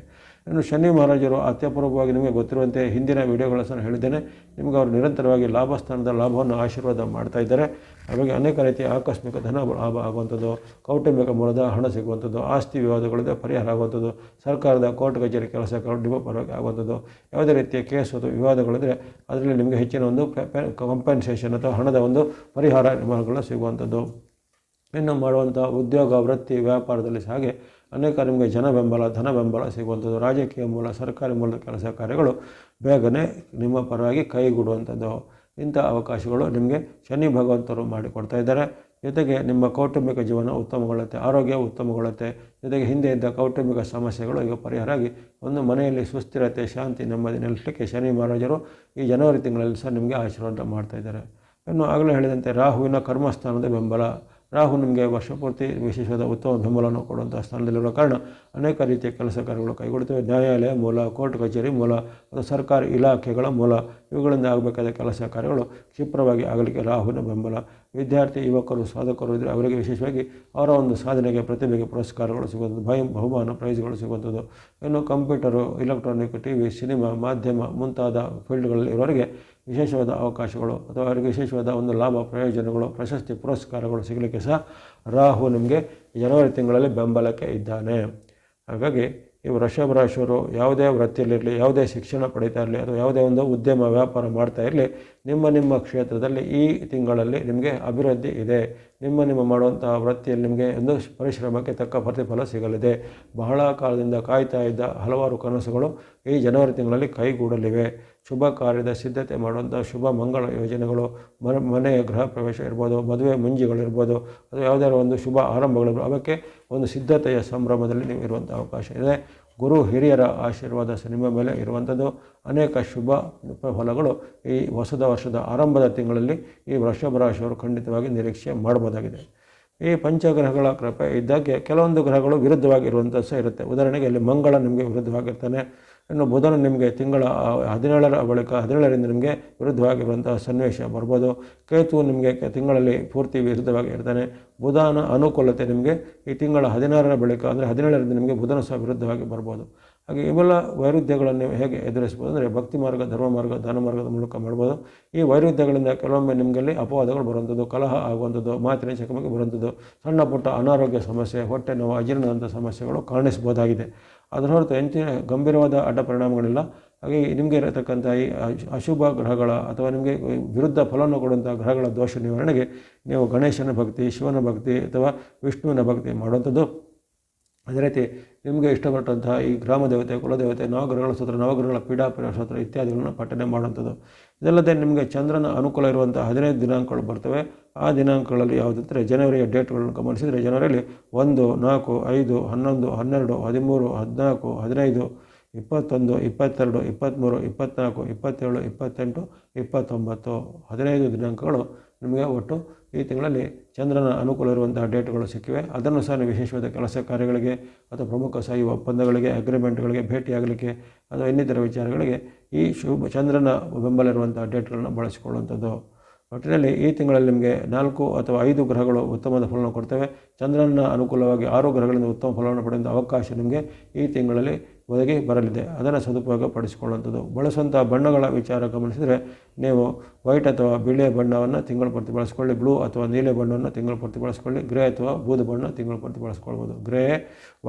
ಇನ್ನು ಶನಿ ಮಹಾರಾಜರು ಅತ್ಯಪೂರ್ವವಾಗಿ ನಿಮಗೆ ಗೊತ್ತಿರುವಂತೆ ಹಿಂದಿನ ವಿಡಿಯೋಗಳನ್ನು ಹೇಳಿದ್ದೇನೆ, ನಿಮಗೆ ಅವರು ನಿರಂತರವಾಗಿ ಲಾಭ ಸ್ಥಾನದ ಲಾಭವನ್ನು ಆಶೀರ್ವಾದ ಮಾಡ್ತಾ ಇದ್ದಾರೆ. ಹಾಗಾಗಿ ಅನೇಕ ರೀತಿಯ ಆಕಸ್ಮಿಕ ಧನ ಲಾಭ ಆಗುವಂಥದ್ದು, ಕೌಟುಂಬಿಕ ಮೂಲದ ಹಣ ಸಿಗುವಂಥದ್ದು, ಆಸ್ತಿ ವಿವಾದಗಳಿಂದ ಪರಿಹಾರ ಆಗುವಂಥದ್ದು, ಸರ್ಕಾರದ ಕೋರ್ಟ್ ಕಚೇರಿ ಕೆಲಸಗಳು ನಿಮ್ಮ ಪರವಾಗಿ ಆಗುವಂಥದ್ದು, ಯಾವುದೇ ರೀತಿಯ ಕೇಸು ಅಥವಾ ವಿವಾದಗಳಿದ್ದರೆ ಅದರಲ್ಲಿ ನಿಮಗೆ ಹೆಚ್ಚಿನ ಒಂದು ಕಂಪೆನ್ಸೇಷನ್ ಅಥವಾ ಹಣದ ಒಂದು ಪರಿಹಾರ ನಿಮಗೆಲ್ಲ ಸಿಗುವಂಥದ್ದು. ಇನ್ನು ಮಾಡುವಂಥ ಉದ್ಯೋಗ, ವೃತ್ತಿ, ವ್ಯಾಪಾರದಲ್ಲಿ ಸಹ ಹಾಗೆ ಅನೇಕ ನಿಮಗೆ ಜನ ಬೆಂಬಲ, ಧನ ಬೆಂಬಲ ಸಿಗುವಂಥದ್ದು. ರಾಜಕೀಯ ಮೂಲ, ಸರ್ಕಾರಿ ಮೂಲದ ಕೆಲಸ ಕಾರ್ಯಗಳು ಬೇಗನೆ ನಿಮ್ಮ ಪರವಾಗಿ ಕೈಗೂಡುವಂಥದ್ದು. ಇಂಥ ಅವಕಾಶಗಳು ನಿಮಗೆ ಶನಿ ಭಗವಂತರು ಮಾಡಿಕೊಡ್ತಾ ಇದ್ದಾರೆ. ಜೊತೆಗೆ ನಿಮ್ಮ ಕೌಟುಂಬಿಕ ಜೀವನ ಉತ್ತಮಗೊಳ್ಳುತ್ತೆ, ಆರೋಗ್ಯ ಉತ್ತಮಗೊಳ್ಳುತ್ತೆ. ಜೊತೆಗೆ ಹಿಂದೆ ಇದ್ದ ಕೌಟುಂಬಿಕ ಸಮಸ್ಯೆಗಳು ಈಗ ಪರಿಹಾರ ಆಗಿ ಒಂದು ಮನೆಯಲ್ಲಿ ಸುಸ್ಥಿರತೆ, ಶಾಂತಿ, ನೆಮ್ಮದಿ ನೆಲೆಸಲಿಕ್ಕೆ ಶನಿ ಮಹಾರಾಜರು ಈ ಜನವರಿ ತಿಂಗಳಲ್ಲಿ ಸಹ ನಿಮಗೆ ಆಶೀರ್ವಾದ ಮಾಡ್ತಾಯಿದ್ದಾರೆ. ಇನ್ನು ಆಗಲೇ ಹೇಳಿದಂತೆ ರಾಹುವಿನ ಕರ್ಮಸ್ಥಾನದ ಬೆಂಬಲ. ರಾಹು ನಿಮಗೆ ವರ್ಷಪೂರ್ತಿ ವಿಶೇಷವಾದ ಉತ್ತಮ ಬೆಂಬಲವನ್ನು ಕೊಡುವಂಥ ಸ್ಥಾನದಲ್ಲಿರುವ ಕಾರಣ ಅನೇಕ ರೀತಿಯ ಕೆಲಸ ಕಾರ್ಯಗಳು ಕೈಗೊಳ್ಳುತ್ತವೆ. ನ್ಯಾಯಾಲಯ ಮೂಲ, ಕೋರ್ಟ್ ಕಚೇರಿ ಮೂಲ, ಅಥವಾ ಸರ್ಕಾರಿ ಇಲಾಖೆಗಳ ಮೂಲ, ಇವುಗಳಿಂದ ಆಗಬೇಕಾದ ಕೆಲಸ ಕಾರ್ಯಗಳು ಕ್ಷಿಪ್ರವಾಗಿ ಆಗಲಿಕ್ಕೆ ರಾಹುವಿನ ಬೆಂಬಲ. ವಿದ್ಯಾರ್ಥಿ, ಯುವಕರು, ಸಾಧಕರು ಇದ್ದರೆ ಅವರಿಗೆ ವಿಶೇಷವಾಗಿ ಅವರ ಒಂದು ಸಾಧನೆಗೆ, ಪ್ರತಿಭೆಗೆ ಪುರಸ್ಕಾರಗಳು ಸಿಗುವಂಥದ್ದು, ಬಹುಮಾನ ಪ್ರೈಸ್ಗಳು ಸಿಗುವಂಥದ್ದು. ಇನ್ನು ಕಂಪ್ಯೂಟರು, ಇಲೆಕ್ಟ್ರಾನಿಕ್, ಟಿವಿ, ಸಿನಿಮಾ, ಮಾಧ್ಯಮ ಮುಂತಾದ ಫೀಲ್ಡ್ಗಳಲ್ಲಿ ಇರೋರಿಗೆ ವಿಶೇಷವಾದ ಅವಕಾಶಗಳು ಅಥವಾ ಅವರಿಗೆ ವಿಶೇಷವಾದ ಒಂದು ಲಾಭ, ಪ್ರಯೋಜನಗಳು, ಪ್ರಶಸ್ತಿ, ಪುರಸ್ಕಾರಗಳು ಸಿಗಲಿಕ್ಕೆ ಸಹ ರಾಹು ನಿಮಗೆ ಜನವರಿ ತಿಂಗಳಲ್ಲಿ ಬೆಂಬಲಕ್ಕೆ ಇದ್ದಾನೆ. ಹಾಗಾಗಿ ಈ ವೃಷಭ ರಾಶಿಯವರು ಯಾವುದೇ ವೃತ್ತಿಯಲ್ಲಿರಲಿ, ಯಾವುದೇ ಶಿಕ್ಷಣ ಪಡೀತಾ ಇರಲಿ, ಅಥವಾ ಯಾವುದೇ ಒಂದು ಉದ್ಯಮ ವ್ಯಾಪಾರ ಮಾಡ್ತಾ ಇರಲಿ, ನಿಮ್ಮ ಕ್ಷೇತ್ರದಲ್ಲಿ ಈ ತಿಂಗಳಲ್ಲಿ ನಿಮಗೆ ಅಭಿವೃದ್ಧಿ ಇದೆ. ನಿಮ್ಮ ಮಾಡುವಂಥ ವೃತ್ತಿಯಲ್ಲಿ ನಿಮಗೆ ಒಂದು ಪರಿಶ್ರಮಕ್ಕೆ ತಕ್ಕ ಪ್ರತಿಫಲ ಸಿಗಲಿದೆ. ಬಹಳ ಕಾಲದಿಂದ ಕಾಯ್ತಾ ಇದ್ದ ಹಲವಾರು ಕನಸುಗಳು ಈ ಜನವರಿ ತಿಂಗಳಲ್ಲಿ ಕೈಗೂಡಲಿವೆ. ಶುಭ ಕಾರ್ಯದ ಸಿದ್ಧತೆ ಮಾಡುವಂಥ ಶುಭ ಮಂಗಳ ಯೋಜನೆಗಳು, ಮನೆಯ ಗೃಹ ಪ್ರವೇಶ ಇರ್ಬೋದು, ಮದುವೆ ಮುಂಜಿಗಳಿರ್ಬೋದು, ಅಥವಾ ಯಾವುದಾದ್ರು ಒಂದು ಶುಭ ಆರಂಭಗಳಿರ್ಬೋದು, ಅವಕ್ಕೆ ಒಂದು ಸಿದ್ಧತೆಯ ಸಂಭ್ರಮದಲ್ಲಿ ನೀವು ಇರುವಂಥ ಅವಕಾಶ ಇದೆ. ಗುರು ಹಿರಿಯರ ಆಶೀರ್ವಾದ ನಿಮ್ಮ ಮೇಲೆ ಇರುವಂಥದ್ದು. ಅನೇಕ ಶುಭ ಫಲಗಳು ಈ ಹೊಸದ ವರ್ಷದ ಆರಂಭದ ತಿಂಗಳಲ್ಲಿ ಈ ವೃಷಭ ರಾಶಿಯವರು ಖಂಡಿತವಾಗಿ ನಿರೀಕ್ಷೆ ಮಾಡಬಹುದಾಗಿದೆ. ಈ ಪಂಚಗ್ರಹಗಳ ಕೃಪೆ ಇದ್ದಾಗೆ ಕೆಲವೊಂದು ಗ್ರಹಗಳು ವಿರುದ್ಧವಾಗಿರುವಂಥ ಸಹ ಇರುತ್ತೆ. ಉದಾಹರಣೆಗೆ ಇಲ್ಲಿ ಮಂಗಳ ನಿಮಗೆ ವಿರುದ್ಧವಾಗಿರ್ತಾನೆ. ಇನ್ನು ಬುಧನು ನಿಮಗೆ ತಿಂಗಳ 17ರ ಬಳಿಕ 17ರಿಂದ ನಿಮಗೆ ವಿರುದ್ಧವಾಗಿರುವಂಥ ಸನ್ನಿವೇಶ ಬರ್ಬೋದು. ಕೇತು ನಿಮಗೆ ತಿಂಗಳಲ್ಲಿ ಪೂರ್ತಿ ವಿರುದ್ಧವಾಗಿ ಇರ್ತಾನೆ. ಬುಧನ ಅನುಕೂಲತೆ ನಿಮಗೆ ಈ ತಿಂಗಳ 16ರ ಬಳಿಕ, ಅಂದರೆ 17ರಿಂದ ನಿಮಗೆ ಬುಧನ ಸಹ ವಿರುದ್ಧವಾಗಿ ಬರ್ಬೋದು. ಹಾಗೆ ಇವೆಲ್ಲ ವೈರುಧ್ಯಗಳನ್ನು ಹೇಗೆ ಎದುರಿಸ್ಬೋದು ಅಂದರೆ ಭಕ್ತಿ ಮಾರ್ಗ, ಧರ್ಮ ಮಾರ್ಗ, ದಾನ ಮಾರ್ಗದ ಮೂಲಕ ಮಾಡ್ಬೋದು. ಈ ವೈರುಧ್ಯಗಳಿಂದ ಕೆಲವೊಮ್ಮೆ ನಿಮಗಲ್ಲಿ ಅಪವಾದಗಳು ಬರುವಂಥದ್ದು, ಕಲಹ ಆಗುವಂಥದ್ದು, ಮಾತಿನ ಚಕಮಕಿ ಬರುವಂಥದ್ದು, ಸಣ್ಣ ಪುಟ್ಟ ಅನಾರೋಗ್ಯ ಸಮಸ್ಯೆ, ಹೊಟ್ಟೆ ನೋವು, ಅಜೀರ್ಣದಂಥ ಸಮಸ್ಯೆಗಳು ಕಾಣಿಸ್ಬೋದಾಗಿದೆ. ಅದರ ಹೊರತು ಹೆಚ್ಚಿನ ಗಂಭೀರವಾದ ಅಡ್ಡ ಪರಿಣಾಮಗಳಿಲ್ಲ. ಹಾಗೆ ನಿಮಗೆ ಇರತಕ್ಕಂಥ ಈ ಅಶುಭ ಗ್ರಹಗಳ ಅಥವಾ ನಿಮಗೆ ವಿರುದ್ಧ ಫಲವನ್ನು ಕೊಡುವಂಥ ಗ್ರಹಗಳ ದೋಷ ನಿವಾರಣೆಗೆ ನೀವು ಗಣೇಶನ ಭಕ್ತಿ, ಶಿವನ ಭಕ್ತಿ ಅಥವಾ ವಿಷ್ಣುವಿನ ಭಕ್ತಿ ಮಾಡುವಂಥದ್ದು. ಅದೇ ರೀತಿ ನಿಮಗೆ ಇಷ್ಟಪಟ್ಟಂತಹ ಈ ಗ್ರಾಮ ದೇವತೆ, ಕುಲದೇವತೆ, ನವಗ್ರಹಗಳ ಸ್ತೋತ್ರ, ನವಗ್ರಹಗಳ ಪೀಡಾಪೀಡ ಸ್ತೋತ್ರ ಇತ್ಯಾದಿಗಳನ್ನು ಪಠನೆ ಮಾಡುವಂಥದ್ದು. ಇದಲ್ಲದೆ ನಿಮಗೆ ಚಂದ್ರನ ಅನುಕೂಲ ಇರುವಂಥ 15 ದಿನಾಂಕಗಳು ಬರ್ತವೆ. ಆ ದಿನಾಂಕಗಳಲ್ಲಿ ಯಾವುದಂದರೆ ಜನವರಿಯ ಡೇಟ್ಗಳನ್ನು ಗಮನಿಸಿದರೆ ಜನವರಿಯಲ್ಲಿ 1, 4, 5, 11, 12, 13, 14, 15, 21, 22, 23, 24, 27, 28, 29 15 ದಿನಾಂಕಗಳು ನಿಮಗೆ ಒಟ್ಟು ಈ ತಿಂಗಳಲ್ಲಿ ಚಂದ್ರನ ಅನುಕೂಲ ಇರುವಂತಹ ಡೇಟ್ಗಳು ಸಿಕ್ಕಿವೆ. ಅದನ್ನು ಸಹ ನೀವು ವಿಶೇಷವಾದ ಕೆಲಸ ಕಾರ್ಯಗಳಿಗೆ ಅಥವಾ ಪ್ರಮುಖ ಸಹಿ ಒಪ್ಪಂದಗಳಿಗೆ, ಅಗ್ರಿಮೆಂಟ್ಗಳಿಗೆ ಭೇಟಿಯಾಗಲಿಕ್ಕೆ ಅಥವಾ ಇನ್ನಿತರ ವಿಚಾರಗಳಿಗೆ ಈ ಚಂದ್ರನ ಬೆಂಬಲ ಇರುವಂತಹ ಡೇಟ್ಗಳನ್ನು ಬಳಸಿಕೊಳ್ಳುವಂಥದ್ದು. ಒಟ್ಟಿನಲ್ಲಿ ಈ ತಿಂಗಳಲ್ಲಿ ನಿಮಗೆ 4 ಅಥವಾ 5 ಗ್ರಹಗಳು ಉತ್ತಮವಾದ ಫಲವನ್ನು ಕೊಡ್ತವೆ. ಚಂದ್ರನ ಅನುಕೂಲವಾಗಿ 6 ಗ್ರಹಗಳಿಂದ ಉತ್ತಮ ಫಲವನ್ನು ಪಡೆಯುವಂಥ ಅವಕಾಶ ನಿಮಗೆ ಈ ತಿಂಗಳಲ್ಲಿ ಒದಗಿ ಬರಲಿದೆ. ಅದನ್ನು ಸದುಪಯೋಗ ಪಡಿಸಿಕೊಳ್ಳುವಂಥದ್ದು. ಬಳಸುವಂಥ ಬಣ್ಣಗಳ ವಿಚಾರ ಗಮನಿಸಿದರೆ ನೀವು ವೈಟ್ ಅಥವಾ ಬಿಳಿಯ ಬಣ್ಣವನ್ನು ತಿಂಗಳು ಪೂರ್ತಿ ಬಳಸ್ಕೊಳ್ಳಿ, ಬ್ಲೂ ಅಥವಾ ನೀಲಿ ಬಣ್ಣವನ್ನು ತಿಂಗಳು ಪೂರ್ತಿ ಬಳಸ್ಕೊಳ್ಳಿ, ಗ್ರೇ ಅಥವಾ ಬೂದು ಬಣ್ಣ ತಿಂಗಳು ಪೂರ್ತಿ ಬಳಸ್ಕೊಳ್ಬೋದು. ಗ್ರೇ,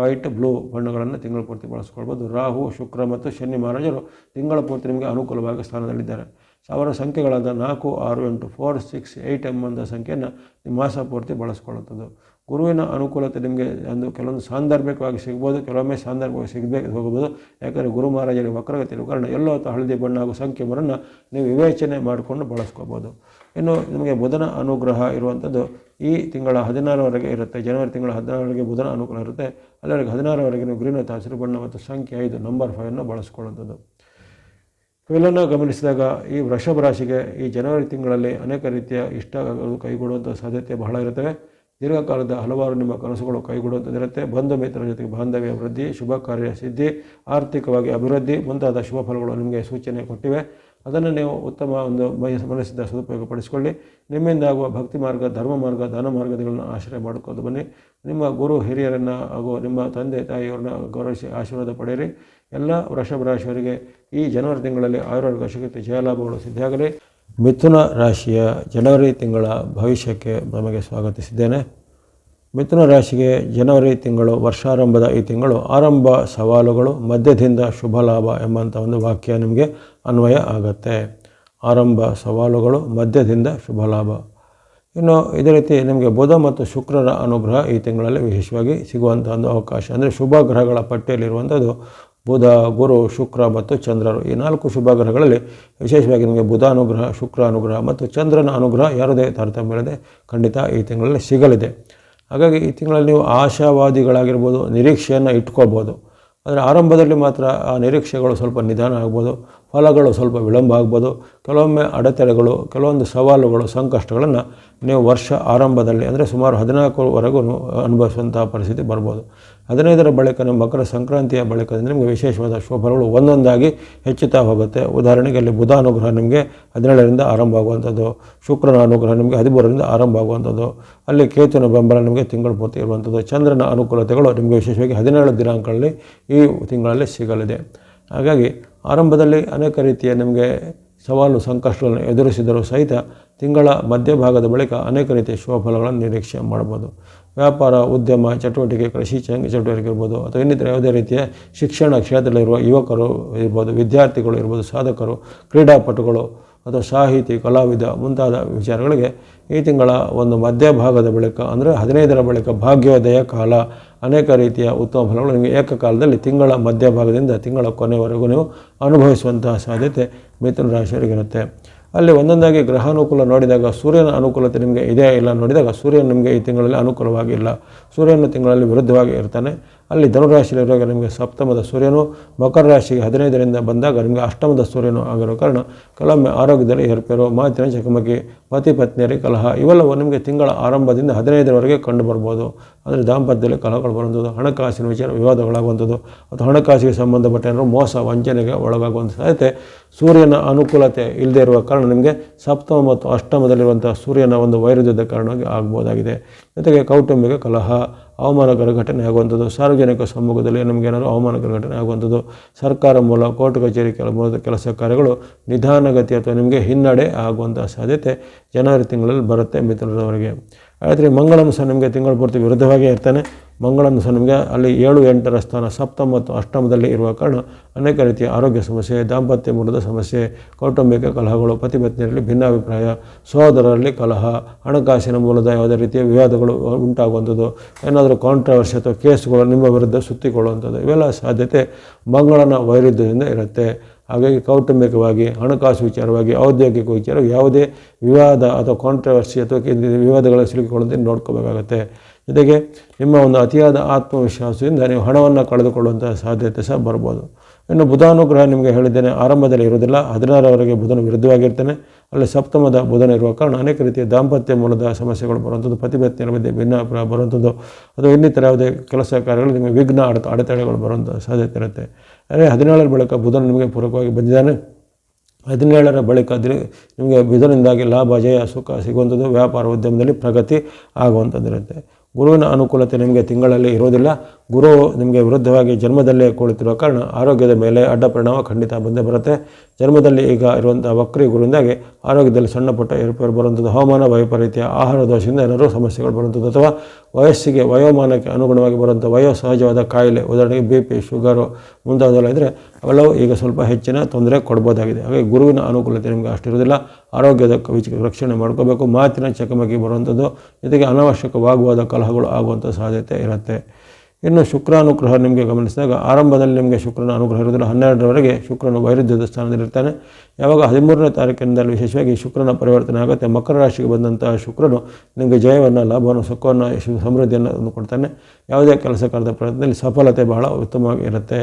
ವೈಟ್, ಬ್ಲೂ ಬಣ್ಣಗಳನ್ನು ತಿಂಗಳು ಪೂರ್ತಿ ಬಳಸ್ಕೊಳ್ಬೋದು. ರಾಹು, ಶುಕ್ರ ಮತ್ತು ಶನಿ ಮಹಾರಾಜರು ತಿಂಗಳ ಪೂರ್ತಿ ನಿಮಗೆ ಅನುಕೂಲವಾಗಿ ಸ್ಥಾನದಲ್ಲಿದ್ದಾರೆ. ಅವರ ಸಂಖ್ಯೆಗಳಾದ 4, 6, 8, 4, 6, 8 ಎಂಬಂಥ ಸಂಖ್ಯೆಯನ್ನು ನಿಮ್ಮ ಮಾಸ ಪೂರ್ತಿ ಬಳಸ್ಕೊಳ್ಳುತ್ತದೆ. ಗುರುವಿನ ಅನುಕೂಲತೆ ನಿಮಗೆ ಕೆಲವೊಂದು ಸಾಂದರ್ಭಿಕವಾಗಿ ಸಿಗ್ಬೋದು, ಕೆಲವೊಮ್ಮೆ ಸಾಂದರ್ಭಿಕವಾಗಿ ಹೋಗ್ಬೋದು. ಯಾಕಂದರೆ ಗುರು ಮಹಾರಾಜರಿಗೆ ವಕ್ರಗತಿ ಇರುವ ಕಾರಣ ಎಲ್ಲೋ ಅಥವಾ ಹಳದಿ ಬಣ್ಣ ಹಾಗೂ ಸಂಖ್ಯೆ ಮರನ್ನು ನೀವು ವಿವೇಚನೆ ಮಾಡಿಕೊಂಡು ಬಳಸ್ಕೋಬೋದು. ಇನ್ನು ನಿಮಗೆ ಬುಧನ ಅನುಗ್ರಹ ಇರುವಂಥದ್ದು ಈ ತಿಂಗಳ 16ರವರೆಗೆ ಇರುತ್ತೆ. ಜನವರಿ ತಿಂಗಳ 16ರವರೆಗೆ ಬುಧನ ಅನುಕೂಲ ಇರುತ್ತೆ. ಅಲ್ಲಿವರೆಗೆ 16ರವರೆಗೆ ನೀವು ಗ್ರೀನ್ ಅಥವಾ ಹಸಿರು ಬಣ್ಣ ಮತ್ತು ಸಂಖ್ಯೆ 5 ನಂಬರ್ 5 ಬಳಸ್ಕೊಳ್ಳುವಂಥದ್ದು. ಇವೆಲ್ಲನ್ನು ಗಮನಿಸಿದಾಗ ಈ ವೃಷಭ ರಾಶಿಗೆ ಈ ಜನವರಿ ತಿಂಗಳಲ್ಲಿ ಅನೇಕ ರೀತಿಯ ಇಷ್ಟಗಳು ಕೈಗೂಡುವಂಥ ಸಾಧ್ಯತೆ ಬಹಳ ಇರುತ್ತವೆ. ದೀರ್ಘಕಾಲದ ಹಲವಾರು ನಿಮ್ಮ ಕನಸುಗಳು ಕೈಗೂಡುವಂಥದ್ದಿರುತ್ತೆ. ಬಂಧು ಮಿತ್ರರ ಜೊತೆಗೆ ಬಾಂಧವ್ಯ ವೃದ್ಧಿ, ಶುಭ ಕಾರ್ಯ ಸಿದ್ಧಿ, ಆರ್ಥಿಕವಾಗಿ ಅಭಿವೃದ್ಧಿ ಮುಂತಾದ ಶುಭ ಫಲಗಳು ನಿಮಗೆ ಸೂಚನೆ ಕೊಟ್ಟಿವೆ. ಅದನ್ನು ನೀವು ಉತ್ತಮ ಒಂದು ಮನಸ್ಸಿಂದ ಸದುಪಯೋಗ ಪಡಿಸಿಕೊಳ್ಳಿ. ನಿಮ್ಮಿಂದ ಆಗುವ ಭಕ್ತಿ ಮಾರ್ಗ, ಧರ್ಮ ಮಾರ್ಗ, ದಾನ ಮಾರ್ಗಗಳನ್ನು ಆಶ್ರಯ ಮಾಡಿಕೊಂಡು ಬನ್ನಿ. ನಿಮ್ಮ ಗುರು ಹಿರಿಯರನ್ನು ಹಾಗೂ ನಿಮ್ಮ ತಂದೆ ತಾಯಿಯವರನ್ನ ಗೌರವಿಸಿ ಆಶೀರ್ವಾದ ಪಡೆಯಿರಿ. ಎಲ್ಲ ವೃಷಭ ರಾಶಿಯವರಿಗೆ ಈ ಜನವರಿ ತಿಂಗಳಲ್ಲಿ ಆಯುರ್ವೇದ ಶಕ್ತಿ ಜಯಲಾಭಗಳು ಸಿದ್ಧಿಯಾಗಲಿ. ಮಿಥುನ ರಾಶಿಯ ಜನವರಿ ತಿಂಗಳ ಭವಿಷ್ಯಕ್ಕೆ ನಮಗೆ ಸ್ವಾಗತಿಸಿದ್ದೇನೆ. ಮಿಥುನ ರಾಶಿಗೆ ಜನವರಿ ತಿಂಗಳು ವರ್ಷಾರಂಭದ ಈ ತಿಂಗಳು ಆರಂಭ ಸವಾಲುಗಳು, ಮಧ್ಯದಿಂದ ಶುಭ ಲಾಭ ಎಂಬಂಥ ಒಂದು ವಾಕ್ಯ ನಿಮಗೆ ಅನ್ವಯ ಆಗುತ್ತೆ. ಆರಂಭ ಸವಾಲುಗಳು, ಮಧ್ಯದಿಂದ ಶುಭ ಲಾಭ. ಇನ್ನು ಇದೇ ರೀತಿ ನಿಮಗೆ ಬುಧ ಮತ್ತು ಶುಕ್ರರ ಅನುಗ್ರಹ ಈ ತಿಂಗಳಲ್ಲಿ ವಿಶೇಷವಾಗಿ ಸಿಗುವಂಥ ಒಂದು ಅವಕಾಶ. ಅಂದರೆ ಶುಭ ಗ್ರಹಗಳ ಪಟ್ಟಿಯಲ್ಲಿರುವಂಥದ್ದು ಬುಧ, ಗುರು, ಶುಕ್ರ ಮತ್ತು ಚಂದ್ರರು. ಈ 4 ಶುಭ ಗ್ರಹಗಳಲ್ಲಿ ವಿಶೇಷವಾಗಿ ನಿಮಗೆ ಬುಧ ಅನುಗ್ರಹ, ಶುಕ್ರ ಅನುಗ್ರಹ ಮತ್ತು ಚಂದ್ರನ ಅನುಗ್ರಹ ಯಾವುದೇ ತಾರತಮ್ಯವಿಲ್ಲದೆ ಖಂಡಿತ ಈ ತಿಂಗಳಲ್ಲಿ ಸಿಗಲಿದೆ. ಹಾಗಾಗಿ ಈ ತಿಂಗಳಲ್ಲಿ ನೀವು ಆಶಾವಾದಿಗಳಾಗಿರ್ಬೋದು, ನಿರೀಕ್ಷೆಯನ್ನು ಇಟ್ಕೊಳ್ಬೋದು. ಆದರೆ ಆರಂಭದಲ್ಲಿ ಮಾತ್ರ ಆ ನಿರೀಕ್ಷೆಗಳು ಸ್ವಲ್ಪ ನಿಧಾನ ಆಗ್ಬೋದು, ಫಲಗಳು ಸ್ವಲ್ಪ ವಿಳಂಬ ಆಗ್ಬೋದು. ಕೆಲವೊಮ್ಮೆ ಅಡೆತಡೆಗಳು, ಕೆಲವೊಂದು ಸವಾಲುಗಳು, ಸಂಕಷ್ಟಗಳನ್ನು ನೀವು ವರ್ಷ ಆರಂಭದಲ್ಲಿ ಅಂದರೆ ಸುಮಾರು 14ವರೆಗೂ ಅನುಭವಿಸುವಂಥ ಪರಿಸ್ಥಿತಿ ಬರ್ಬೋದು. 15ರ ಬಳಿಕ ನಿಮ್ಮ ಮಕರ ಸಂಕ್ರಾಂತಿಯ ಬಳಿಕದಿಂದ ನಿಮಗೆ ವಿಶೇಷವಾದ ಶುಭಫಲಗಳು ಒಂದೊಂದಾಗಿ ಹೆಚ್ಚುತ್ತಾ ಹೋಗುತ್ತೆ. ಉದಾಹರಣೆಗೆ ಅಲ್ಲಿ ಬುಧ ಅನುಗ್ರಹ ನಿಮಗೆ 17ರಿಂದ ಆರಂಭ ಆಗುವಂಥದ್ದು, ಶುಕ್ರನ ಅನುಗ್ರಹ ನಿಮಗೆ 13ರಿಂದ ಆರಂಭ ಆಗುವಂಥದ್ದು, ಅಲ್ಲಿ ಕೇತುವಿನ ಬೆಂಬಲ ನಿಮಗೆ ತಿಂಗಳು ಪೂರ್ತಿ ಇರುವಂಥದ್ದು, ಚಂದ್ರನ ಅನುಕೂಲತೆಗಳು ನಿಮಗೆ ವಿಶೇಷವಾಗಿ 17 ದಿನಾಂಕಗಳಲ್ಲಿ ಈ ತಿಂಗಳಲ್ಲಿ ಸಿಗಲಿದೆ. ಹಾಗಾಗಿ ಆರಂಭದಲ್ಲಿ ಅನೇಕ ರೀತಿಯ ನಿಮಗೆ ಸವಾಲು ಸಂಕಷ್ಟಗಳನ್ನು ಎದುರಿಸಿದರೂ ಸಹಿತ ತಿಂಗಳ ಮಧ್ಯಭಾಗದ ಬಳಿಕ ಅನೇಕ ರೀತಿಯ ಶುಭ ಫಲಗಳನ್ನು ನಿರೀಕ್ಷೆ ಮಾಡ್ಬೋದು. ವ್ಯಾಪಾರ, ಉದ್ಯಮ ಚಟುವಟಿಕೆ, ಕೃಷಿ ಚಟುವಟಿಕೆ ಇರ್ಬೋದು ಅಥವಾ ಇನ್ನಿತರ ಯಾವುದೇ ರೀತಿಯ ಶಿಕ್ಷಣ ಕ್ಷೇತ್ರದಲ್ಲಿರುವ ಯುವಕರು ಇರ್ಬೋದು, ವಿದ್ಯಾರ್ಥಿಗಳು ಇರ್ಬೋದು, ಸಾಧಕರು, ಕ್ರೀಡಾಪಟುಗಳು ಅಥವಾ ಸಾಹಿತಿ, ಕಲಾವಿದ ಮುಂತಾದ ವಿಚಾರಗಳಿಗೆ ಈ ತಿಂಗಳ ಒಂದು ಮಧ್ಯಭಾಗದ ಬಳಿಕ ಅಂದರೆ 15ರ ಬಳಿಕ ಭಾಗ್ಯೋದಯ ಕಾಲ, ಅನೇಕ ರೀತಿಯ ಉತ್ತಮ ಫಲಗಳು ನಿಮಗೆ ಏಕಕಾಲದಲ್ಲಿ ತಿಂಗಳ ಮಧ್ಯಭಾಗದಿಂದ ತಿಂಗಳ ಕೊನೆವರೆಗೂ ನೀವು ಅನುಭವಿಸುವಂತಹ ಸಾಧ್ಯತೆ ಮಿಥುನ ರಾಶಿಯವರಿಗಿರುತ್ತೆ. ಅಲ್ಲಿ ಒಂದೊಂದಾಗಿ ಗ್ರಹಾನುಕೂಲ ನೋಡಿದಾಗ ಸೂರ್ಯನ ಅನುಕೂಲತೆ ನಿಮಗೆ ಇದೇ ಇಲ್ಲ ನೋಡಿದಾಗ ಸೂರ್ಯನ ನಿಮಗೆ ಈ ತಿಂಗಳಲ್ಲಿ ಅನುಕೂಲವಾಗಿ ಇಲ್ಲ. ಸೂರ್ಯನ ತಿಂಗಳಲ್ಲಿ ವಿರುದ್ಧವಾಗಿ ಇರ್ತಾನೆ. ಅಲ್ಲಿ ಧನುರಾಶಿಯಲ್ಲಿರುವಾಗ ನಿಮಗೆ ಸಪ್ತಮದ ಸೂರ್ಯನು, ಮಕರ ರಾಶಿಗೆ 15ರಿಂದ ಬಂದಾಗ ನಿಮಗೆ ಅಷ್ಟಮದ ಸೂರ್ಯನು ಆಗಿರೋ ಕಾರಣ ಕೆಲವೊಮ್ಮೆ ಆರೋಗ್ಯದಲ್ಲಿ ಏರ್ಪೇರು, ಮಾತಿನ ಚಕಮಕಿ, ಪತಿ ಪತ್ನಿಯರಿಗೆ ಕಲಹ ಇವೆಲ್ಲವೂ ನಿಮಗೆ ತಿಂಗಳ ಆರಂಭದಿಂದ 15ರವರೆಗೆ ಕಂಡು ಬರ್ಬೋದು. ಅಂದರೆ ದಾಂಪತ್ಯದಲ್ಲಿ ಕಲಹಗಳು ಬರುವಂಥದ್ದು, ಹಣಕಾಸಿನ ವಿಚಾರ ವಿವಾದಗಳಾಗುವಂಥದ್ದು ಅಥವಾ ಹಣಕಾಸಿಗೆ ಸಂಬಂಧಪಟ್ಟ ಏನಾದರೂ ಮೋಸ ವಂಚನೆಗೆ ಒಳಗಾಗುವಂಥ ಸಾಧ್ಯತೆ ಸೂರ್ಯನ ಅನುಕೂಲತೆ ಇಲ್ಲದೇ ಇರುವ ಕಾರಣ ನಿಮಗೆ ಸಪ್ತಮ ಮತ್ತು ಅಷ್ಟಮದಲ್ಲಿರುವಂಥ ಸೂರ್ಯನ ಒಂದು ವೈರುಧ್ಯದ ಕಾರಣವಾಗಿ ಆಗ್ಬೋದಾಗಿದೆ. ಜೊತೆಗೆ ಕೌಟುಂಬಿಕ ಕಲಹ, ಅವಮಾನಕರ ಘಟನೆ ಆಗುವಂಥದ್ದು, ಸಾರ್ವಜನಿಕ ಸಮ್ಮುಖದಲ್ಲಿ ನಮಗೇನಾದರೂ ಅವಮಾನಕರ ಘಟನೆ ಆಗುವಂಥದ್ದು, ಸರ್ಕಾರ ಮೂಲ ಕೋರ್ಟ್ ಕಚೇರಿ ಕೆಲಸ ಕಾರ್ಯಗಳು ನಿಧಾನಗತಿ ಅಥವಾ ನಿಮಗೆ ಹಿನ್ನಡೆ ಆಗುವಂಥ ಸಾಧ್ಯತೆ ಜನವರಿ ತಿಂಗಳಲ್ಲಿ ಬರುತ್ತೆ ಮಿಥುನದವರೆಗೆ. ಆದರೆ ಮಂಗಳನು ಸಹ ನಿಮಗೆ ತಿಂಗಳ ಪೂರ್ತಿ ವಿರುದ್ಧವಾಗಿ ಇರ್ತಾನೆ. ಮಂಗಳನು ಸಹ ನಿಮಗೆ ಅಲ್ಲಿ 7, 8ರ ಸ್ಥಾನ ಸಪ್ತಮ ಮತ್ತು ಅಷ್ಟಮದಲ್ಲಿ ಇರುವ ಕಾರಣ ಅನೇಕ ರೀತಿಯ ಆರೋಗ್ಯ ಸಮಸ್ಯೆ, ದಾಂಪತ್ಯ ಮೂಲದ ಸಮಸ್ಯೆ, ಕೌಟುಂಬಿಕ ಕಲಹಗಳು, ಪತಿ ಪತ್ನಿಯರಲ್ಲಿ ಭಿನ್ನಾಭಿಪ್ರಾಯ, ಸಹೋದರರಲ್ಲಿ ಕಲಹ, ಹಣಕಾಸಿನ ಮೂಲದ ಯಾವುದೇ ರೀತಿಯ ವಿವಾದಗಳು ಉಂಟಾಗುವಂಥದ್ದು, ಏನಾದರೂ ಕಾಂಟ್ರವರ್ಸಿ ಅಥವಾ ಕೇಸುಗಳು ನಿಮ್ಮ ವಿರುದ್ಧ ಸುತ್ತಿಕೊಳ್ಳುವಂಥದ್ದು ಇವೆಲ್ಲ ಸಾಧ್ಯತೆ ಮಂಗಳನ ವೈರುಧ್ಯದಿಂದ ಇರುತ್ತೆ. ಹಾಗಾಗಿ ಕೌಟುಂಬಿಕವಾಗಿ, ಹಣಕಾಸು ವಿಚಾರವಾಗಿ, ಔದ್ಯೋಗಿಕ ವಿಚಾರ ಯಾವುದೇ ವಿವಾದ ಅಥವಾ ಕಾಂಟ್ರವರ್ಸಿ ಅಥವಾ ವಿವಾದಗಳ ಸಿಲುಕಿಕೊಳ್ಳುವಂತೆ ನೋಡ್ಕೋಬೇಕಾಗತ್ತೆ. ಜೊತೆಗೆ ನಿಮ್ಮ ಒಂದು ಅತಿಯಾದ ಆತ್ಮವಿಶ್ವಾಸದಿಂದ ನೀವು ಹಣವನ್ನು ಕಳೆದುಕೊಳ್ಳುವಂಥ ಸಾಧ್ಯತೆ ಸಹ ಬರ್ಬೋದು. ಇನ್ನು ಬುಧಾನುಗ್ರಹ ನಿಮಗೆ ಹೇಳಿದ್ದೇನೆ ಆರಂಭದಲ್ಲಿ ಇರುವುದಿಲ್ಲ, 16ರವರೆಗೆ ಬುಧನು ವಿರುದ್ಧವಾಗಿರ್ತಾನೆ. ಅಲ್ಲಿ ಸಪ್ತಮದ ಬುಧನ ಇರುವ ಕಾರಣ ಅನೇಕ ರೀತಿಯ ದಾಂಪತ್ಯ ಮೂಲದ ಸಮಸ್ಯೆಗಳು ಬರುವಂಥದ್ದು, ಪತಿಪತ್ನಿಯರ ಮಧ್ಯೆ ಭಿನ್ನಾಭಿಪ್ರಾಯ ಬರುವಂಥದ್ದು, ಅದು ಇನ್ನಿತರ ಯಾವುದೇ ಕೆಲಸ ಕಾರ್ಯಗಳು ನಿಮಗೆ ವಿಘ್ನ ಅಡೆತಡೆಗಳು ಬರುವಂಥ ಸಾಧ್ಯತೆ ಇರುತ್ತೆ. ಆದರೆ 17ರ ಬಳಿಕ ಬುಧನು ನಿಮಗೆ ಪೂರಕವಾಗಿ ಬಂದಿದ್ದಾನೆ. 17ರ ಬಳಿಕ ನಿಮಗೆ ಬುಧನಿಂದಾಗಿ ಲಾಭ, ಜಯ, ಸುಖ ಸಿಗುವಂಥದ್ದು, ವ್ಯಾಪಾರ ಉದ್ಯಮದಲ್ಲಿ ಪ್ರಗತಿ ಆಗುವಂಥದ್ದು ಇರುತ್ತೆ. ಗುರುವಿನ ಅನುಕೂಲತೆ ನಿಮಗೆ ತಿಂಗಳಲ್ಲಿ ಇರೋದಿಲ್ಲ. ಗುರು ನಿಮಗೆ ವಿರುದ್ಧವಾಗಿ ಜನ್ಮದಲ್ಲೇ ಕುಳಿತಿರುವ ಕಾರಣ ಆರೋಗ್ಯದ ಮೇಲೆ ಅಡ್ಡ ಪರಿಣಾಮ ಖಂಡಿತ ಬಂದೇ ಬರುತ್ತೆ. ಜನ್ಮದಲ್ಲಿ ಈಗ ಇರುವಂಥ ವಕ್ರಿ ಗುರುವಿಂದಾಗಿ ಆರೋಗ್ಯದಲ್ಲಿ ಸಣ್ಣ ಪುಟ್ಟ ಏರುಪೇರು ಬರುವಂಥದ್ದು, ಹವಾಮಾನ ವೈಪರೀತ್ಯ, ಆಹಾರ ದೋಷದಿಂದ ಏನಾದರೂ ಸಮಸ್ಯೆಗಳು ಬರುವಂಥದ್ದು, ಅಥವಾ ವಯೋಮಾನಕ್ಕೆ ಅನುಗುಣವಾಗಿ ಬರುವಂಥ ಸಹಜವಾದ ಕಾಯಿಲೆ, ಉದಾಹರಣೆಗೆ BP, ಶುಗರು ಮುಂತಾದವೆಲ್ಲ ಇದ್ದರೆ ಅವೆಲ್ಲವೂ ಈಗ ಸ್ವಲ್ಪ ಹೆಚ್ಚಿನ ತೊಂದರೆ ಕೊಡ್ಬೋದಾಗಿದೆ. ಹಾಗಾಗಿ ಗುರುವಿನ ಅನುಕೂಲತೆ ನಿಮಗೆ ಅಷ್ಟಿರೋದಿಲ್ಲ. ಆರೋಗ್ಯದ ರಕ್ಷಣೆ ಮಾಡ್ಕೋಬೇಕು. ಮಾತಿನ ಚಕಮಕಿ ಬರುವಂಥದ್ದು, ಜೊತೆಗೆ ಅನಾವಶ್ಯಕ ವಾಗ್ವಾದ ಕಲಹಗಳು ಆಗುವಂಥ ಸಾಧ್ಯತೆ ಇರುತ್ತೆ. ಇನ್ನು ಶುಕ್ರಾನುಗ್ರಹ ನಿಮಗೆ ಗಮನಿಸಿದಾಗ ಆರಂಭದಲ್ಲಿ ನಿಮಗೆ ಶುಕ್ರನ ಅನುಗ್ರಹ ಇರೋದಿಲ್ಲ. 12ರವರೆಗೆ ಶುಕ್ರನು ವೈರುಧ್ಯದ ಸ್ಥಾನದಲ್ಲಿರ್ತಾನೆ. ಯಾವಾಗ 13ನೇ ತಾರೀಕಿನಿಂದಲೂ ವಿಶೇಷವಾಗಿ ಶುಕ್ರನ ಪರಿವರ್ತನೆ ಆಗುತ್ತೆ. ಮಕರ ರಾಶಿಗೆ ಬಂದಂತಹ ಶುಕ್ರನು ನಿಮಗೆ ಜಯವನ್ನು, ಲಾಭವನ್ನು, ಸುಖವನ್ನು, ಸಮೃದ್ಧಿಯನ್ನು ಕೊಡ್ತಾನೆ. ಯಾವುದೇ ಕೆಲಸ ಕಾರ್ಯದ ಪ್ರಯತ್ನದಲ್ಲಿ ಸಫಲತೆ ಬಹಳ ಉತ್ತಮವಾಗಿ ಇರುತ್ತೆ.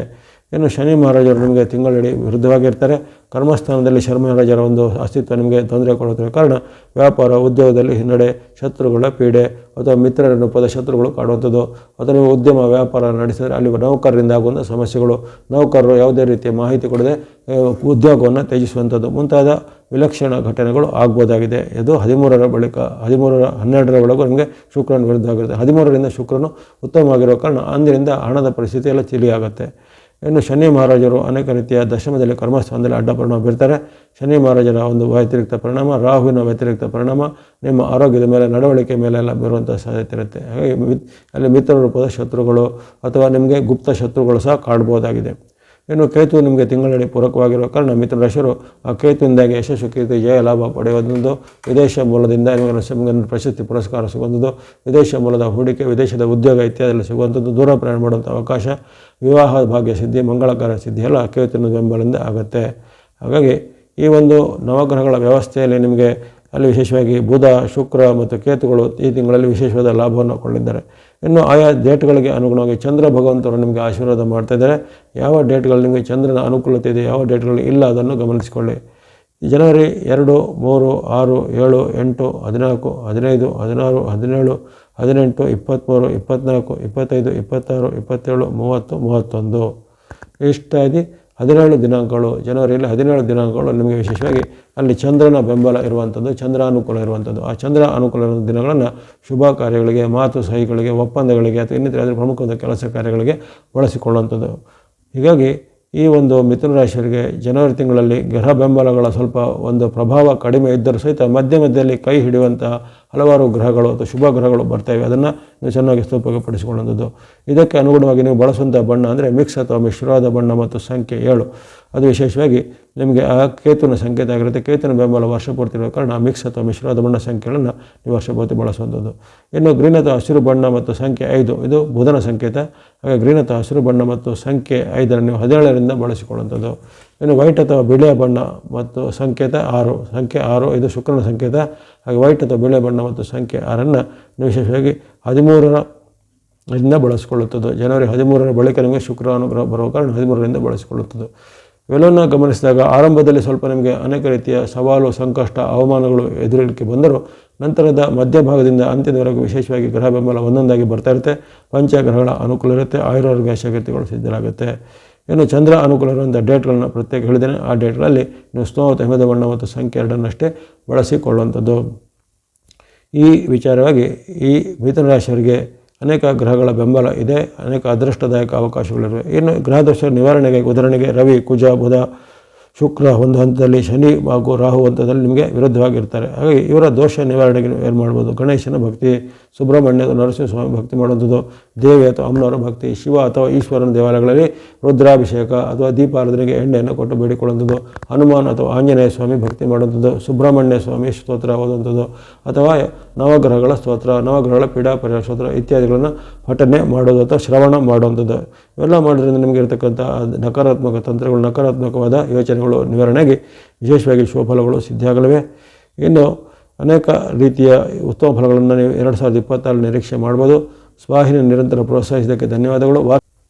ಇನ್ನು ಶನಿ ಮಹಾರಾಜರು ನಿಮಗೆ ತಿಂಗಳಿಡೀ ವಿರುದ್ಧವಾಗಿರ್ತಾರೆ. ಕರ್ಮಸ್ಥಾನದಲ್ಲಿ ಶನಿ ಮಹಾರಾಜರ ಒಂದು ಅಸ್ತಿತ್ವ ನಿಮಗೆ ತೊಂದರೆ ಕೊಡುತ್ತಿರುವ ಕಾರಣ ವ್ಯಾಪಾರ ಉದ್ಯೋಗದಲ್ಲಿ ಹಿನ್ನಡೆ, ಶತ್ರುಗಳ ಪೀಡೆ ಅಥವಾ ಮಿತ್ರರ ರೂಪದ ಶತ್ರುಗಳು ಕಾಡುವಂಥದ್ದು, ಅಥವಾ ನೀವು ಉದ್ಯಮ ವ್ಯಾಪಾರ ನಡೆಸಿದರೆ ಅಲ್ಲಿ ನೌಕರರಿಂದ ಆಗುವಂಥ ಸಮಸ್ಯೆಗಳು, ನೌಕರರು ಯಾವುದೇ ರೀತಿಯ ಮಾಹಿತಿ ಕೊಡದೆ ಉದ್ಯೋಗವನ್ನು ತ್ಯಜಿಸುವಂಥದ್ದು ಮುಂತಾದ ವಿಲಕ್ಷಣ ಘಟನೆಗಳು ಆಗ್ಬೋದಾಗಿದೆ. ಇದು 13ರ ಬಳಿಕ 12ರ ಒಳಗೂ ನಿಮಗೆ ಶುಕ್ರನ ವಿರುದ್ಧವಾಗಿರುತ್ತೆ. 13ರಿಂದ ಶುಕ್ರನು ಉತ್ತಮವಾಗಿರೋ ಕಾರಣ ಅಂದಿನಿಂದ ಹಣದ ಪರಿಸ್ಥಿತಿ ಎಲ್ಲ ತಿಳಿಯಾಗುತ್ತೆ. ಇನ್ನು ಶನಿ ಮಹಾರಾಜರು ಅನೇಕ ರೀತಿಯ ದಶಮದಲ್ಲಿ ಕರ್ಮಸ್ಥಾನದಲ್ಲಿ ಅಡ್ಡ ಪರಿಣಾಮ ಬೀರ್ತಾರೆ. ಶನಿ ಮಹಾರಾಜರ ಒಂದು ವ್ಯತಿರಿಕ್ತ ಪರಿಣಾಮ, ರಾಹುವಿನ ವ್ಯತಿರಿಕ್ತ ಪರಿಣಾಮ ನಿಮ್ಮ ಆರೋಗ್ಯದ ಮೇಲೆ, ನಡವಳಿಕೆ ಮೇಲೆಲ್ಲ ಬರುವಂಥ ಸಾಧ್ಯತೆ ಇರುತ್ತೆ. ಹಾಗಾಗಿ ಅಲ್ಲಿ ಮಿತ್ರ ರೂಪದ ಶತ್ರುಗಳು ಅಥವಾ ನಿಮಗೆ ಗುಪ್ತ ಶತ್ರುಗಳು ಸಹ ಕಾಡ್ಬೋದಾಗಿದೆ. ಇನ್ನು ಕೇತು ನಿಮಗೆ ತಿಂಗಳಲ್ಲಿ ಪೂರಕವಾಗಿರುವ ಕಾರಣ ಮಿತ್ರರಾಶಿಯರು ಆ ಕೇತುವಿಂದಾಗಿ ಯಶಸ್ಸು, ಕೀರ್ತಿ, ಜಯ, ಲಾಭ ಪಡೆಯುವಂಥದ್ದು, ವಿದೇಶ ಮೂಲದಿಂದ ನಿಮಗೆ ಪ್ರಶಸ್ತಿ ಪುರಸ್ಕಾರ ಸಿಗುವಂಥದ್ದು, ವಿದೇಶ ಮೂಲದ ಹೂಡಿಕೆ, ವಿದೇಶದ ಉದ್ಯೋಗ ಇತ್ಯಾದಿಯಲ್ಲಿ ಸಿಗುವಂಥದ್ದು, ದೂರ ಪ್ರಯಾಣ ಮಾಡುವಂಥ ಅವಕಾಶ, ವಿವಾಹ ಭಾಗ್ಯ ಸಿದ್ಧಿ, ಮಂಗಳಕಾರ ಸಿದ್ಧಿ ಎಲ್ಲ ಕೇತುವಿನ ಬೆಂಬಲದಿಂದ ಆಗುತ್ತೆ. ಹಾಗಾಗಿ ಈ ಒಂದು ನವಗ್ರಹಗಳ ವ್ಯವಸ್ಥೆಯಲ್ಲಿ ನಿಮಗೆ ಅಲ್ಲಿ ವಿಶೇಷವಾಗಿ ಬುಧ, ಶುಕ್ರ ಮತ್ತು ಕೇತುಗಳು ಈ ತಿಂಗಳಲ್ಲಿ ವಿಶೇಷವಾದ ಲಾಭವನ್ನು ಕೊಳ್ಳಿದ್ದಾರೆ. ಇನ್ನು ಆಯಾ ಡೇಟ್ಗಳಿಗೆ ಅನುಗುಣವಾಗಿ ಚಂದ್ರ ಭಗವಂತರು ನಿಮಗೆ ಆಶೀರ್ವಾದ ಮಾಡ್ತಾಯಿದ್ದಾರೆ. ಯಾವ ಡೇಟ್ಗಳು ನಿಮಗೆ ಚಂದ್ರನ ಅನುಕೂಲತೆ ಇದೆ, ಯಾವ ಡೇಟ್ಗಳು ಇಲ್ಲ ಅದನ್ನು ಗಮನಿಸಿಕೊಳ್ಳಿ. ಜನವರಿ 2, 3, 6, 7, 8, 14, 15, 16, 17, 18, 23, 24, 25, 26, 27, 30, 31 ಇಷ್ಟಾಗಿ 17 ದಿನಾಂಕಗಳು, ಜನವರಿಯಲ್ಲಿ 17 ದಿನಾಂಕಗಳು ನಿಮಗೆ ವಿಶೇಷವಾಗಿ ಅಲ್ಲಿ ಚಂದ್ರನ ಬೆಂಬಲ ಇರುವಂಥದ್ದು, ಚಂದ್ರ ಅನುಕೂಲ ಇರುವಂಥದ್ದು. ಆ ಚಂದ್ರ ಅನುಕೂಲ ಇರುವ ದಿನಗಳನ್ನು ಶುಭ ಕಾರ್ಯಗಳಿಗೆ, ಮಾತು ಸಹಿಗಳಿಗೆ, ಒಪ್ಪಂದಗಳಿಗೆ ಅಥವಾ ಇನ್ನಿತರ ಪ್ರಮುಖವಾದ ಕೆಲಸ ಕಾರ್ಯಗಳಿಗೆ ಬಳಸಿಕೊಳ್ಳುವಂಥದ್ದು. ಹೀಗಾಗಿ ಈ ಒಂದು ಮಿಥುನ ರಾಶಿಯವರಿಗೆ ಜನವರಿ ತಿಂಗಳಲ್ಲಿ ಗ್ರಹ ಬೆಂಬಲಗಳ ಸ್ವಲ್ಪ ಒಂದು ಪ್ರಭಾವ ಕಡಿಮೆ ಇದ್ದರೂ ಸಹಿತ ಮಧ್ಯದಲ್ಲಿ ಕೈ ಹಿಡಿಯುವಂತಹ ಹಲವಾರು ಗ್ರಹಗಳು ಅಥವಾ ಶುಭ ಗ್ರಹಗಳು ಬರ್ತವೆ. ಅದನ್ನು ನೀವು ಚೆನ್ನಾಗಿ ಸದುಪಯೋಗಪಡಿಸಿಕೊಳ್ಳುವಂಥದ್ದು. ಇದಕ್ಕೆ ಅನುಗುಣವಾಗಿ ನೀವು ಬಳಸುವಂಥ ಬಣ್ಣ ಅಂದರೆ ಮಿಕ್ಸ್ ಅಥವಾ ಮಿಶ್ರವಾದ ಬಣ್ಣ ಮತ್ತು ಸಂಖ್ಯೆ 7. ಅದು ವಿಶೇಷವಾಗಿ ನಿಮಗೆ ಆ ಕೇತುವಿನ ಸಂಕೇತ ಆಗಿರುತ್ತೆ. ಕೇತುವಿನ ಬೆಂಬಲ ವರ್ಷಪೂರ್ತಿ ಇರುವ ಕಾರಣ ಮಿಕ್ಸ್ ಅಥವಾ ಮಿಶ್ರವಾದ ಬಣ್ಣ ಸಂಖ್ಯೆಗಳನ್ನು ನೀವು ವರ್ಷಪೂರ್ತಿ ಬಳಸುವಂಥದ್ದು. ಇನ್ನು ಗ್ರೀನ್ ಅಥವಾ ಹಸಿರು ಬಣ್ಣ ಮತ್ತು ಸಂಖ್ಯೆ 5 ಇದು ಬುಧನ ಸಂಕೇತ. ಹಾಗೆ ಗ್ರೀನ್ ಅಥವಾ ಹಸಿರು ಬಣ್ಣ ಮತ್ತು ಸಂಖ್ಯೆ 5 ನೀವು 17ರಿಂದ ಬಳಸಿಕೊಳ್ಳುವಂಥದ್ದು. ಇನ್ನು ವೈಟ್ ಅಥವಾ ಬಿಳಿಯ ಬಣ್ಣ ಮತ್ತು ಸಂಕೇತ 6, ಸಂಖ್ಯೆ 6 ಇದು ಶುಕ್ರನ ಸಂಕೇತ. ಹಾಗೆ ವೈಟ್ ಅಥವಾ ಬಿಳಿಯ ಬಣ್ಣ ಮತ್ತು ಸಂಖ್ಯೆ 6 ನೀವು ವಿಶೇಷವಾಗಿ 13ರಿಂದ ಬಳಸಿಕೊಳ್ಳುತ್ತದೆ. ಜನವರಿ 13ರ ಬಳಿಕ ನಿಮಗೆ ಶುಕ್ರ ಅನುಗ್ರಹ ಬರುವ ಕಾರಣ 13ರಿಂದ ಬಳಸಿಕೊಳ್ಳುತ್ತದೆ. ಇವೆಲ್ಲವನ್ನು ಗಮನಿಸಿದಾಗ ಆರಂಭದಲ್ಲಿ ಸ್ವಲ್ಪ ನಿಮಗೆ ಅನೇಕ ರೀತಿಯ ಸವಾಲು, ಸಂಕಷ್ಟ, ಅವಮಾನಗಳು ಎದುರಿಕೆ ಬಂದರೂ ನಂತರದ ಮಧ್ಯಭಾಗದಿಂದ ಅಂತ್ಯದವರೆಗೂ ವಿಶೇಷವಾಗಿ ಗ್ರಹ ಬೆಂಬಲ ಒಂದೊಂದಾಗಿ ಬರ್ತಾ ಇರುತ್ತೆ. ಪಂಚಗ್ರಹಗಳ ಅನುಕೂಲ ಇರುತ್ತೆ. ಆಯುರಾರೋಗ್ಯ ಶಕ್ತಿಗಳು ಸಿದ್ಧರಾಗುತ್ತೆ. ಇನ್ನು ಚಂದ್ರ ಅನುಕೂಲ ಇರುವಂಥ ಡೇಟ್ಗಳನ್ನ ಪ್ರತ್ಯೇಕ ಹೇಳಿದ್ದೇನೆ. ಆ ಡೇಟ್ಗಳಲ್ಲಿ ನೀವು ಸ್ನೋತ್, ಹಿಮದ ಬಣ್ಣ ಮತ್ತು ಸಂಖ್ಯೆ 2 ಬಳಸಿಕೊಳ್ಳುವಂಥದ್ದು. ಈ ವಿಚಾರವಾಗಿ ಈ ಮಿಥುನ ರಾಶಿಯವರಿಗೆ ಅನೇಕ ಗ್ರಹಗಳ ಬೆಂಬಲ ಇದೆ, ಅನೇಕ ಅದೃಷ್ಟದಾಯಕ ಅವಕಾಶಗಳಿವೆ. ಇನ್ನು ಗ್ರಹದೋಷ ನಿವಾರಣೆಗೆ ಉದಾಹರಣೆಗೆ ರವಿ, ಕುಜ, ಬುಧ, ಶುಕ್ರ ಒಂದು ಹಂತದಲ್ಲಿ, ಶನಿ ಹಾಗೂ ರಾಹು ಹಂತದಲ್ಲಿ ನಿಮಗೆ ವಿರುದ್ಧವಾಗಿರ್ತಾರೆ. ಹಾಗಾಗಿ ಇವರ ದೋಷ ನಿವಾರಣೆಗೆ ಏನು ಮಾಡ್ಬೋದು? ಗಣೇಶನ ಭಕ್ತಿ, ಸುಬ್ರಹ್ಮಣ್ಯ ನರಸಿಂಹಸ್ವಾಮಿ ಭಕ್ತಿ ಮಾಡುವಂಥದ್ದು, ದೇವಿ ಅಥವಾ ಅಮ್ಮನವರ ಭಕ್ತಿ, ಶಿವ ಅಥವಾ ಈಶ್ವರನ ದೇವಾಲಯಗಳಲ್ಲಿ ರುದ್ರಾಭಿಷೇಕ ಅಥವಾ ದೀಪಾರಾಧನೆಗೆ ಎಣ್ಣೆಯನ್ನು ಕೊಟ್ಟು ಬೇಡಿಕೊಳ್ಳುವಂಥದ್ದು, ಹನುಮಾನ್ ಅಥವಾ ಆಂಜನೇಯ ಸ್ವಾಮಿ ಭಕ್ತಿ ಮಾಡುವಂಥದ್ದು, ಸುಬ್ರಹ್ಮಣ್ಯ ಸ್ವಾಮಿ ಸ್ತೋತ್ರ ಓದುವಂಥದ್ದು, ಅಥವಾ ನವಗ್ರಹಗಳ ಸ್ತೋತ್ರ, ನವಗ್ರಹಗಳ ಪೀಡಾ ಪರಿಹಾರ ಸ್ತೋತ್ರ ಇತ್ಯಾದಿಗಳನ್ನು ಪಠನೆ ಮಾಡೋದು ಅಥವಾ ಶ್ರವಣ ಮಾಡುವಂಥದ್ದು. ಇವೆಲ್ಲ ಮಾಡೋದ್ರಿಂದ ನಿಮಗೆ ಇರತಕ್ಕಂಥ ನಕಾರಾತ್ಮಕ ತಂತ್ರಗಳು, ನಕಾರಾತ್ಮಕವಾದ ಯೋಚನೆಗಳು ನಿವಾರಣೆಗೆ ವಿಶೇಷವಾಗಿ ಶುಭ ಫಲಗಳು ಸಿದ್ಧಿಯಾಗಲಿವೆ. ಇನ್ನು ಅನೇಕ ರೀತಿಯ ಉತ್ತಮ ಫಲಗಳನ್ನು ನೀವು 2026 ನಿರೀಕ್ಷೆ ಮಾಡ್ಬೋದು. ಸ್ವಾಹಿನಿ ನಿರಂತರ ಪ್ರೋತ್ಸಾಹಿಸಿದ್ದಕ್ಕೆ ಧನ್ಯವಾದಗಳು.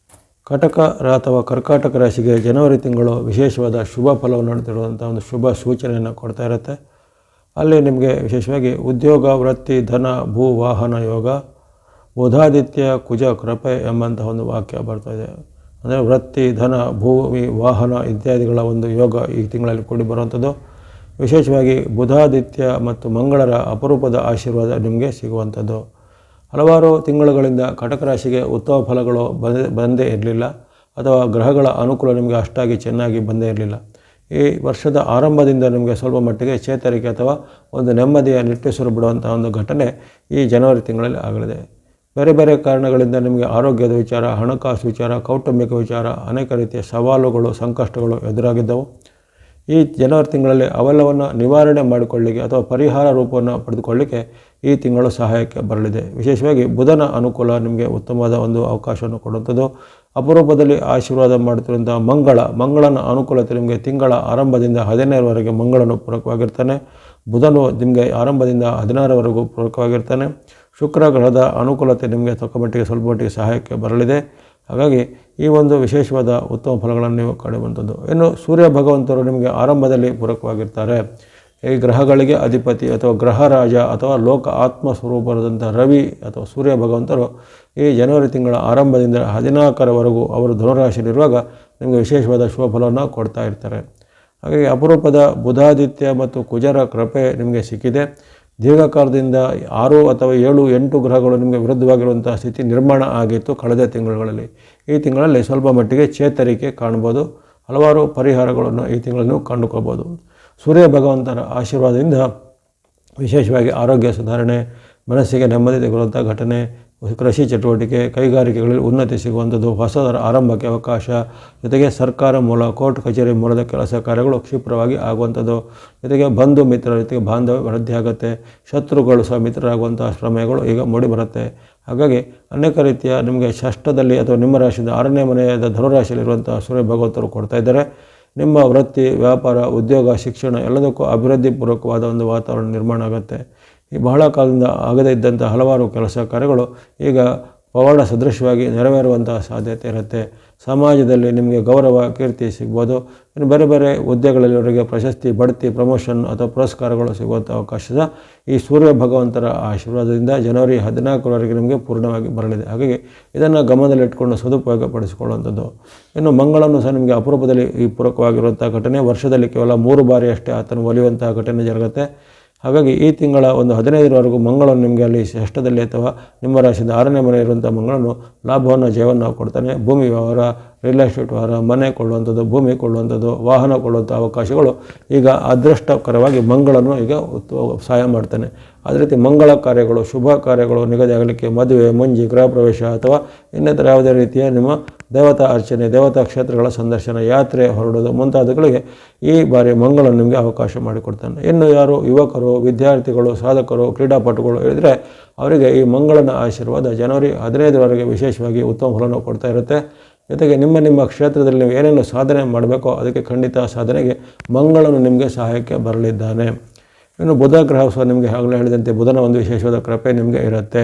ಕಟಕ ಅಥವಾ ಕರ್ಕಾಟಕ ರಾಶಿಗೆ ಜನವರಿ ತಿಂಗಳು ವಿಶೇಷವಾದ ಶುಭ ಫಲವನ್ನು ನೀಡುತ್ತಿರುವಂಥ ಒಂದು ಶುಭ ಸೂಚನೆಯನ್ನು ಕೊಡ್ತಾ ಇರುತ್ತೆ. ಅಲ್ಲಿ ನಿಮಗೆ ವಿಶೇಷವಾಗಿ ಉದ್ಯೋಗ, ವೃತ್ತಿ, ಧನ, ಭೂ, ವಾಹನ ಯೋಗ, ಬುಧಾದಿತ್ಯ ಕುಜ ಕೃಪೆ ಎಂಬಂಥ ಒಂದು ವಾಕ್ಯ ಬರ್ತಾಯಿದೆ. ಅಂದರೆ ವೃತ್ತಿ, ಧನ, ಭೂಮಿ, ವಾಹನ ಇತ್ಯಾದಿಗಳ ಒಂದು ಯೋಗ ಈ ತಿಂಗಳಲ್ಲಿ ಕೂಡಿ ಬರುವಂಥದ್ದು. ವಿಶೇಷವಾಗಿ ಬುಧಾದಿತ್ಯ ಮತ್ತು ಮಂಗಳರ ಅಪರೂಪದ ಆಶೀರ್ವಾದ ನಿಮಗೆ ಸಿಗುವಂಥದ್ದು. ಹಲವಾರು ತಿಂಗಳುಗಳಿಂದ ಕಟಕ ರಾಶಿಗೆ ಉತ್ತಮ ಫಲಗಳು ಬಂದೇ ಇರಲಿಲ್ಲ, ಅಥವಾ ಗ್ರಹಗಳ ಅನುಕೂಲ ನಿಮಗೆ ಅಷ್ಟಾಗಿ ಚೆನ್ನಾಗಿ ಬಂದೇ ಇರಲಿಲ್ಲ. ಈ ವರ್ಷದ ಆರಂಭದಿಂದ ನಿಮಗೆ ಸ್ವಲ್ಪ ಮಟ್ಟಿಗೆ ಚೇತರಿಕೆ ಅಥವಾ ಒಂದು ನೆಮ್ಮದಿಯ ನಿಟ್ಟುಸಿರು ಬಿಡುವಂಥ ಒಂದು ಘಟನೆ ಈ ಜನವರಿ ತಿಂಗಳಲ್ಲಿ ಆಗಲಿದೆ. ಬೇರೆ ಬೇರೆ ಕಾರಣಗಳಿಂದ ನಿಮಗೆ ಆರೋಗ್ಯದ ವಿಚಾರ, ಹಣಕಾಸು ವಿಚಾರ, ಕೌಟುಂಬಿಕ ವಿಚಾರ, ಅನೇಕ ರೀತಿಯ ಸವಾಲುಗಳು, ಸಂಕಷ್ಟಗಳು ಎದುರಾಗಿದ್ದವು. ಈ ಜನವರಿ ತಿಂಗಳಲ್ಲಿ ಅವೆಲ್ಲವನ್ನು ನಿವಾರಣೆ ಮಾಡಿಕೊಳ್ಳಿಕ್ಕೆ ಅಥವಾ ಪರಿಹಾರ ರೂಪವನ್ನು ಪಡೆದುಕೊಳ್ಳಿಕ್ಕೆ ಈ ತಿಂಗಳು ಸಹಾಯಕ್ಕೆ ಬರಲಿದೆ. ವಿಶೇಷವಾಗಿ ಬುಧನ ಅನುಕೂಲ ನಿಮಗೆ ಉತ್ತಮವಾದ ಒಂದು ಅವಕಾಶವನ್ನು ಕೊಡುವಂಥದ್ದು. ಅಪರೂಪದಲ್ಲಿ ಆಶೀರ್ವಾದ ಮಾಡುತ್ತಿರುವಂಥ ಮಂಗಳನ ಅನುಕೂಲತೆ ನಿಮಗೆ ತಿಂಗಳ ಆರಂಭದಿಂದ 15ರವರೆಗೆ ಮಂಗಳನು ಪೂರಕವಾಗಿರ್ತಾನೆ. ಬುಧನು ನಿಮಗೆ ಆರಂಭದಿಂದ 16ರವರೆಗೂ ಪೂರಕವಾಗಿರ್ತಾನೆ. ಶುಕ್ರ ಗ್ರಹದ ಅನುಕೂಲತೆ ನಿಮಗೆ ಸ್ವಲ್ಪ ಮಟ್ಟಿಗೆ ಸಹಾಯಕ್ಕೆ ಬರಲಿದೆ. ಹಾಗಾಗಿ ಈ ಒಂದು ವಿಶೇಷವಾದ ಉತ್ತಮ ಫಲಗಳನ್ನು ನೀವು ಕಾಣುವಂಥದ್ದು. ಇನ್ನು ಸೂರ್ಯ ಭಗವಂತರು ನಿಮಗೆ ಆರಂಭದಲ್ಲಿ ಪೂರಕವಾಗಿರ್ತಾರೆ. ಈ ಗ್ರಹಗಳಿಗೆ ಅಧಿಪತಿ ಅಥವಾ ಗ್ರಹರಾಜ ಅಥವಾ ಲೋಕ ಆತ್ಮ ಸ್ವರೂಪದಂಥ ರವಿ ಅಥವಾ ಸೂರ್ಯ ಭಗವಂತರು ಈ ಜನವರಿ ತಿಂಗಳ ಆರಂಭದಿಂದ 14ರವರೆಗೂ ಅವರು ಧನುರಾಶಿಯಲ್ಲಿರುವಾಗ ನಿಮಗೆ ವಿಶೇಷವಾದ ಶುಭ ಫಲವನ್ನು ಕೊಡ್ತಾ ಇರ್ತಾರೆ. ಹಾಗಾಗಿ ಅಪರೂಪದ ಬುಧಾದಿತ್ಯ ಮತ್ತು ಕುಜರ ಕೃಪೆ ನಿಮಗೆ ಸಿಕ್ಕಿದೆ. ದೀರ್ಘಕಾಲದಿಂದ 6 ಅಥವಾ 7, 8 ಗ್ರಹಗಳು ನಿಮಗೆ ವಿರುದ್ಧವಾಗಿರುವಂಥ ಸ್ಥಿತಿ ನಿರ್ಮಾಣ ಆಗಿತ್ತು ಕಳೆದ ತಿಂಗಳುಗಳಲ್ಲಿ. ಈ ತಿಂಗಳಲ್ಲಿ ಸ್ವಲ್ಪ ಮಟ್ಟಿಗೆ ಚೇತರಿಕೆ ಕಾಣ್ಬೋದು. ಹಲವಾರು ಪರಿಹಾರಗಳನ್ನು ಈ ತಿಂಗಳನ್ನು ಕಂಡುಕೊಳ್ಬೋದು. ಸೂರ್ಯ ಭಗವಂತನ ಆಶೀರ್ವಾದದಿಂದ ವಿಶೇಷವಾಗಿ ಆರೋಗ್ಯ ಸುಧಾರಣೆ, ಮನಸ್ಸಿಗೆ ನೆಮ್ಮದಿ ತೆಗೆದುಕೊಳ್ಳುವಂಥ ಘಟನೆ, ಕೃಷಿ ಚಟುವಟಿಕೆ, ಕೈಗಾರಿಕೆಗಳಲ್ಲಿ ಉನ್ನತಿ ಸಿಗುವಂಥದ್ದು, ಹೊಸದರ ಆರಂಭಕ್ಕೆ ಅವಕಾಶ, ಜೊತೆಗೆ ಸರ್ಕಾರ ಮೂಲ, ಕೋರ್ಟ್ ಕಚೇರಿ ಮೂಲದ ಕೆಲಸ ಕಾರ್ಯಗಳು ಕ್ಷಿಪ್ರವಾಗಿ ಆಗುವಂಥದ್ದು, ಜೊತೆಗೆ ಬಂಧು ಮಿತ್ರರ ಜೊತೆಗೆ ಬಾಂಧವ್ಯ ವೃದ್ಧಿ ಆಗುತ್ತೆ. ಶತ್ರುಗಳು ಸಹ ಮಿತ್ರರಾಗುವಂಥ ಪ್ರಮೇಯಗಳು ಈಗ ಮೂಡಿಬರುತ್ತೆ. ಹಾಗಾಗಿ ಅನೇಕ ರೀತಿಯ ನಿಮಗೆ ಷಷ್ಠದಲ್ಲಿ ಅಥವಾ ನಿಮ್ಮ ರಾಶಿಯಿಂದ 6ನೇ ಮನೆಯಾದ ಧನುರಾಶಿಯಲ್ಲಿರುವಂಥ ಸೂರ್ಯ ಭಗವಂತರು ಕೊಡ್ತಾ ಇದ್ದಾರೆ. ನಿಮ್ಮ ವೃತ್ತಿ, ವ್ಯಾಪಾರ, ಉದ್ಯೋಗ, ಶಿಕ್ಷಣ ಎಲ್ಲದಕ್ಕೂ ಅಭಿವೃದ್ಧಿ ಪೂರ್ವಕವಾದ ಒಂದು ವಾತಾವರಣ ನಿರ್ಮಾಣ ಆಗುತ್ತೆ. ಈ ಬಹಳ ಕಾಲದಿಂದ ಆಗದೇ ಇದ್ದಂಥ ಹಲವಾರು ಕೆಲಸ ಕಾರ್ಯಗಳು ಈಗ ಪವಾಡ ಸದೃಶವಾಗಿ ನೆರವೇರುವಂಥ ಸಾಧ್ಯತೆ ಇರುತ್ತೆ. ಸಮಾಜದಲ್ಲಿ ನಿಮಗೆ ಗೌರವ, ಕೀರ್ತಿ ಸಿಗ್ಬೋದು. ಇನ್ನು ಬೇರೆ ಬೇರೆ ಹುದ್ದೆಗಳಲ್ಲಿವರೆಗೆ ಪ್ರಶಸ್ತಿ, ಬಡ್ತಿ, ಪ್ರಮೋಷನ್ ಅಥವಾ ಪುರಸ್ಕಾರಗಳು ಸಿಗುವಂಥ ಅವಕಾಶ ಈ ಸೂರ್ಯ ಭಗವಂತರ ಆಶೀರ್ವಾದದಿಂದ ಜನವರಿ 14ರವರೆಗೆ ನಿಮಗೆ ಪೂರ್ಣವಾಗಿ ಬರಲಿದೆ. ಹಾಗಾಗಿ ಇದನ್ನು ಗಮನದಲ್ಲಿಟ್ಕೊಂಡು ಸದುಪಯೋಗಪಡಿಸಿಕೊಳ್ಳುವಂಥದ್ದು. ಇನ್ನು ಮಂಗಳನು ಸಹ ನಿಮಗೆ ಅಪರೂಪದಲ್ಲಿ ಈ ಪೂರಕವಾಗಿರುವಂಥ ಘಟನೆ. ವರ್ಷದಲ್ಲಿ ಕೇವಲ 3 ಬಾರಿ ಅಷ್ಟೇ ಆತನು ಒಲಿಯುವಂಥ ಘಟನೆ ಜರುಗುತ್ತೆ. ಹಾಗಾಗಿ ಈ ತಿಂಗಳ ಒಂದು 15ರವರೆಗೂ ಮಂಗಳನು ನಿಮಗೆ ಅಲ್ಲಿ ಷಷ್ಠದಲ್ಲಿ ಅಥವಾ ನಿಮ್ಮ ರಾಶಿಯಿಂದ 6ನೇ ಮನೆ ಇರುವಂಥ ಮಂಗಳನು ಲಾಭವನ್ನು, ಜಯವನ್ನು ಕೊಡ್ತಾನೆ. ಭೂಮಿ ವ್ಯವಹಾರ, ರಿಯಲ್ ಎಸ್ಟೇಟ್ ವ್ಯವಹಾರ, ಮನೆ ಕೊಳ್ಳುವಂಥದ್ದು, ಭೂಮಿ ಕೊಳ್ಳುವಂಥದ್ದು, ವಾಹನ ಕೊಳ್ಳುವಂಥ ಅವಕಾಶಗಳು ಈಗ ಅದೃಷ್ಟಕರವಾಗಿ ಮಂಗಳನು ಈಗ ಸಹಾಯ ಮಾಡ್ತಾನೆ. ಅದೇ ರೀತಿ ಮಂಗಳ ಕಾರ್ಯಗಳು, ಶುಭ ಕಾರ್ಯಗಳು ನಿಗದಿ ಆಗಲಿಕ್ಕೆ, ಮದುವೆ, ಮುಂಜಿ, ಗೃಹ ಪ್ರವೇಶ ಅಥವಾ ಇನ್ನಿತರ ಯಾವುದೇ ರೀತಿಯ ನಿಮ್ಮ ದೇವತಾ ಅರ್ಚನೆ, ದೇವತಾ ಕ್ಷೇತ್ರಗಳ ಸಂದರ್ಶನ, ಯಾತ್ರೆ ಹೊರಡೋದು ಮುಂತಾದವುಗಳಿಗೆ ಈ ಬಾರಿ ಮಂಗಳನು ನಿಮಗೆ ಅವಕಾಶ ಮಾಡಿಕೊಡ್ತಾನೆ. ಇನ್ನು ಯಾರು ಯುವಕರು, ವಿದ್ಯಾರ್ಥಿಗಳು, ಸಾಧಕರು, ಕ್ರೀಡಾಪಟುಗಳು ಹೇಳಿದರೆ ಅವರಿಗೆ ಈ ಮಂಗಳನ ಆಶೀರ್ವಾದ ಜನವರಿ 15ರವರೆಗೆ ವಿಶೇಷವಾಗಿ ಉತ್ತಮ ಫಲವನ್ನು ಕೊಡ್ತಾ ಇರುತ್ತೆ. ಜೊತೆಗೆ ನಿಮ್ಮ ಕ್ಷೇತ್ರದಲ್ಲಿ ನೀವು ಏನೇನು ಸಾಧನೆ ಮಾಡಬೇಕೋ ಅದಕ್ಕೆ ಖಂಡಿತ ಸಾಧನೆಗೆ ಮಂಗಳನು ನಿಮಗೆ ಸಹಾಯಕ್ಕೆ ಬರಲಿದ್ದಾನೆ. ಇನ್ನು ಬುಧ ಗ್ರಹ ಸಹ ನಿಮಗೆ ಆಗಲೇ ಹೇಳಿದಂತೆ ಬುಧನ ಒಂದು ವಿಶೇಷವಾದ ಕೃಪೆ ನಿಮಗೆ ಇರುತ್ತೆ.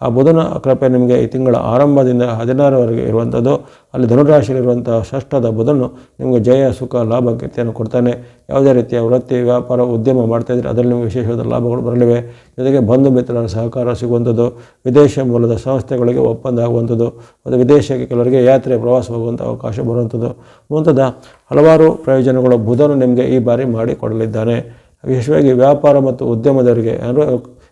ಆ ಬುಧನ ಕೃಪೆ ನಿಮಗೆ ಈ ತಿಂಗಳ ಆರಂಭದಿಂದ 16ರವರೆಗೆ ಇರುವಂಥದ್ದು. ಅಲ್ಲಿ ಧನುರಾಶಿಯಲ್ಲಿರುವಂಥ ಷಷ್ಠದ ಬುಧನು ನಿಮಗೆ ಜಯ, ಸುಖ, ಲಾಭ, ಕೀರ್ತಿಯನ್ನು ಕೊಡ್ತಾನೆ. ಯಾವುದೇ ರೀತಿಯ ವೃತ್ತಿ, ವ್ಯಾಪಾರ, ಉದ್ಯಮ ಮಾಡ್ತಾಯಿದ್ರೆ ಅದರಲ್ಲಿ ನಿಮಗೆ ವಿಶೇಷವಾದ ಲಾಭಗಳು ಬರಲಿವೆ. ಜೊತೆಗೆ ಬಂಧು ಮಿತ್ರರ ಸಹಕಾರ ಸಿಗುವಂಥದ್ದು, ವಿದೇಶ ಮೂಲದ ಸಂಸ್ಥೆಗಳಿಗೆ ಒಪ್ಪಂದ ಆಗುವಂಥದ್ದು, ಮತ್ತು ವಿದೇಶಕ್ಕೆ ಕೆಲವರಿಗೆ ಯಾತ್ರೆ, ಪ್ರವಾಸ ಹೋಗುವಂಥ ಅವಕಾಶ ಬರುವಂಥದ್ದು ಮುಂತಾದ ಹಲವಾರು ಪ್ರಯೋಜನಗಳು ಬುಧನು ನಿಮಗೆ ಈ ಬಾರಿ ಮಾಡಿಕೊಡಲಿದ್ದಾನೆ. ವಿಶೇಷವಾಗಿ ವ್ಯಾಪಾರ ಮತ್ತು ಉದ್ಯಮದವರಿಗೆ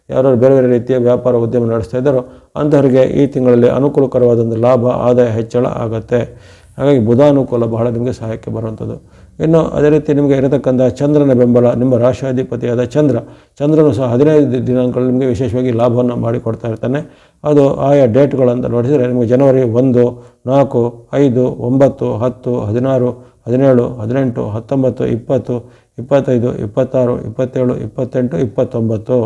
ಯಾರು ಬೇರೆ ಬೇರೆ ರೀತಿಯ ವ್ಯಾಪಾರ ಉದ್ಯಮ ನಡೆಸ್ತಾ ಇದ್ದಾರೋ ಅಂಥವರಿಗೆ ಈ ತಿಂಗಳಲ್ಲಿ ಅನುಕೂಲಕರವಾದಂಥ ಲಾಭ, ಆದಾಯ ಹೆಚ್ಚಳ ಆಗುತ್ತೆ. ಹಾಗಾಗಿ ಬುಧಾನುಕೂಲ ಬಹಳ ನಿಮಗೆ ಸಹಾಯಕ್ಕೆ ಬರುವಂಥದ್ದು. ಇನ್ನು ಅದೇ ರೀತಿ ನಿಮಗೆ ಇರತಕ್ಕಂಥ ಚಂದ್ರನ ಬೆಂಬಲ, ನಿಮ್ಮ ರಾಶಾಧಿಪತಿಯಾದ ಚಂದ್ರನು ಸಹ 15 ದಿನಾಂಕಗಳಲ್ಲಿ ನಿಮಗೆ ವಿಶೇಷವಾಗಿ ಲಾಭವನ್ನು ಮಾಡಿಕೊಡ್ತಾ ಇರ್ತಾನೆ. ಅದು ಆಯಾ ಡೇಟ್ಗಳಂತ ನೋಡಿದರೆ ನಿಮಗೆ ಜನವರಿ 1, 4, 5, 9, 10, 16, 17, 18, 19, 20, 25, 26, 27, 28, 29.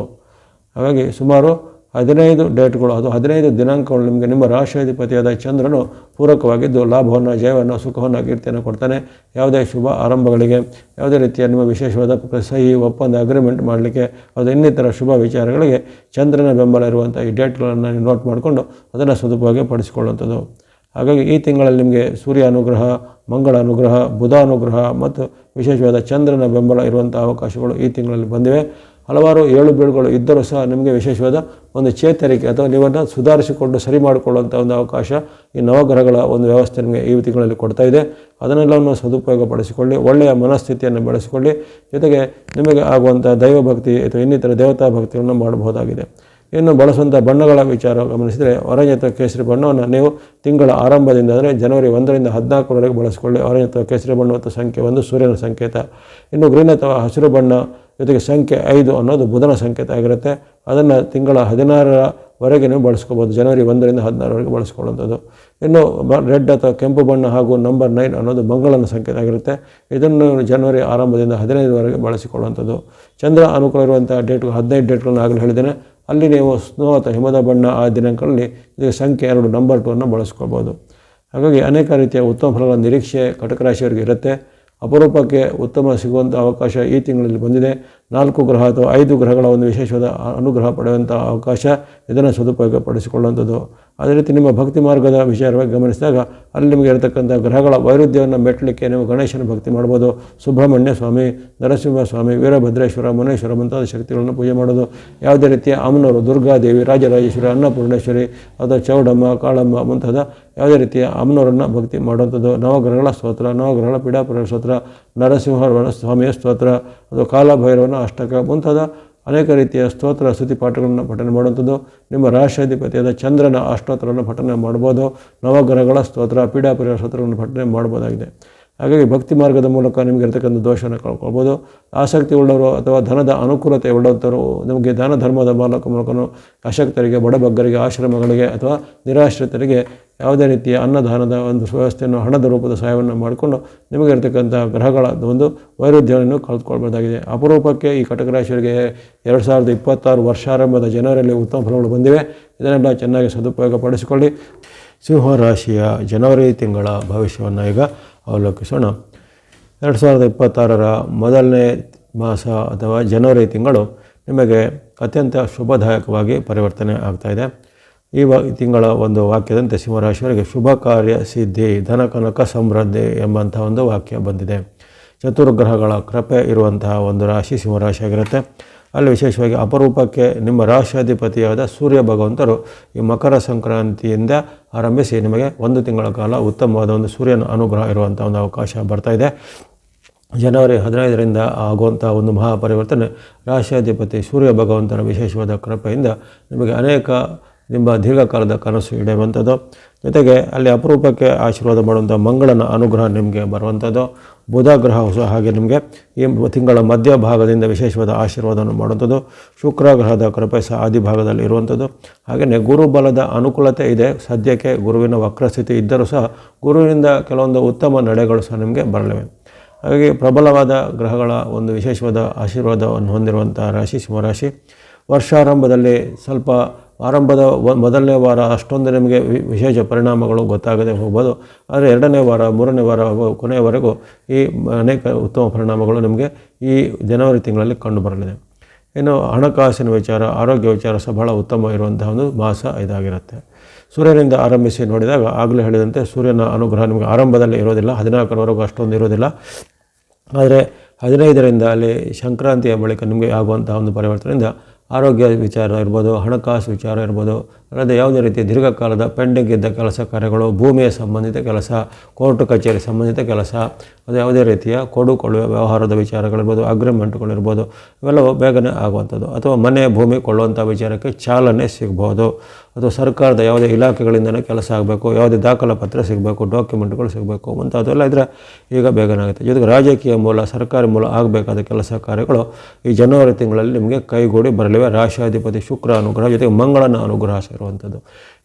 ಹಾಗಾಗಿ ಸುಮಾರು 15 ಡೇಟ್ಗಳು, ಅದು 15 ದಿನಾಂಕಗಳು ನಿಮಗೆ ನಿಮ್ಮ ರಾಶಿಯಾಧಿಪತಿಯಾದ ಚಂದ್ರನು ಪೂರಕವಾಗಿದ್ದು ಲಾಭವನ್ನು, ಜಯವನ್ನು, ಸುಖವನ್ನು, ಕೀರ್ತಿಯನ್ನು ಕೊಡ್ತಾನೆ. ಯಾವುದೇ ಶುಭ ಆರಂಭಗಳಿಗೆ, ಯಾವುದೇ ರೀತಿಯ ನಿಮ್ಮ ವಿಶೇಷವಾದ ಸಹಿ, ಒಪ್ಪಂದ, ಅಗ್ರಿಮೆಂಟ್ ಮಾಡಲಿಕ್ಕೆ, ಅದು ಇನ್ನಿತರ ಶುಭ ವಿಚಾರಗಳಿಗೆ ಚಂದ್ರನ ಬೆಂಬಲ ಇರುವಂಥ ಈ ಡೇಟ್ಗಳನ್ನು ನೋಟ್ ಮಾಡಿಕೊಂಡು ಅದನ್ನು ಸದುಪಯೋಗ ಪಡಿಸಿಕೊಳ್ಳುವಂಥದ್ದು. ಹಾಗಾಗಿ ಈ ತಿಂಗಳಲ್ಲಿ ನಿಮಗೆ ಸೂರ್ಯ ಅನುಗ್ರಹ, ಮಂಗಳ ಅನುಗ್ರಹ, ಬುಧ ಅನುಗ್ರಹ ಮತ್ತು ವಿಶೇಷವಾದ ಚಂದ್ರನ ಬೆಂಬಲ ಇರುವಂಥ ಅವಕಾಶಗಳು ಈ ತಿಂಗಳಲ್ಲಿ ಬಂದಿವೆ. ಹಲವಾರು ಏಳು ಬೀಳುಗಳು ಇದ್ದರೂ ಸಹ ನಿಮಗೆ ವಿಶೇಷವಾದ ಒಂದು ಚೇತರಿಕೆ ಅಥವಾ ನೀವನ್ನು ಸುಧಾರಿಸಿಕೊಂಡು ಸರಿ ಮಾಡಿಕೊಳ್ಳುವಂಥ ಒಂದು ಅವಕಾಶ ಈ ನವಗ್ರಹಗಳ ಒಂದು ವ್ಯವಸ್ಥೆ ನಿಮಗೆ ಈ ತಿಂಗಳಲ್ಲಿ ಕೊಡ್ತಾ ಇದೆ. ಅದನ್ನೆಲ್ಲವನ್ನು ಸದುಪಯೋಗಪಡಿಸಿಕೊಳ್ಳಿ, ಒಳ್ಳೆಯ ಮನಸ್ಥಿತಿಯನ್ನು ಬೆಳೆಸಿಕೊಳ್ಳಿ. ಜೊತೆಗೆ ನಿಮಗೆ ಆಗುವಂಥ ದೈವಭಕ್ತಿ ಅಥವಾ ಇನ್ನಿತರ ದೇವತಾ ಭಕ್ತಿಯನ್ನು ಮಾಡಬಹುದಾಗಿದೆ. ಇನ್ನು ಬಳಸುವಂಥ ಬಣ್ಣಗಳ ವಿಚಾರ ಗಮನಿಸಿದರೆ ಆರೆಂಜ್ ಅಥವಾ ಕೇಸರಿ ಬಣ್ಣವನ್ನು ನೀವು ತಿಂಗಳ ಆರಂಭದಿಂದ ಅಂದರೆ ಜನವರಿ 1ರಿಂದ 14ರವರೆಗೆ ಬಳಸಿಕೊಳ್ಳಿ. ಆರೆಂಜ್ ಅಥವಾ ಕೇಸರಿ ಬಣ್ಣ ಮತ್ತು ಸಂಖ್ಯೆ 1 ಸೂರ್ಯನ ಸಂಕೇತ. ಇನ್ನು ಗ್ರೀನ್ ಅಥವಾ ಹಸಿರು ಬಣ್ಣ ಜೊತೆಗೆ ಸಂಖ್ಯೆ 5 ಅನ್ನೋದು ಬುಧನ ಸಂಕೇತ ಆಗಿರುತ್ತೆ. ಅದನ್ನು ತಿಂಗಳ 16ರವರೆಗೆ ನೀವು ಬಳಸ್ಕೋಬೋದು, ಜನವರಿ 1ರಿಂದ 16ರವರೆಗೆ ಬಳಸ್ಕೊಳ್ಳುವಂಥದ್ದು. ಇನ್ನು ರೆಡ್ ಅಥವಾ ಕೆಂಪು ಬಣ್ಣ ಹಾಗೂ ನಂಬರ್ 9 ಅನ್ನೋದು ಮಂಗಳನ ಸಂಕೇತ ಆಗಿರುತ್ತೆ. ಇದನ್ನು ಜನವರಿ ಆರಂಭದಿಂದ 15ರವರೆಗೆ ಬಳಸಿಕೊಳ್ಳುವಂಥದ್ದು. ಚಂದ್ರ ಅನುಕೂಲ ಇರುವಂಥ ಡೇಟ್ಗಳು 15 ಡೇಟ್ಗಳನ್ನು ಆಗಲೇ ಹೇಳಿದ್ದೇನೆ. ಅಲ್ಲಿ ನೀವು ಸ್ನೋ ಅಥವಾ ಹಿಮದ ಬಣ್ಣ ಆ ದಿನಾಂಕಗಳಲ್ಲಿ ಸಂಖ್ಯೆ 2 ನಂಬರ್ 2 ಬಳಸ್ಕೊಳ್ಬೋದು. ಹಾಗಾಗಿ ಅನೇಕ ರೀತಿಯ ಉತ್ತಮ ಫಲಗಳ ನಿರೀಕ್ಷೆ ಕಟಕ ರಾಶಿಯವರಿಗೆ ಇರುತ್ತೆ. ಅಪರೂಪಕ್ಕೆ ಉತ್ತಮ ಸಿಗುವಂಥ ಅವಕಾಶ ಈ ತಿಂಗಳಲ್ಲಿ ಬಂದಿದೆ. 4 ಗ್ರಹ ಅಥವಾ 5 ಗ್ರಹಗಳ ಒಂದು ವಿಶೇಷವಾದ ಅನುಗ್ರಹ ಪಡೆಯುವಂಥ ಅವಕಾಶ, ಇದನ್ನು ಸದುಪಯೋಗಪಡಿಸಿಕೊಳ್ಳುವಂಥದ್ದು. ಅದೇ ರೀತಿ ನಿಮ್ಮ ಭಕ್ತಿ ಮಾರ್ಗದ ವಿಚಾರವಾಗಿ ಗಮನಿಸಿದಾಗ ಅಲ್ಲಿ ನಿಮಗೆ ಇರತಕ್ಕಂಥ ಗ್ರಹಗಳ ವೈರುಧ್ಯವನ್ನು ಮೆಟ್ಟಲಿಕ್ಕೆ ನೀವು ಗಣೇಶನ ಭಕ್ತಿ ಮಾಡ್ಬೋದು. ಸುಬ್ರಹ್ಮಣ್ಯ ಸ್ವಾಮಿ, ನರಸಿಂಹ ಸ್ವಾಮಿ, ವೀರಭದ್ರೇಶ್ವರ, ಮುನೇಶ್ವರ ಮುಂತಾದ ಶಕ್ತಿಗಳನ್ನು ಪೂಜೆ ಮಾಡೋದು. ಯಾವುದೇ ರೀತಿಯ ಅಮ್ಮನವರು, ದುರ್ಗಾದೇವಿ, ರಾಜರಾಜೇಶ್ವರಿ, ಅನ್ನಪೂರ್ಣೇಶ್ವರಿ ಅಥವಾ ಚೌಡಮ್ಮ, ಕಾಳಮ್ಮ ಮುಂತಾದ ಯಾವುದೇ ರೀತಿಯ ಅಮ್ಮನವರನ್ನು ಭಕ್ತಿ ಮಾಡುವಂಥದ್ದು. ನವಗ್ರಹಗಳ ಸ್ತೋತ್ರ, ನವಗ್ರಹಗಳ ಪೀಡಾಪುರ ಸ್ತೋತ್ರ, ನರಸಿಂಹ ಸ್ವಾಮಿಯ ಸ್ತೋತ್ರ ಅಥವಾ ಕಾಲಭೈರವನ ಅಷ್ಟಕ ಮುಂತಾದ ಅನೇಕ ರೀತಿಯ ಸ್ತೋತ್ರ ಸ್ತುತಿ ಪಾಠಗಳನ್ನು ಪಠನೆ ಮಾಡುವಂಥದ್ದು. ನಿಮ್ಮ ರಾಷ್ಟ್ರಾಧಿಪತಿಯಾದ ಚಂದ್ರನ ಅಷ್ಟೋತ್ತರವನ್ನು ಪಠನೆ ಮಾಡ್ಬೋದು. ನವಗ್ರಹಗಳ ಸ್ತೋತ್ರ, ಪೀಡಾಪುರ ಸ್ತೋತ್ರವನ್ನು ಪಠನೆ ಮಾಡ್ಬೋದಾಗಿದೆ. ಹಾಗಾಗಿ ಭಕ್ತಿ ಮಾರ್ಗದ ಮೂಲಕ ನಿಮಗೆ ಇರತಕ್ಕಂಥ ದೋಷವನ್ನು ಕಳ್ಕೊಳ್ಬೋದು. ಆಸಕ್ತಿ ಉಳ್ಳವರು ಅಥವಾ ಧನದ ಅನುಕೂಲತೆ ಉಳ್ಳಂಥವರು ನಿಮಗೆ ದಾನ ಧರ್ಮದ ಮೂಲಕನೂ ಅಶಕ್ತರಿಗೆ, ಬಡಬಗ್ಗರಿಗೆ, ಆಶ್ರಮಗಳಿಗೆ ಅಥವಾ ನಿರಾಶ್ರಿತರಿಗೆ ಯಾವುದೇ ರೀತಿಯ ಅನ್ನದಾನದ ಒಂದು ವ್ಯವಸ್ಥೆಯನ್ನು ಹಣದ ರೂಪದ ಸಹಾಯವನ್ನು ಮಾಡಿಕೊಂಡು ನಿಮಗೆ ಇರತಕ್ಕಂಥ ಗ್ರಹಗಳ ಒಂದು ವೈರುಧ್ಯವನ್ನು ಕಳೆದುಕೊಳ್ಬೋದಾಗಿದೆ. ಅಪರೂಪಕ್ಕೆ ಈ ಕಟಕ ರಾಶಿಯವರಿಗೆ 2026 ವರ್ಷಾರಂಭದ ಜನವರಿಯಲ್ಲಿ ಉತ್ತಮ ಫಲಗಳು ಬಂದಿವೆ. ಇದನ್ನೆಲ್ಲ ಚೆನ್ನಾಗಿ ಸದುಪಯೋಗಪಡಿಸಿಕೊಳ್ಳಿ. ಸಿಂಹ ರಾಶಿಯ ಜನವರಿ ತಿಂಗಳ ಭವಿಷ್ಯವನ್ನು ಈಗ ಅವಲೋಕಿಸೋಣ. 2026ರ ಮೊದಲನೇ ಮಾಸ ಅಥವಾ ಜನವರಿ ತಿಂಗಳು ನಿಮಗೆ ಅತ್ಯಂತ ಶುಭದಾಯಕವಾಗಿ ಪರಿವರ್ತನೆ ಆಗ್ತಾಯಿದೆ. ಈ ತಿಂಗಳ ಒಂದು ವಾಕ್ಯದಂತೆ ಸಿಂಹರಾಶಿಯವರಿಗೆ ಶುಭ ಕಾರ್ಯ ಸಿದ್ಧಿ, ಧನ ಕನಕ ಸಮೃದ್ಧಿ ಎಂಬಂಥ ಒಂದು ವಾಕ್ಯ ಬಂದಿದೆ. ಚತುರ್ಗ್ರಹಗಳ ಕೃಪೆ ಇರುವಂತಹ ಒಂದು ರಾಶಿ ಸಿಂಹರಾಶಿಯಾಗಿರುತ್ತೆ. ಅಲ್ಲಿ ವಿಶೇಷವಾಗಿ ಅಪರೂಪಕ್ಕೆ ನಿಮ್ಮ ರಾಶಿಯಾಧಿಪತಿಯಾದ ಸೂರ್ಯ ಭಗವಂತರು ಈ ಮಕರ ಸಂಕ್ರಾಂತಿಯಿಂದ ಆರಂಭಿಸಿ ನಿಮಗೆ 1 ತಿಂಗಳ ಕಾಲ ಉತ್ತಮವಾದ ಒಂದು ಸೂರ್ಯನ ಅನುಗ್ರಹ ಇರುವಂಥ ಒಂದು ಅವಕಾಶ ಬರ್ತಾಯಿದೆ. ಜನವರಿ 15ರಿಂದ ಆಗುವಂಥ ಒಂದು ಮಹಾಪರಿವರ್ತನೆ ರಾಶಿಯಾಧಿಪತಿ ಸೂರ್ಯ ಭಗವಂತನ ವಿಶೇಷವಾದ ಕೃಪೆಯಿಂದ ನಿಮಗೆ ಅನೇಕ ನಿಮ್ಮ ದೀರ್ಘಕಾಲದ ಕನಸು ಈಡೇರುವಂಥದ್ದು. ಜೊತೆಗೆ ಅಲ್ಲಿ ಅಪರೂಪಕ್ಕೆ ಆಶೀರ್ವಾದ ಮಾಡುವಂಥ ಮಂಗಳನ ಅನುಗ್ರಹ ನಿಮಗೆ ಬರುವಂಥದ್ದು. ಬುಧ ಗ್ರಹ ಸಹ ಹಾಗೆ ನಿಮಗೆ ಈ ತಿಂಗಳ ಮಧ್ಯಭಾಗದಿಂದ ವಿಶೇಷವಾದ ಆಶೀರ್ವಾದವನ್ನು ಮಾಡುವಂಥದ್ದು. ಶುಕ್ರ ಗ್ರಹದ ಕೃಪೆ ಸಹ ಆದಿಭಾಗದಲ್ಲಿ ಇರುವಂಥದ್ದು. ಹಾಗೆಯೇ ಗುರುಬಲದ ಅನುಕೂಲತೆ ಇದೆ. ಸದ್ಯಕ್ಕೆ ಗುರುವಿನ ವಕ್ರಸ್ಥಿತಿ ಇದ್ದರೂ ಸಹ ಗುರುವಿನಿಂದ ಕೆಲವೊಂದು ಉತ್ತಮ ನಡೆಗಳು ಸಹ ನಿಮಗೆ ಬರಲಿವೆ. ಹಾಗಾಗಿ ಪ್ರಬಲವಾದ ಗ್ರಹಗಳ ಒಂದು ವಿಶೇಷವಾದ ಆಶೀರ್ವಾದವನ್ನು ಹೊಂದಿರುವಂಥ ರಾಶಿ ಸಿಂಹರಾಶಿ. ವರ್ಷಾರಂಭದಲ್ಲಿ ಸ್ವಲ್ಪ ಆರಂಭದ ಮೊದಲನೇ ವಾರ ಅಷ್ಟೊಂದು ನಿಮಗೆ ವಿಶೇಷ ಪರಿಣಾಮಗಳು ಗೊತ್ತಾಗದೆ ಹೋಗ್ಬೋದು. ಆದರೆ 2ನೇ ವಾರ, 3ನೇ ವಾರ ಕೊನೆಯವರೆಗೂ ಈ ಅನೇಕ ಉತ್ತಮ ಪರಿಣಾಮಗಳು ನಿಮಗೆ ಈ ಜನವರಿ ತಿಂಗಳಲ್ಲಿ ಕಂಡುಬರಲಿದೆ. ಇನ್ನು ಹಣಕಾಸಿನ ವಿಚಾರ, ಆರೋಗ್ಯ ವಿಚಾರ ಸಹ ಬಹಳ ಉತ್ತಮ ಇರುವಂತಹ ಒಂದು ಮಾಸ ಇದಾಗಿರುತ್ತೆ. ಸೂರ್ಯನಿಂದ ಆರಂಭಿಸಿ ನೋಡಿದಾಗ ಆಗಲೇ ಹೇಳಿದಂತೆ ಸೂರ್ಯನ ಅನುಗ್ರಹ ನಿಮಗೆ ಆರಂಭದಲ್ಲಿ ಇರೋದಿಲ್ಲ, 14ರವರೆಗೂ ಅಷ್ಟೊಂದು ಇರೋದಿಲ್ಲ. ಆದರೆ 15ರಿಂದ ಅಲ್ಲಿ ಸಂಕ್ರಾಂತಿಯ ಬಳಿಕ ನಿಮಗೆ ಆಗುವಂಥ ಒಂದು ಪರಿವರ್ತನೆಯಿಂದ ಆರೋಗ್ಯ ವಿಚಾರ ಇರ್ಬೋದು, ಹಣಕಾಸು ವಿಚಾರ ಇರ್ಬೋದು, ಅಲ್ಲದೆ ಯಾವುದೇ ರೀತಿಯ ದೀರ್ಘಕಾಲದ ಪೆಂಡಿಂಗ್ ಇದ್ದ ಕೆಲಸ ಕಾರ್ಯಗಳು, ಭೂಮಿಯ ಸಂಬಂಧಿತ ಕೆಲಸ, ಕೋರ್ಟ್ ಕಚೇರಿ ಸಂಬಂಧಿತ ಕೆಲಸ, ಅದು ಯಾವುದೇ ರೀತಿಯ ಕೊಡುಕೊಳ್ಳುವ ವ್ಯವಹಾರದ ವಿಚಾರಗಳಿರ್ಬೋದು, ಅಗ್ರಿಮೆಂಟ್ಗಳಿರ್ಬೋದು, ಇವೆಲ್ಲವೂ ಬೇಗನೆ ಆಗುವಂಥದ್ದು. ಅಥವಾ ಮನೆ ಭೂಮಿ ಕೊಳ್ಳುವಂಥ ವಿಚಾರಕ್ಕೆ ಚಾಲನೆ ಸಿಗ್ಬೋದು. ಅಥವಾ ಸರ್ಕಾರದ ಯಾವುದೇ ಇಲಾಖೆಗಳಿಂದಲೇ ಕೆಲಸ ಆಗಬೇಕು, ಯಾವುದೇ ದಾಖಲಾ ಪತ್ರ ಸಿಗಬೇಕು, ಡಾಕ್ಯುಮೆಂಟ್ಗಳು ಸಿಗಬೇಕು ಮುಂತಾದೆಲ್ಲ ಇದ್ದರೆ ಈಗ ಬೇಗನೆ ಆಗುತ್ತೆ. ಜೊತೆಗೆ ರಾಜಕೀಯ ಮೂಲ, ಸರ್ಕಾರಿ ಮೂಲ ಆಗಬೇಕಾದ ಕೆಲಸ ಕಾರ್ಯಗಳು ಈ ಜನವರಿ ತಿಂಗಳಲ್ಲಿ ನಿಮಗೆ ಕೈಗೂಡಿ ಬರಲಿವೆ. ರಾಶಿಯಾಧಿಪತಿ ಶುಕ್ರ ಅನುಗ್ರಹ ಜೊತೆಗೆ ಮಂಗಳನ ಅನುಗ್ರಹ ಇರುವಂಥದ್ದು.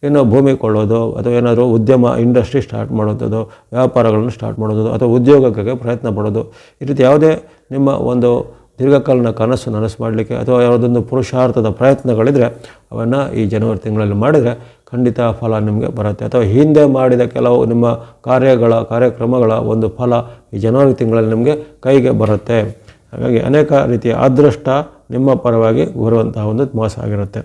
ಇನ್ನು ಭೂಮಿ ಕೊಳ್ಳೋದು ಅಥವಾ ಏನಾದರೂ ಉದ್ಯಮ ಇಂಡಸ್ಟ್ರಿ ಸ್ಟಾರ್ಟ್ ಮಾಡುವಂಥದ್ದು, ವ್ಯಾಪಾರಗಳನ್ನು ಸ್ಟಾರ್ಟ್ ಮಾಡೋದು ಅಥವಾ ಉದ್ಯೋಗಕ್ಕೆ ಪ್ರಯತ್ನ ಪಡೋದು, ಈ ರೀತಿ ಯಾವುದೇ ನಿಮ್ಮ ಒಂದು ದೀರ್ಘಕಾಲನ ಕನಸು ನನಸು ಮಾಡಲಿಕ್ಕೆ ಅಥವಾ ಯಾವುದೊಂದು ಪುರುಷಾರ್ಥದ ಪ್ರಯತ್ನಗಳಿದ್ದರೆ ಅವನ್ನು ಈ ಜನವರಿ ತಿಂಗಳಲ್ಲಿ ಮಾಡಿದರೆ ಖಂಡಿತ ಫಲ ನಿಮಗೆ ಬರುತ್ತೆ. ಅಥವಾ ಹಿಂದೆ ಮಾಡಿದ ಕೆಲವು ನಿಮ್ಮ ಕಾರ್ಯಕ್ರಮಗಳ ಒಂದು ಫಲ ಈ ಜನವರಿ ತಿಂಗಳಲ್ಲಿ ನಿಮಗೆ ಕೈಗೆ ಬರುತ್ತೆ. ಹಾಗಾಗಿ ಅನೇಕ ರೀತಿಯ ಅದೃಷ್ಟ ನಿಮ್ಮ ಪರವಾಗಿ ಬರುವಂತಹ ಒಂದು ಮಾಸ ಆಗಿರುತ್ತೆ.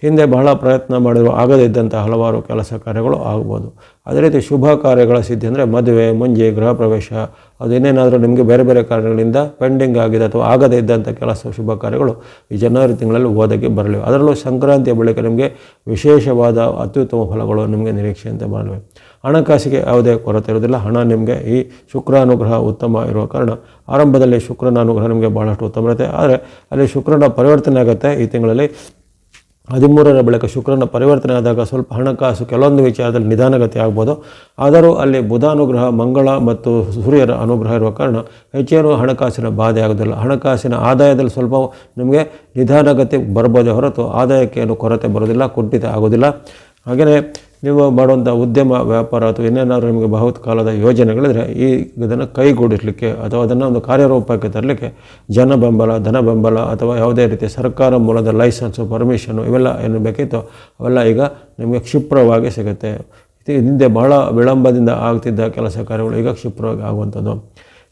ಹಿಂದೆ ಬಹಳ ಪ್ರಯತ್ನ ಮಾಡಿದರೂ ಆಗದೇ ಇದ್ದಂಥ ಹಲವಾರು ಕೆಲಸ ಕಾರ್ಯಗಳು ಆಗ್ಬೋದು. ಅದೇ ರೀತಿ ಶುಭ ಕಾರ್ಯಗಳ ಸಿದ್ಧಿ ಅಂದರೆ ಮದುವೆ, ಮುಂಜಿ, ಗೃಹ ಪ್ರವೇಶ, ಅದೇನೇನಾದರೂ ನಿಮಗೆ ಬೇರೆ ಬೇರೆ ಕಾರಣಗಳಿಂದ ಪೆಂಡಿಂಗ್ ಆಗಿದೆ ಅಥವಾ ಆಗದೇ ಇದ್ದಂಥ ಕೆಲಸ ಶುಭ ಕಾರ್ಯಗಳು ಈ ಜನವರಿ ತಿಂಗಳಲ್ಲಿ ಓದಕ್ಕೆ ಬರಲಿವೆ. ಅದರಲ್ಲೂ ಸಂಕ್ರಾಂತಿಯ ಬಳಿಕ ನಿಮಗೆ ವಿಶೇಷವಾದ ಅತ್ಯುತ್ತಮ ಫಲಗಳು ನಿಮಗೆ ನಿರೀಕ್ಷೆಯಂತೆ ಬರಲಿವೆ. ಹಣಕಾಸಿಗೆ ಯಾವುದೇ ಕೊರತೆ ಇರೋದಿಲ್ಲ. ಹಣ ನಿಮಗೆ ಈ ಶುಕ್ರಾನುಗ್ರಹ ಉತ್ತಮ ಇರುವ ಕಾರಣ ಆರಂಭದಲ್ಲಿ ಶುಕ್ರನ ಅನುಗ್ರಹ ನಿಮಗೆ ಭಾಳಷ್ಟು ಉತ್ತಮ ಇರುತ್ತೆ. ಆದರೆ ಅಲ್ಲಿ ಶುಕ್ರನ ಪರಿವರ್ತನೆ ಆಗುತ್ತೆ. ಈ ತಿಂಗಳಲ್ಲಿ 13ರ ಬಳಿಕ ಶುಕ್ರನ ಪರಿವರ್ತನೆ ಆದಾಗ ಸ್ವಲ್ಪ ಹಣಕಾಸು ಕೆಲವೊಂದು ವಿಚಾರದಲ್ಲಿ ನಿಧಾನಗತಿ ಆಗ್ಬೋದು. ಆದರೂ ಅಲ್ಲಿ ಬುಧಾನುಗ್ರಹ, ಮಂಗಳ ಮತ್ತು ಸೂರ್ಯರ ಅನುಗ್ರಹ ಇರುವ ಕಾರಣ ಹೆಚ್ಚೇನು ಹಣಕಾಸಿನ ಬಾಧೆ ಆಗೋದಿಲ್ಲ. ಹಣಕಾಸಿನ ಆದಾಯದಲ್ಲಿ ಸ್ವಲ್ಪ ನಿಮಗೆ ನಿಧಾನಗತಿ ಬರ್ಬೋದೇ ಹೊರತು ಆದಾಯಕ್ಕೆ ಏನು ಕೊರತೆ ಬರೋದಿಲ್ಲ, ಕುಂಠಿತ ಆಗೋದಿಲ್ಲ. ಹಾಗೆಯೇ ನೀವು ಮಾಡುವಂಥ ಉದ್ಯಮ, ವ್ಯಾಪಾರ ಅಥವಾ ಇನ್ನೇನಾದರೂ ನಿಮಗೆ ಬಹುಕಾಲದ ಯೋಜನೆಗಳಿದ್ರೆ ಇದನ್ನು ಕೈಗೂಡಿಸಲಿಕ್ಕೆ ಅಥವಾ ಅದನ್ನು ಒಂದು ಕಾರ್ಯರೂಪಕ್ಕೆ ತರಲಿಕ್ಕೆ ಜನ ಬೆಂಬಲ, ಧನ ಬೆಂಬಲ ಅಥವಾ ಯಾವುದೇ ರೀತಿಯ ಸರ್ಕಾರ ಮೂಲದ ಲೈಸೆನ್ಸು, ಪರ್ಮಿಷನು ಇವೆಲ್ಲ ಏನು ಬೇಕಿತ್ತೋ ಅವೆಲ್ಲ ಈಗ ನಿಮಗೆ ಕ್ಷಿಪ್ರವಾಗಿ ಸಿಗುತ್ತೆ. ಹಿಂದೆ ಬಹಳ ವಿಳಂಬದಿಂದ ಆಗ್ತಿದ್ದ ಕೆಲಸ ಕಾರ್ಯಗಳು ಈಗ ಕ್ಷಿಪ್ರವಾಗಿ ಆಗುವಂಥದ್ದು.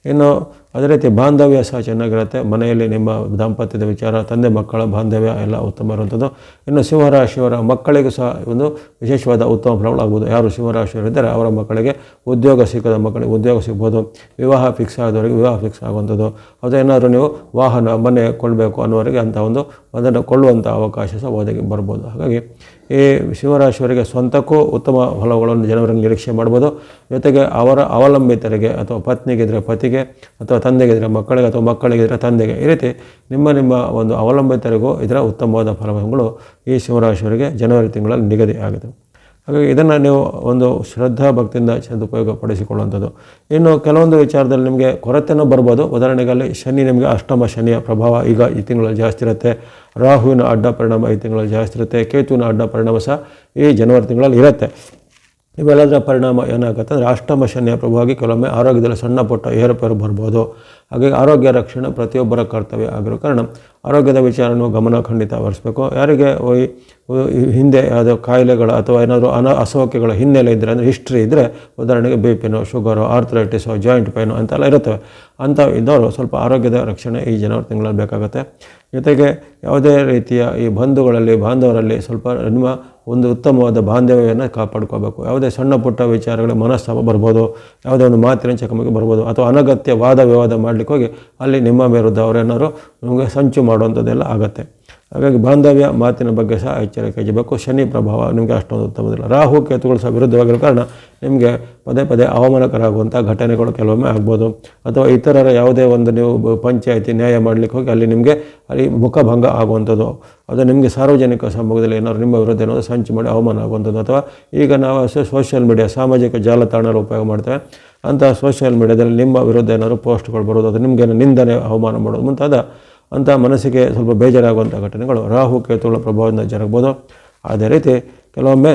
ಇನ್ನು ಅದೇ ರೀತಿ ಬಾಂಧವ್ಯ ಸಹ ಚೆನ್ನಾಗಿರುತ್ತೆ. ಮನೆಯಲ್ಲಿ ನಿಮ್ಮ ದಾಂಪತ್ಯದ ವಿಚಾರ, ತಂದೆ ಮಕ್ಕಳ ಬಾಂಧವ್ಯ ಎಲ್ಲ ಉತ್ತಮ ಇರುವಂಥದ್ದು. ಇನ್ನು ಸಿಂಹರಾಶಿಯವರ ಮಕ್ಕಳಿಗೂ ಸಹ ಒಂದು ವಿಶೇಷವಾದ ಉತ್ತಮ ಫಲಗಳಾಗ್ಬೋದು. ಯಾರು ಸಿಂಹರಾಶಿಯವರಿದ್ದರೆ ಅವರ ಮಕ್ಕಳಿಗೆ ಉದ್ಯೋಗ ಸಿಕ್ಕದ ಮಕ್ಕಳಿಗೆ ಉದ್ಯೋಗ ಸಿಗ್ಬೋದು. ವಿವಾಹ ಫಿಕ್ಸ್ ಆದವರಿಗೆ ವಿವಾಹ ಫಿಕ್ಸ್ ಆಗುವಂಥದ್ದು. ಅದೇನಾದರೂ ನೀವು ವಾಹನ, ಮನೆ ಕೊಳ್ಳಬೇಕು ಅನ್ನೋರಿಗೆ ಅಂಥ ಅದನ್ನು ಕೊಳ್ಳುವಂಥ ಅವಕಾಶ ಸಹ ಒದಗಿ ಬರ್ಬೋದು. ಹಾಗಾಗಿ ಈ ಸಿಂಹರಾಶಿಯವರಿಗೆ ಸ್ವಂತಕ್ಕೂ ಉತ್ತಮ ಫಲಗಳನ್ನು ಜನವರಿಗೆ ನಿರೀಕ್ಷೆ ಮಾಡ್ಬೋದು. ಜೊತೆಗೆ ಅವರ ಅವಲಂಬಿತರಿಗೆ ಅಥವಾ ಪತ್ನಿಗಿದ್ರೆ ಪತಿಗೆ ಅಥವಾ ತಂದೆಗಿದ್ರೆ ಮಕ್ಕಳಿಗೆ ಅಥವಾ ಮಕ್ಕಳಿಗಿದ್ರೆ ತಂದೆಗೆ, ಈ ರೀತಿ ನಿಮ್ಮ ಒಂದು ಅವಲಂಬಿತರಿಗೂ ಇದರ ಉತ್ತಮವಾದ ಫಲಗಳು ಈ ಸಿಂಹರಾಶಿಯವರಿಗೆ ಜನವರಿ ತಿಂಗಳಲ್ಲಿ ನಿಗದಿ ಆಗಿದೆ. ಹಾಗಾಗಿ ಇದನ್ನು ನೀವು ಒಂದು ಶ್ರದ್ಧಾ ಭಕ್ತಿಯಿಂದ ಸದುಪಯೋಗ ಪಡಿಸಿಕೊಳ್ಳುವಂಥದ್ದು. ಇನ್ನು ಕೆಲವೊಂದು ವಿಚಾರದಲ್ಲಿ ನಿಮಗೆ ಕೊರತೆನೂ ಬರ್ಬೋದು. ಉದಾಹರಣೆಗೆ ಅಲ್ಲಿ ಶನಿ, ನಿಮಗೆ ಅಷ್ಟಮ ಶನಿಯ ಪ್ರಭಾವ ಈಗ ಈ ತಿಂಗಳಲ್ಲಿ ಜಾಸ್ತಿ ಇರುತ್ತೆ. ರಾಹುವಿನ ಅಡ್ಡ ಪರಿಣಾಮ ಈ ತಿಂಗಳಲ್ಲಿ ಜಾಸ್ತಿ ಇರುತ್ತೆ. ಕೇತುವಿನ ಅಡ್ಡ ಪರಿಣಾಮ ಸಹ ಈ ಜನವರಿ ತಿಂಗಳಲ್ಲಿ ಇರುತ್ತೆ. ಇವೆಲ್ಲದರ ಪರಿಣಾಮ ಏನಾಗುತ್ತೆ ಅಂದರೆ ಅಷ್ಟಮ ಶನಿಯ ಪ್ರಭಾವವಾಗಿ ಕೆಲವೊಮ್ಮೆ ಆರೋಗ್ಯದಲ್ಲಿ ಸಣ್ಣ ಪುಟ್ಟ ಏರುಪೇರು ಬರ್ಬೋದು. ಹಾಗಾಗಿ ಆರೋಗ್ಯ ರಕ್ಷಣೆ ಪ್ರತಿಯೊಬ್ಬರ ಕರ್ತವ್ಯ ಆಗಿರೋ ಕಾರಣ ಆರೋಗ್ಯದ ವಿಚಾರನೂ ಗಮನ ಖಂಡಿತ ಹರಿಸಬೇಕು. ಯಾರಿಗೆ ಹಿಂದೆ ಯಾವುದೋ ಕಾಯಿಲೆಗಳ ಅಥವಾ ಏನಾದರೂ ಅಸೌಖ್ಯಗಳ ಹಿನ್ನೆಲೆ ಇದ್ದರೆ ಅಂದರೆ ಹಿಸ್ಟ್ರಿ ಇದ್ದರೆ, ಉದಾಹರಣೆಗೆ BP-ನೋ, ಶುಗರು, ಆರ್ಥರೈಟಿಸೋ, ಜಾಯಿಂಟ್ ಪೈನು ಅಂತೆಲ್ಲ ಇರುತ್ತವೆ. ಅಂಥ ಇದ್ದವರು ಸ್ವಲ್ಪ ಆರೋಗ್ಯದ ರಕ್ಷಣೆ ಈ ಜನವರಿ ತಿಂಗಳಲ್ಲಿ ಬೇಕಾಗುತ್ತೆ. ಜೊತೆಗೆ ಯಾವುದೇ ರೀತಿಯ ಈ ಬಾಂಧವರಲ್ಲಿ ಸ್ವಲ್ಪ ನಿಮ್ಮ ಒಂದು ಉತ್ತಮವಾದ ಬಾಂಧವ್ಯವನ್ನು ಕಾಪಾಡ್ಕೋಬೇಕು. ಯಾವುದೇ ಸಣ್ಣ ಪುಟ್ಟ ವಿಚಾರಗಳ ಮನಸ್ತಾಪ ಬರ್ಬೋದು, ಯಾವುದೇ ಒಂದು ಮಾತಿನ ಚಕಮಕಿ ಬರ್ಬೋದು, ಅಥವಾ ಅನಗತ್ಯ ವಾದ ವಿವಾದ ಮಾಡಲಿಕ್ಕೆ ಹೋಗಿ ಅಲ್ಲಿ ನಿಮ್ಮ ವಿರುದ್ಧ ಅವರೇನಾದ್ರು ನಿಮಗೆ ಸಂಚು ಮಾಡುವಂಥದ್ದೆಲ್ಲ ಆಗುತ್ತೆ. ಹಾಗಾಗಿ ಬಾಂಧವ್ಯ, ಮಾತಿನ ಬಗ್ಗೆ ಸಹ ಎಚ್ಚರಿಕೆ ವಹಿಸಬೇಕು. ಶನಿ ಪ್ರಭಾವ ನಿಮಗೆ ಅಷ್ಟೊಂದು ಉತ್ತಮದಿಲ್ಲ. ರಾಹು ಕೇತುಗಳು ಸಹ ವಿರುದ್ಧವಾಗಿರೋ ಕಾರಣ ನಿಮಗೆ ಪದೇ ಪದೇ ಅವಮಾನಕರ ಆಗುವಂಥ ಘಟನೆಗಳು ಕೆಲವೊಮ್ಮೆ ಆಗ್ಬೋದು. ಅಥವಾ ಇತರರ ಯಾವುದೇ ಒಂದು ನೀವು ಪಂಚಾಯಿತಿ ನ್ಯಾಯ ಮಾಡಲಿಕ್ಕೆ ಹೋಗಿ ಅಲ್ಲಿ ನಿಮಗೆ ಅಲ್ಲಿ ಮುಖಭಂಗ ಆಗುವಂಥದ್ದು, ಅದು ನಿಮಗೆ ಸಾರ್ವಜನಿಕ ಸಮ್ಮುಖದಲ್ಲಿ ಏನಾದ್ರು ನಿಮ್ಮ ವಿರುದ್ಧ ಏನಾದರೂ ಸಂಚು ಮಾಡಿ ಅವಮಾನ ಆಗುವಂಥದ್ದು. ಅಥವಾ ಈಗ ನಾವು ಸೋಷಿಯಲ್ ಮೀಡಿಯಾ, ಸಾಮಾಜಿಕ ಜಾಲತಾಣಗಳು ಉಪಯೋಗ ಮಾಡ್ತೇವೆ. ಅಂಥ ಸೋಷಿಯಲ್ ಮೀಡಿಯಾದಲ್ಲಿ ನಿಮ್ಮ ವಿರುದ್ಧ ಏನಾದರೂ ಪೋಸ್ಟ್ಗಳು ಬರೋದು, ಅದು ನಿಮಗೇನು ನಿಂದನೆ, ಅವಮಾನ ಮಾಡೋದು ಮುಂತಾದ ಅಂಥ ಮನಸ್ಸಿಗೆ ಸ್ವಲ್ಪ ಬೇಜಾರಾಗುವಂಥ ಘಟನೆಗಳು ರಾಹು ಕೇತುಗಳ ಪ್ರಭಾವದಿಂದ ಜರುಗ್ಬೋದು. ಅದೇ ರೀತಿ ಕೆಲವೊಮ್ಮೆ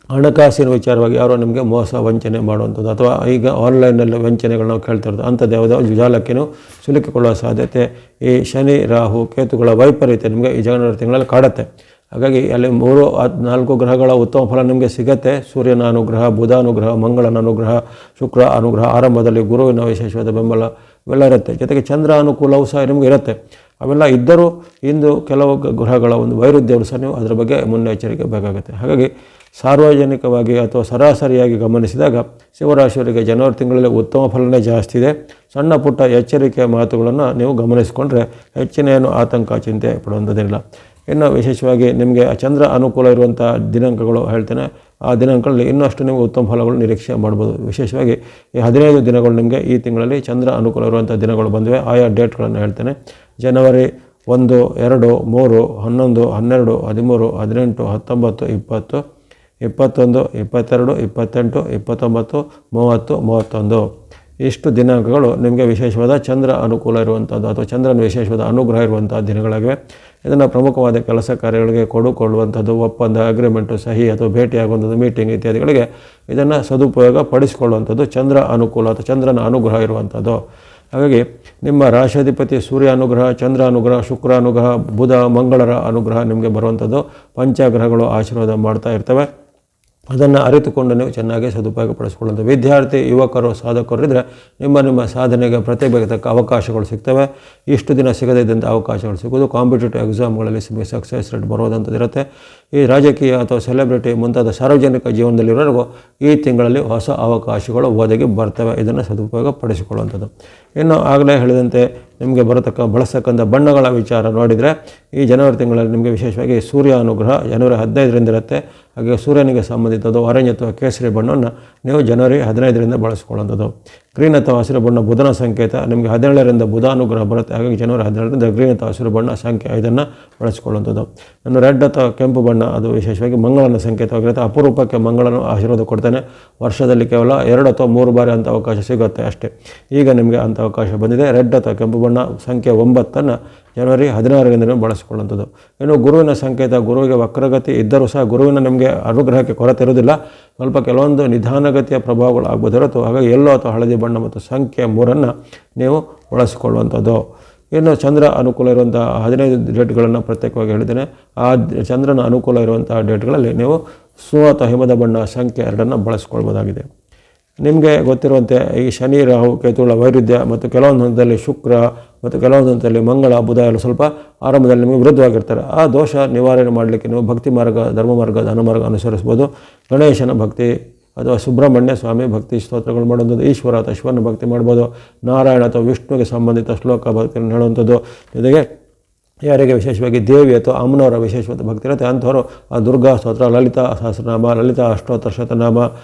ಹಣಕಾಸಿನ ವಿಚಾರವಾಗಿ ಯಾರೋ ನಿಮಗೆ ಮೋಸ ವಂಚನೆ ಮಾಡುವಂಥದ್ದು, ಅಥವಾ ಈಗ ಆನ್ಲೈನಲ್ಲಿ ವಂಚನೆಗಳು ನಾವು ಕೇಳ್ತಿರೋದು, ಅಂಥದ್ದು ಯಾವುದೋ ಜಾಲಕ್ಕೆ ಸಿಲುಕಿಕೊಳ್ಳುವ ಸಾಧ್ಯತೆ ಈ ಶನಿ, ರಾಹು, ಕೇತುಗಳ ವೈಪರೀತ್ಯ ನಿಮಗೆ ಈ ಜನವರಿ ತಿಂಗಳಲ್ಲಿ ಕಾಡುತ್ತೆ. ಹಾಗಾಗಿ ಅಲ್ಲಿ 3-4 ಗ್ರಹಗಳ ಉತ್ತಮ ಫಲ ನಿಮಗೆ ಸಿಗುತ್ತೆ. ಸೂರ್ಯನ ಅನುಗ್ರಹ, ಬುಧ ಅನುಗ್ರಹ, ಮಂಗಳನ ಅನುಗ್ರಹ, ಶುಕ್ರ ಅನುಗ್ರಹ, ಆರಂಭದಲ್ಲಿ ಗುರುವಿನ ವಿಶೇಷವಾದ ಬೆಂಬಲ ಇವೆಲ್ಲ ಇರುತ್ತೆ. ಜೊತೆಗೆ ಚಂದ್ರ ಅನುಕೂಲವೂ ಸಹ ನಿಮಗೆ ಇರುತ್ತೆ. ಅವೆಲ್ಲ ಇದ್ದರೂ ಇಂದು ಕೆಲವು ಗ್ರಹಗಳ ಒಂದು ವೈರುಧ್ಯಗಳು ಸಹ ನೀವು ಅದರ ಬಗ್ಗೆ ಮುನ್ನೆಚ್ಚರಿಕೆ ಬೇಕಾಗುತ್ತೆ. ಹಾಗಾಗಿ ಸಾರ್ವಜನಿಕವಾಗಿ ಅಥವಾ ಸರಾಸರಿಯಾಗಿ ಗಮನಿಸಿದಾಗ ಸಿಂಹರಾಶಿಯವರಿಗೆ ಜನವರಿ ತಿಂಗಳಲ್ಲಿ ಉತ್ತಮ ಫಲನೇ ಜಾಸ್ತಿ ಇದೆ. ಸಣ್ಣ ಪುಟ್ಟ ಎಚ್ಚರಿಕೆಯ ಮಾತುಗಳನ್ನು ನೀವು ಗಮನಿಸಿಕೊಂಡ್ರೆ ಹೆಚ್ಚಿನ ಏನು ಆತಂಕ, ಚಿಂತೆ ಪಡುವಂಥದ್ದಿಲ್ಲ. ಇನ್ನು ವಿಶೇಷವಾಗಿ ನಿಮಗೆ ಚಂದ್ರ ಅನುಕೂಲ ಇರುವಂಥ ದಿನಾಂಕಗಳು ಹೇಳ್ತೇನೆ. ಆ ದಿನಾಂಕಗಳಲ್ಲಿ ಇನ್ನಷ್ಟು ನಿಮಗೆ ಉತ್ತಮ ಫಲಗಳು ನಿರೀಕ್ಷೆ ಮಾಡ್ಬೋದು. ವಿಶೇಷವಾಗಿ ಈ 15 ದಿನಗಳು ನಿಮಗೆ ಈ ತಿಂಗಳಲ್ಲಿ ಚಂದ್ರ ಅನುಕೂಲ ಇರುವಂಥ ದಿನಗಳು ಬಂದಿವೆ. ಆಯಾ ಡೇಟ್ಗಳನ್ನು ಹೇಳ್ತೇನೆ. ಜನವರಿ 1, 2, 3, 11, 12, 13, 18, 19, 20, 21, 22, 28, 29, 30, 31 ಇಷ್ಟು ದಿನಾಂಕಗಳು ನಿಮಗೆ ವಿಶೇಷವಾದ ಚಂದ್ರ ಅನುಕೂಲ ಇರುವಂಥದ್ದು ಅಥವಾ ಚಂದ್ರನ ವಿಶೇಷವಾದ ಅನುಗ್ರಹ ಇರುವಂಥ ದಿನಗಳಾಗಿವೆ. ಇದನ್ನು ಪ್ರಮುಖವಾದ ಕೆಲಸ ಕಾರ್ಯಗಳಿಗೆ ಕೊಡುಕೊಳ್ಳುವಂಥದ್ದು, ಒಪ್ಪಂದ, ಅಗ್ರಿಮೆಂಟು, ಸಹಿ ಅಥವಾ ಭೇಟಿಯಾಗುವಂಥದ್ದು, ಮೀಟಿಂಗ್ ಇತ್ಯಾದಿಗಳಿಗೆ ಇದನ್ನು ಸದುಪಯೋಗ ಪಡಿಸಿಕೊಳ್ಳುವಂಥದ್ದು ಚಂದ್ರ ಅನುಕೂಲ ಅಥವಾ ಚಂದ್ರನ ಅನುಗ್ರಹ ಇರುವಂಥದ್ದು. ಹಾಗಾಗಿ ನಿಮ್ಮ ರಾಶಾಧಿಪತಿ ಸೂರ್ಯ ಅನುಗ್ರಹ, ಚಂದ್ರ ಅನುಗ್ರಹ, ಶುಕ್ರ ಅನುಗ್ರಹ, ಬುಧ ಮಂಗಳರ ಅನುಗ್ರಹ ನಿಮಗೆ ಬರುವಂಥದ್ದು. ಪಂಚಗ್ರಹಗಳು ಆಶೀರ್ವಾದ ಮಾಡ್ತಾ ಇರ್ತವೆ. ಅದನ್ನು ಅರಿತುಕೊಂಡು ನೀವು ಚೆನ್ನಾಗಿ ಸದುಪಯೋಗಪಡಿಸ್ಕೊಳ್ಳೋದು. ವಿದ್ಯಾರ್ಥಿ, ಯುವಕರು, ಸಾಧಕರಿದ್ದರೆ ನಿಮ್ಮ ಸಾಧನೆಗೆ ಪ್ರತಿಭೆಗೆ ತಕ್ಕ ಅವಕಾಶಗಳು ಸಿಗ್ತವೆ. ಇಷ್ಟು ದಿನ ಸಿಗದೇ ಇದ್ದಂಥ ಅವಕಾಶಗಳು ಸಿಗೋದು. ಕಾಂಪಿಟೇಟಿವ್ ಎಕ್ಸಾಮ್ಗಳಲ್ಲಿ ನಿಮಗೆ ಸಕ್ಸಸ್ ರೇಟ್ ಬರೋದಂಥದ್ದು ಇರುತ್ತೆ. ಈ ರಾಜಕೀಯ ಅಥವಾ ಸೆಲೆಬ್ರಿಟಿ ಮುಂತಾದ ಸಾರ್ವಜನಿಕ ಜೀವನದಲ್ಲಿರೋರಿಗೂ ಈ ತಿಂಗಳಲ್ಲಿ ಹೊಸ ಅವಕಾಶಗಳು ಒದಗಿ ಬರ್ತವೆ. ಇದನ್ನು ಸದುಪಯೋಗ ಪಡಿಸಿಕೊಳ್ಳುವಂಥದ್ದು. ಇನ್ನು ಆಗಲೇ ಹೇಳಿದಂತೆ ನಿಮಗೆ ಬಳಸ್ತಕ್ಕಂಥ ಬಣ್ಣಗಳ ವಿಚಾರ ನೋಡಿದರೆ ಈ ಜನವರಿ ತಿಂಗಳಲ್ಲಿ ನಿಮಗೆ ವಿಶೇಷವಾಗಿ ಸೂರ್ಯ ಅನುಗ್ರಹ ಜನವರಿ 15ರಿಂದ ಇರುತ್ತೆ. ಹಾಗೆ ಸೂರ್ಯನಿಗೆ ಸಂಬಂಧಿಸಿದ್ದು ಆರೆಂಜ್ ಅಥವಾ ಕೇಸರಿ ಬಣ್ಣವನ್ನು ನೀವು ಜನವರಿ 15ರಿಂದ ಬಳಸ್ಕೊಳ್ಳುವಂಥದ್ದು. ಗ್ರೀನ್ ಅಥವಾ ಹಸಿರು ಬಣ್ಣ ಬುಧನ ಸಂಕೇತ. ನಿಮಗೆ 17ರಿಂದ ಬುಧ ಅನುಗ್ರಹ ಬರುತ್ತೆ. ಹಾಗಾಗಿ ಜನವರಿ 17ರಿಂದ ಗ್ರೀನ್ ಅಥವಾ ಹಸಿರು ಬಣ್ಣ ಸಂಖ್ಯೆ 5ಅನ್ನು ಬಳಸ್ಕೊಳ್ಳುವಂಥದ್ದು. ಇನ್ನು ರೆಡ್ ಅಥವಾ ಕೆಂಪು ಬಣ್ಣ ಅದು ವಿಶೇಷವಾಗಿ ಮಂಗಳನ ಸಂಕೇತವಾಗಿರುತ್ತೆ. ಅಪರೂಪಕ್ಕೆ ಮಂಗಳನು ಆಶೀರ್ವಾದ ಕೊಡ್ತಾನೆ. ವರ್ಷದಲ್ಲಿ ಕೇವಲ 2 ಅಥವಾ 3 ಬಾರಿ ಅಂಥ ಅವಕಾಶ ಸಿಗುತ್ತೆ ಅಷ್ಟೇ. ಈಗ ನಿಮಗೆ ಅಂಥ ಅವಕಾಶ ಬಂದಿದೆ. ರೆಡ್ ಅಥವಾ ಕೆಂಪು ಬಣ್ಣ ಸಂಖ್ಯೆ 9ಅನ್ನು ಜನವರಿ 16ರಿಂದ ಬಳಸಿಕೊಳ್ಳುವಂಥದ್ದು. ಇನ್ನು ಗುರುವಿನ ಸಂಕೇತ. ಗುರುವಿಗೆ ವಕ್ರಗತಿ ಇದ್ದರೂ ಸಹ ಗುರುವಿನ ನಿಮಗೆ ಅನುಗ್ರಹಕ್ಕೆ ಕೊರತೆ ಇರೋದಿಲ್ಲ. ಸ್ವಲ್ಪ ಕೆಲವೊಂದು ನಿಧಾನಗತಿಯ ಪ್ರಭಾವಗಳು ಆಗ್ಬೋದು ಹೊರತು. ಹಾಗಾಗಿ ಯೆಲ್ಲೋ ಅಥವಾ ಹಳದಿ ಬಣ್ಣ ಮತ್ತು ಸಂಖ್ಯೆ 3ಅನ್ನು ನೀವು ಬಳಸಿಕೊಳ್ಳುವಂಥದ್ದು. ಇನ್ನು ಚಂದ್ರ ಅನುಕೂಲ ಇರುವಂಥ 15 ಡೇಟ್ಗಳನ್ನು ಪ್ರತ್ಯೇಕವಾಗಿ ಹೇಳಿದ್ದೇನೆ. ಆ ಚಂದ್ರನ ಅನುಕೂಲ ಇರುವಂಥ ಡೇಟ್ಗಳಲ್ಲಿ ನೀವು ಅಥವಾ ಹಿಮದ ಬಣ್ಣ ಸಂಖ್ಯೆ 2ಅನ್ನು ಬಳಸ್ಕೊಳ್ಬೋದಾಗಿದೆ. ನಿಮಗೆ ಗೊತ್ತಿರುವಂತೆ ಈ ಶನಿ, ರಾಹು, ಕೇತುಗಳ ವೈರುಧ್ಯ ಮತ್ತು ಕೆಲವೊಂದು ಹಂತದಲ್ಲಿ ಶುಕ್ರ ಮತ್ತು ಕೆಲವೊಂದು ಹಂತದಲ್ಲಿ ಮಂಗಳ, ಬುಧ ಎಲ್ಲ ಸ್ವಲ್ಪ ಆರಂಭದಲ್ಲಿ ನಿಮಗೆ ವಿರುದ್ಧವಾಗಿರ್ತಾರೆ. ಆ ದೋಷ ನಿವಾರಣೆ ಮಾಡಲಿಕ್ಕೆ ನೀವು ಭಕ್ತಿ ಮಾರ್ಗ, ಧರ್ಮ ಮಾರ್ಗ, ಧನ ಮಾರ್ಗ ಅನುಸರಿಸ್ಬೋದು. ಗಣೇಶನ ಭಕ್ತಿ ಅಥವಾ ಸುಬ್ರಹ್ಮಣ್ಯ ಸ್ವಾಮಿ ಭಕ್ತಿ ಸ್ತೋತ್ರಗಳು ಮಾಡುವಂಥದ್ದು. ಈಶ್ವರ ಅಥವಾ ಶಿವನ ಭಕ್ತಿ ಮಾಡ್ಬೋದು. ನಾರಾಯಣ ಅಥವಾ ವಿಷ್ಣುವಿಗೆ ಸಂಬಂಧಿತ ಶ್ಲೋಕ ಭಕ್ತಿಯನ್ನು ಹೇಳುವಂಥದ್ದು. ಜೊತೆಗೆ ಯಾರಿಗೆ ವಿಶೇಷವಾಗಿ ದೇವಿ ಅಥವಾ ಅಮ್ಮನವರ ವಿಶೇಷವಾದ ಭಕ್ತಿ ಇರುತ್ತೆ ಅಂಥವರು ಆ ದುರ್ಗಾ ಸ್ತೋತ್ರ, ಲಲಿತಾ ಸಹಸ್ರನಾಮ, ಲಲಿತಾ ಅಷ್ಟೋತ್ತರ ಶತನಾಮ,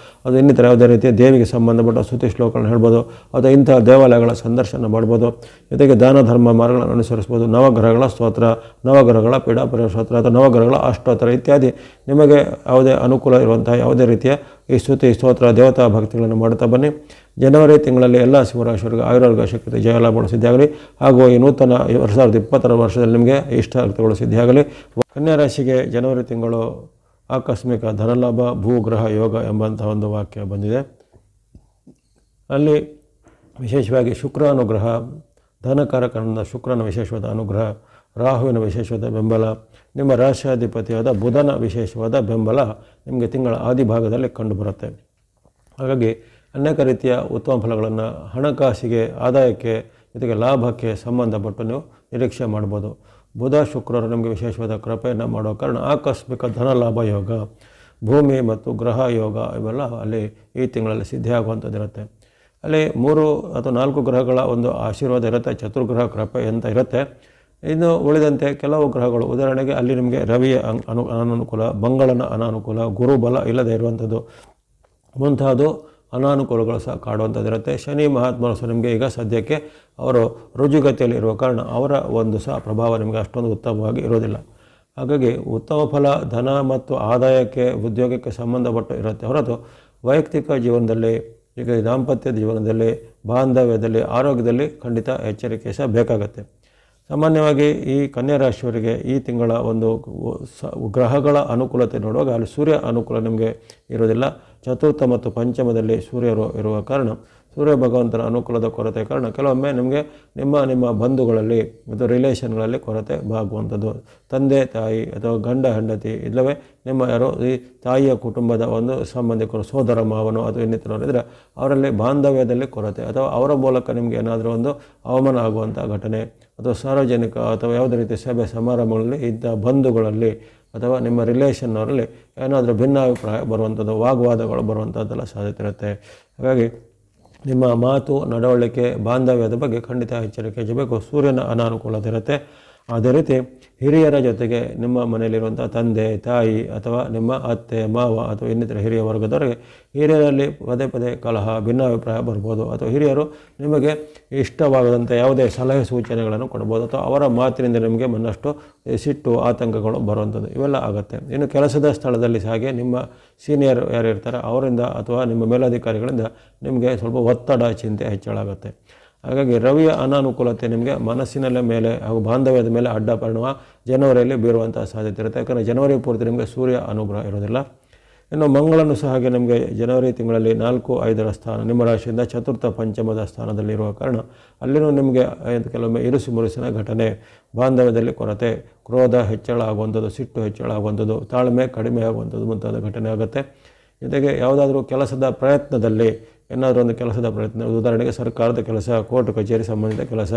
ಅದು ಇನ್ನಿತರ ಯಾವುದೇ ರೀತಿಯ ದೇವಿಗೆ ಸಂಬಂಧಪಟ್ಟ ಸ್ತುತಿ ಶ್ಲೋಕಗಳನ್ನು ಹೇಳ್ಬೋದು. ಅಥವಾ ಇಂತಹ ದೇವಾಲಯಗಳ ಸಂದರ್ಶನ ಮಾಡ್ಬೋದು. ಜೊತೆಗೆ ದಾನ ಧರ್ಮ ಮಾರ್ಗಗಳನ್ನು ಅನುಸರಿಸ್ಬೋದು. ನವಗ್ರಹಗಳ ಸ್ತೋತ್ರ, ನವಗ್ರಹಗಳ ಪೀಡಾಪರಿಹಾರ ಸ್ತೋತ್ರ ಅಥವಾ ನವಗ್ರಹಗಳ ಅಷ್ಟೋತ್ತರ ಇತ್ಯಾದಿ ನಿಮಗೆ ಯಾವುದೇ ಅನುಕೂಲ ಇರುವಂತಹ ಯಾವುದೇ ರೀತಿಯ ಈ ಸ್ತುತಿ ಸ್ತೋತ್ರ ದೇವತಾ ಭಕ್ತಿಗಳನ್ನು ಮಾಡ್ತಾ ಬನ್ನಿ. ಜನವರಿ ತಿಂಗಳಲ್ಲಿ ಎಲ್ಲ ಶಿವರಾಶಿಯವರಿಗೆ ಆಯುರಾರೋಗ್ಯ ಶಕ್ತಿ ಜಯಲಾಭಗಳು ಸಿದ್ಧಿಯಾಗಲಿ. ಹಾಗೂ ಈ ನೂತನ 2020 ವರ್ಷದಲ್ಲಿ ನಿಮಗೆ ಇಷ್ಟಾರ್ಥಗಳು ಸಿದ್ಧಿಯಾಗಲಿ. ಕನ್ಯಾ ರಾಶಿಗೆ ಜನವರಿ ತಿಂಗಳು ಆಕಸ್ಮಿಕ ಧನಲಾಭ, ಭೂಗ್ರಹ ಯೋಗ ಎಂಬಂಥ ಒಂದು ವಾಕ್ಯ ಬಂದಿದೆ. ಅಲ್ಲಿ ವಿಶೇಷವಾಗಿ ಶುಕ್ರ ಅನುಗ್ರಹ, ಧನಕಾರಕನ ಶುಕ್ರನ ವಿಶೇಷವಾದ ಅನುಗ್ರಹ, ರಾಹುವಿನ ವಿಶೇಷವಾದ ಬೆಂಬಲ, ನಿಮ್ಮ ರಾಶ್ಯಾಧಿಪತಿಯಾದ ಬುಧನ ವಿಶೇಷವಾದ ಬೆಂಬಲ ನಿಮಗೆ ತಿಂಗಳ ಆದಿಭಾಗದಲ್ಲಿ ಕಂಡುಬರುತ್ತೆ. ಹಾಗಾಗಿ ಅನೇಕ ರೀತಿಯ ಉತ್ತಮ ಫಲಗಳನ್ನು ಹಣಕಾಸಿಗೆ, ಆದಾಯಕ್ಕೆ, ಜೊತೆಗೆ ಲಾಭಕ್ಕೆ ಸಂಬಂಧಪಟ್ಟು ನೀವು ನಿರೀಕ್ಷೆ ಮಾಡ್ಬೋದು. ಬುಧ ಶುಕ್ರರು ನಿಮಗೆ ವಿಶೇಷವಾದ ಕೃಪೆಯನ್ನು ಮಾಡೋ ಕಾರಣ ಆಕಸ್ಮಿಕ ಧನಲಾಭ ಯೋಗ, ಭೂಮಿ ಮತ್ತು ಗ್ರಹ ಯೋಗ ಇವೆಲ್ಲ ಅಲ್ಲಿ ಈ ತಿಂಗಳಲ್ಲಿ ಸಿದ್ಧಿಯಾಗುವಂಥದ್ದಿರುತ್ತೆ. ಅಲ್ಲಿ 3 ಅಥವಾ 4 ಗ್ರಹಗಳ ಒಂದು ಆಶೀರ್ವಾದ ಇರುತ್ತೆ. ಚತುರ್ಗ್ರಹ ಕೃಪೆ ಅಂತ ಇರುತ್ತೆ. ಇನ್ನು ಉಳಿದಂತೆ ಕೆಲವು ಗ್ರಹಗಳು, ಉದಾಹರಣೆಗೆ ಅಲ್ಲಿ ನಿಮಗೆ ರವಿಯ ಅನಾನುಕೂಲ, ಮಂಗಳನ ಅನಾನುಕೂಲ, ಗುರುಬಲ ಇಲ್ಲದೆ ಇರುವಂಥದ್ದು ಮುಂತಾದ ಅನಾನುಕೂಲಗಳು ಸಹ ಕಾಡುವಂಥದ್ದಿರುತ್ತೆ. ಶನಿ ಮಹಾತ್ಮರು ಸಹ ನಿಮಗೆ ಈಗ ಸದ್ಯಕ್ಕೆ ಅವರು ರುಜುಗತಿಯಲ್ಲಿ ಇರುವ ಕಾರಣ ಅವರ ಒಂದು ಸಹ ಪ್ರಭಾವ ನಿಮಗೆ ಅಷ್ಟೊಂದು ಉತ್ತಮವಾಗಿ ಇರೋದಿಲ್ಲ. ಹಾಗಾಗಿ ಉತ್ತಮ ಫಲ ಧನ ಮತ್ತು ಆದಾಯಕ್ಕೆ, ಉದ್ಯೋಗಕ್ಕೆ ಸಂಬಂಧಪಟ್ಟು ಇರುತ್ತೆ ಹೊರತು ವೈಯಕ್ತಿಕ ಜೀವನದಲ್ಲಿ, ಈಗ ದಾಂಪತ್ಯದ ಜೀವನದಲ್ಲಿ, ಬಾಂಧವ್ಯದಲ್ಲಿ, ಆರೋಗ್ಯದಲ್ಲಿ ಖಂಡಿತ ಎಚ್ಚರಿಕೆ ಸಹ ಬೇಕಾಗತ್ತೆ. ಸಾಮಾನ್ಯವಾಗಿ ಈ ಕನ್ಯಾ ರಾಶಿಯವರಿಗೆ ಈ ತಿಂಗಳ ಒಂದು ಗ್ರಹಗಳ ಅನುಕೂಲತೆ ನೋಡುವಾಗ ಅಲ್ಲಿ ಸೂರ್ಯ ಅನುಕೂಲ ನಿಮಗೆ ಇರೋದಿಲ್ಲ. ಚತುರ್ಥ ಮತ್ತು ಪಂಚಮದಲ್ಲಿ ಸೂರ್ಯರು ಇರುವ ಕಾರಣ, ಸೂರ್ಯ ಭಗವಂತನ ಅನುಕೂಲದ ಕೊರತೆ ಕಾರಣ ಕೆಲವೊಮ್ಮೆ ನಿಮಗೆ ನಿಮ್ಮ ಬಂಧುಗಳಲ್ಲಿ ಮತ್ತು ರಿಲೇಷನ್ಗಳಲ್ಲಿ ಕೊರತೆ ಆಗುವಂಥದ್ದು. ತಂದೆ ತಾಯಿ ಅಥವಾ ಗಂಡ ಹೆಂಡತಿ ಇಲ್ಲವೇ ನಿಮ್ಮ ಯಾರೋ ಈ ತಾಯಿಯ ಕುಟುಂಬದ ಒಂದು ಸಂಬಂಧಿಕರು, ಸೋದರ ಮಾವನು ಅಥವಾ ಇನ್ನಿತರವರಿದ್ದರೆ ಅವರಲ್ಲಿ ಬಾಂಧವ್ಯದಲ್ಲಿ ಕೊರತೆ ಅಥವಾ ಅವರ ಮೂಲಕ ನಿಮಗೆ ಏನಾದರೂ ಒಂದು ಅವಮಾನ ಆಗುವಂಥ ಘಟನೆ ಅಥವಾ ಸಾರ್ವಜನಿಕ ಅಥವಾ ಯಾವುದೇ ರೀತಿಯ ಸಭೆ ಸಮಾರಂಭಗಳಲ್ಲಿ ಇಂಥ ಬಂಧುಗಳಲ್ಲಿ ಅಥವಾ ನಿಮ್ಮ ರಿಲೇಷನ್ನವರಲ್ಲಿ ಏನಾದರೂ ಭಿನ್ನಾಭಿಪ್ರಾಯ ಬರುವಂಥದ್ದು, ವಾಗ್ವಾದಗಳು ಬರುವಂಥದ್ದೆಲ್ಲ ಸಾಧ್ಯತೆ ಇರುತ್ತೆ. ಹಾಗಾಗಿ ನಿಮ್ಮ ಮಾತು, ನಡವಳಿಕೆ, ಬಾಂಧವ್ಯದ ಬಗ್ಗೆ ಖಂಡಿತ ಎಚ್ಚರಿಕೆ ವಹಿಸಬೇಕು. ಸೂರ್ಯನ ಅನಾನುಕೂಲತೆ ಇರುತ್ತೆ. ಅದೇ ರೀತಿ ಹಿರಿಯರ ಜೊತೆಗೆ ನಿಮ್ಮ ಮನೆಯಲ್ಲಿರುವಂಥ ತಂದೆ ತಾಯಿ ಅಥವಾ ನಿಮ್ಮ ಅತ್ತೆ ಮಾವ ಅಥವಾ ಇನ್ನಿತರ ಹಿರಿಯ ವರ್ಗದವರಿಗೆ ಹಿರಿಯರಲ್ಲಿ ಪದೇ ಪದೇ ಕಲಹ, ಭಿನ್ನಾಭಿಪ್ರಾಯ ಬರ್ಬೋದು. ಅಥವಾ ಹಿರಿಯರು ನಿಮಗೆ ಇಷ್ಟವಾಗದಂಥ ಯಾವುದೇ ಸಲಹೆ ಸೂಚನೆಗಳನ್ನು ಕೊಡ್ಬೋದು ಅಥವಾ ಅವರ ಮಾತಿನಿಂದ ನಿಮಗೆ ಮನ್ನಷ್ಟು ಸಿಟ್ಟು, ಆತಂಕಗಳು ಬರುವಂಥದ್ದು ಇವೆಲ್ಲ ಆಗುತ್ತೆ. ಇನ್ನು ಕೆಲಸದ ಸ್ಥಳದಲ್ಲಿ ಹಾಗೆ ನಿಮ್ಮ ಸೀನಿಯರ್ ಯಾರು ಇರ್ತಾರೆ ಅವರಿಂದ ಅಥವಾ ನಿಮ್ಮ ಮೇಲಧಿಕಾರಿಗಳಿಂದ ನಿಮಗೆ ಸ್ವಲ್ಪ ಒತ್ತಡ, ಚಿಂತೆ ಹೆಚ್ಚಳಾಗುತ್ತೆ. ಹಾಗಾಗಿ ರವಿಯ ಅನಾನುಕೂಲತೆ ನಿಮಗೆ ಮನಸ್ಸಿನ ಮೇಲೆ ಹಾಗೂ ಬಾಂಧವ್ಯದ ಮೇಲೆ ಅಡ್ಡ ಪರಿಣಾಮ ಜನವರಿಯಲ್ಲಿ ಬೀರುವಂಥ ಸಾಧ್ಯತೆ ಇರುತ್ತೆ. ಯಾಕಂದರೆ ಜನವರಿ ಪೂರ್ತಿ ನಿಮಗೆ ಸೂರ್ಯ ಅನುಗ್ರಹ ಇರೋದಿಲ್ಲ. ಇನ್ನು ಮಂಗಳನು ಸಹ ಹಾಗೆ ನಿಮಗೆ ಜನವರಿ ತಿಂಗಳಲ್ಲಿ 4, 5ರ ಸ್ಥಾನ ನಿಮ್ಮ ರಾಶಿಯಿಂದ ಚತುರ್ಥ ಪಂಚಮದ ಸ್ಥಾನದಲ್ಲಿರುವ ಕಾರಣ ಅಲ್ಲಿನೂ ನಿಮಗೆ ಕೆಲವೊಮ್ಮೆ ಇರುಸು ಮುರುಸಿನ ಘಟನೆ, ಬಾಂಧವ್ಯದಲ್ಲಿ ಕೊರತೆ, ಕ್ರೋಧ ಹೆಚ್ಚಳ ಆಗುವಂಥದ್ದು, ಸಿಟ್ಟು ಹೆಚ್ಚಳ ಆಗುವಂಥದ್ದು, ತಾಳ್ಮೆ ಕಡಿಮೆ ಆಗುವಂಥದ್ದು ಮುಂತಾದ ಘಟನೆ ಆಗುತ್ತೆ. ಜೊತೆಗೆ ಯಾವುದಾದ್ರೂ ಕೆಲಸದ ಪ್ರಯತ್ನದಲ್ಲಿ ಏನಾದರೂ ಒಂದು ಕೆಲಸದ ಪ್ರಯತ್ನ, ಉದಾಹರಣೆಗೆ ಸರ್ಕಾರದ ಕೆಲಸ, ಕೋರ್ಟ್ ಕಚೇರಿ ಸಂಬಂಧಿತ ಕೆಲಸ,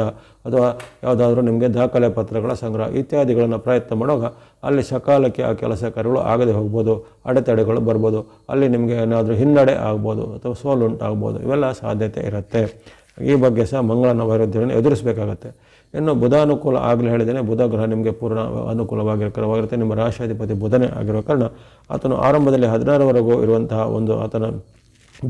ಅಥವಾ ಯಾವುದಾದ್ರೂ ನಿಮಗೆ ದಾಖಲೆ ಪತ್ರಗಳ ಸಂಗ್ರಹ ಇತ್ಯಾದಿಗಳನ್ನು ಪ್ರಯತ್ನ ಮಾಡುವಾಗ ಅಲ್ಲಿ ಸಕಾಲಕ್ಕೆ ಆ ಕೆಲಸ ಕಾರ್ಯಗಳು ಆಗದೆ ಹೋಗ್ಬೋದು, ಅಡೆತಡೆಗಳು ಬರ್ಬೋದು, ಅಲ್ಲಿ ನಿಮಗೆ ಏನಾದರೂ ಹಿನ್ನಡೆ ಆಗ್ಬೋದು ಅಥವಾ ಸೋಲುಂಟಾಗ್ಬೋದು, ಇವೆಲ್ಲ ಸಾಧ್ಯತೆ ಇರುತ್ತೆ. ಈ ಬಗ್ಗೆ ಸಹ ಮಂಗಳನ ವೈರುಧ್ಯವನ್ನು ಎದುರಿಸಬೇಕಾಗತ್ತೆ. ಇನ್ನು ಬುಧಾನುಕೂಲ ಆಗಲೇ ಹೇಳಿದ್ದೇನೆ, ಬುಧ ಗ್ರಹ ನಿಮಗೆ ಪೂರ್ಣ ಅನುಕೂಲವಾಗಿರುತ್ತೆ. ನಿಮ್ಮ ರಾಶಿಯಾಧಿಪತಿ ಬುಧನೇ ಆಗಿರೋ ಕಾರಣ ಆತನು ಆರಂಭದಲ್ಲಿ 16ರವರೆಗೂ ಇರುವಂತಹ ಒಂದು ಆತನ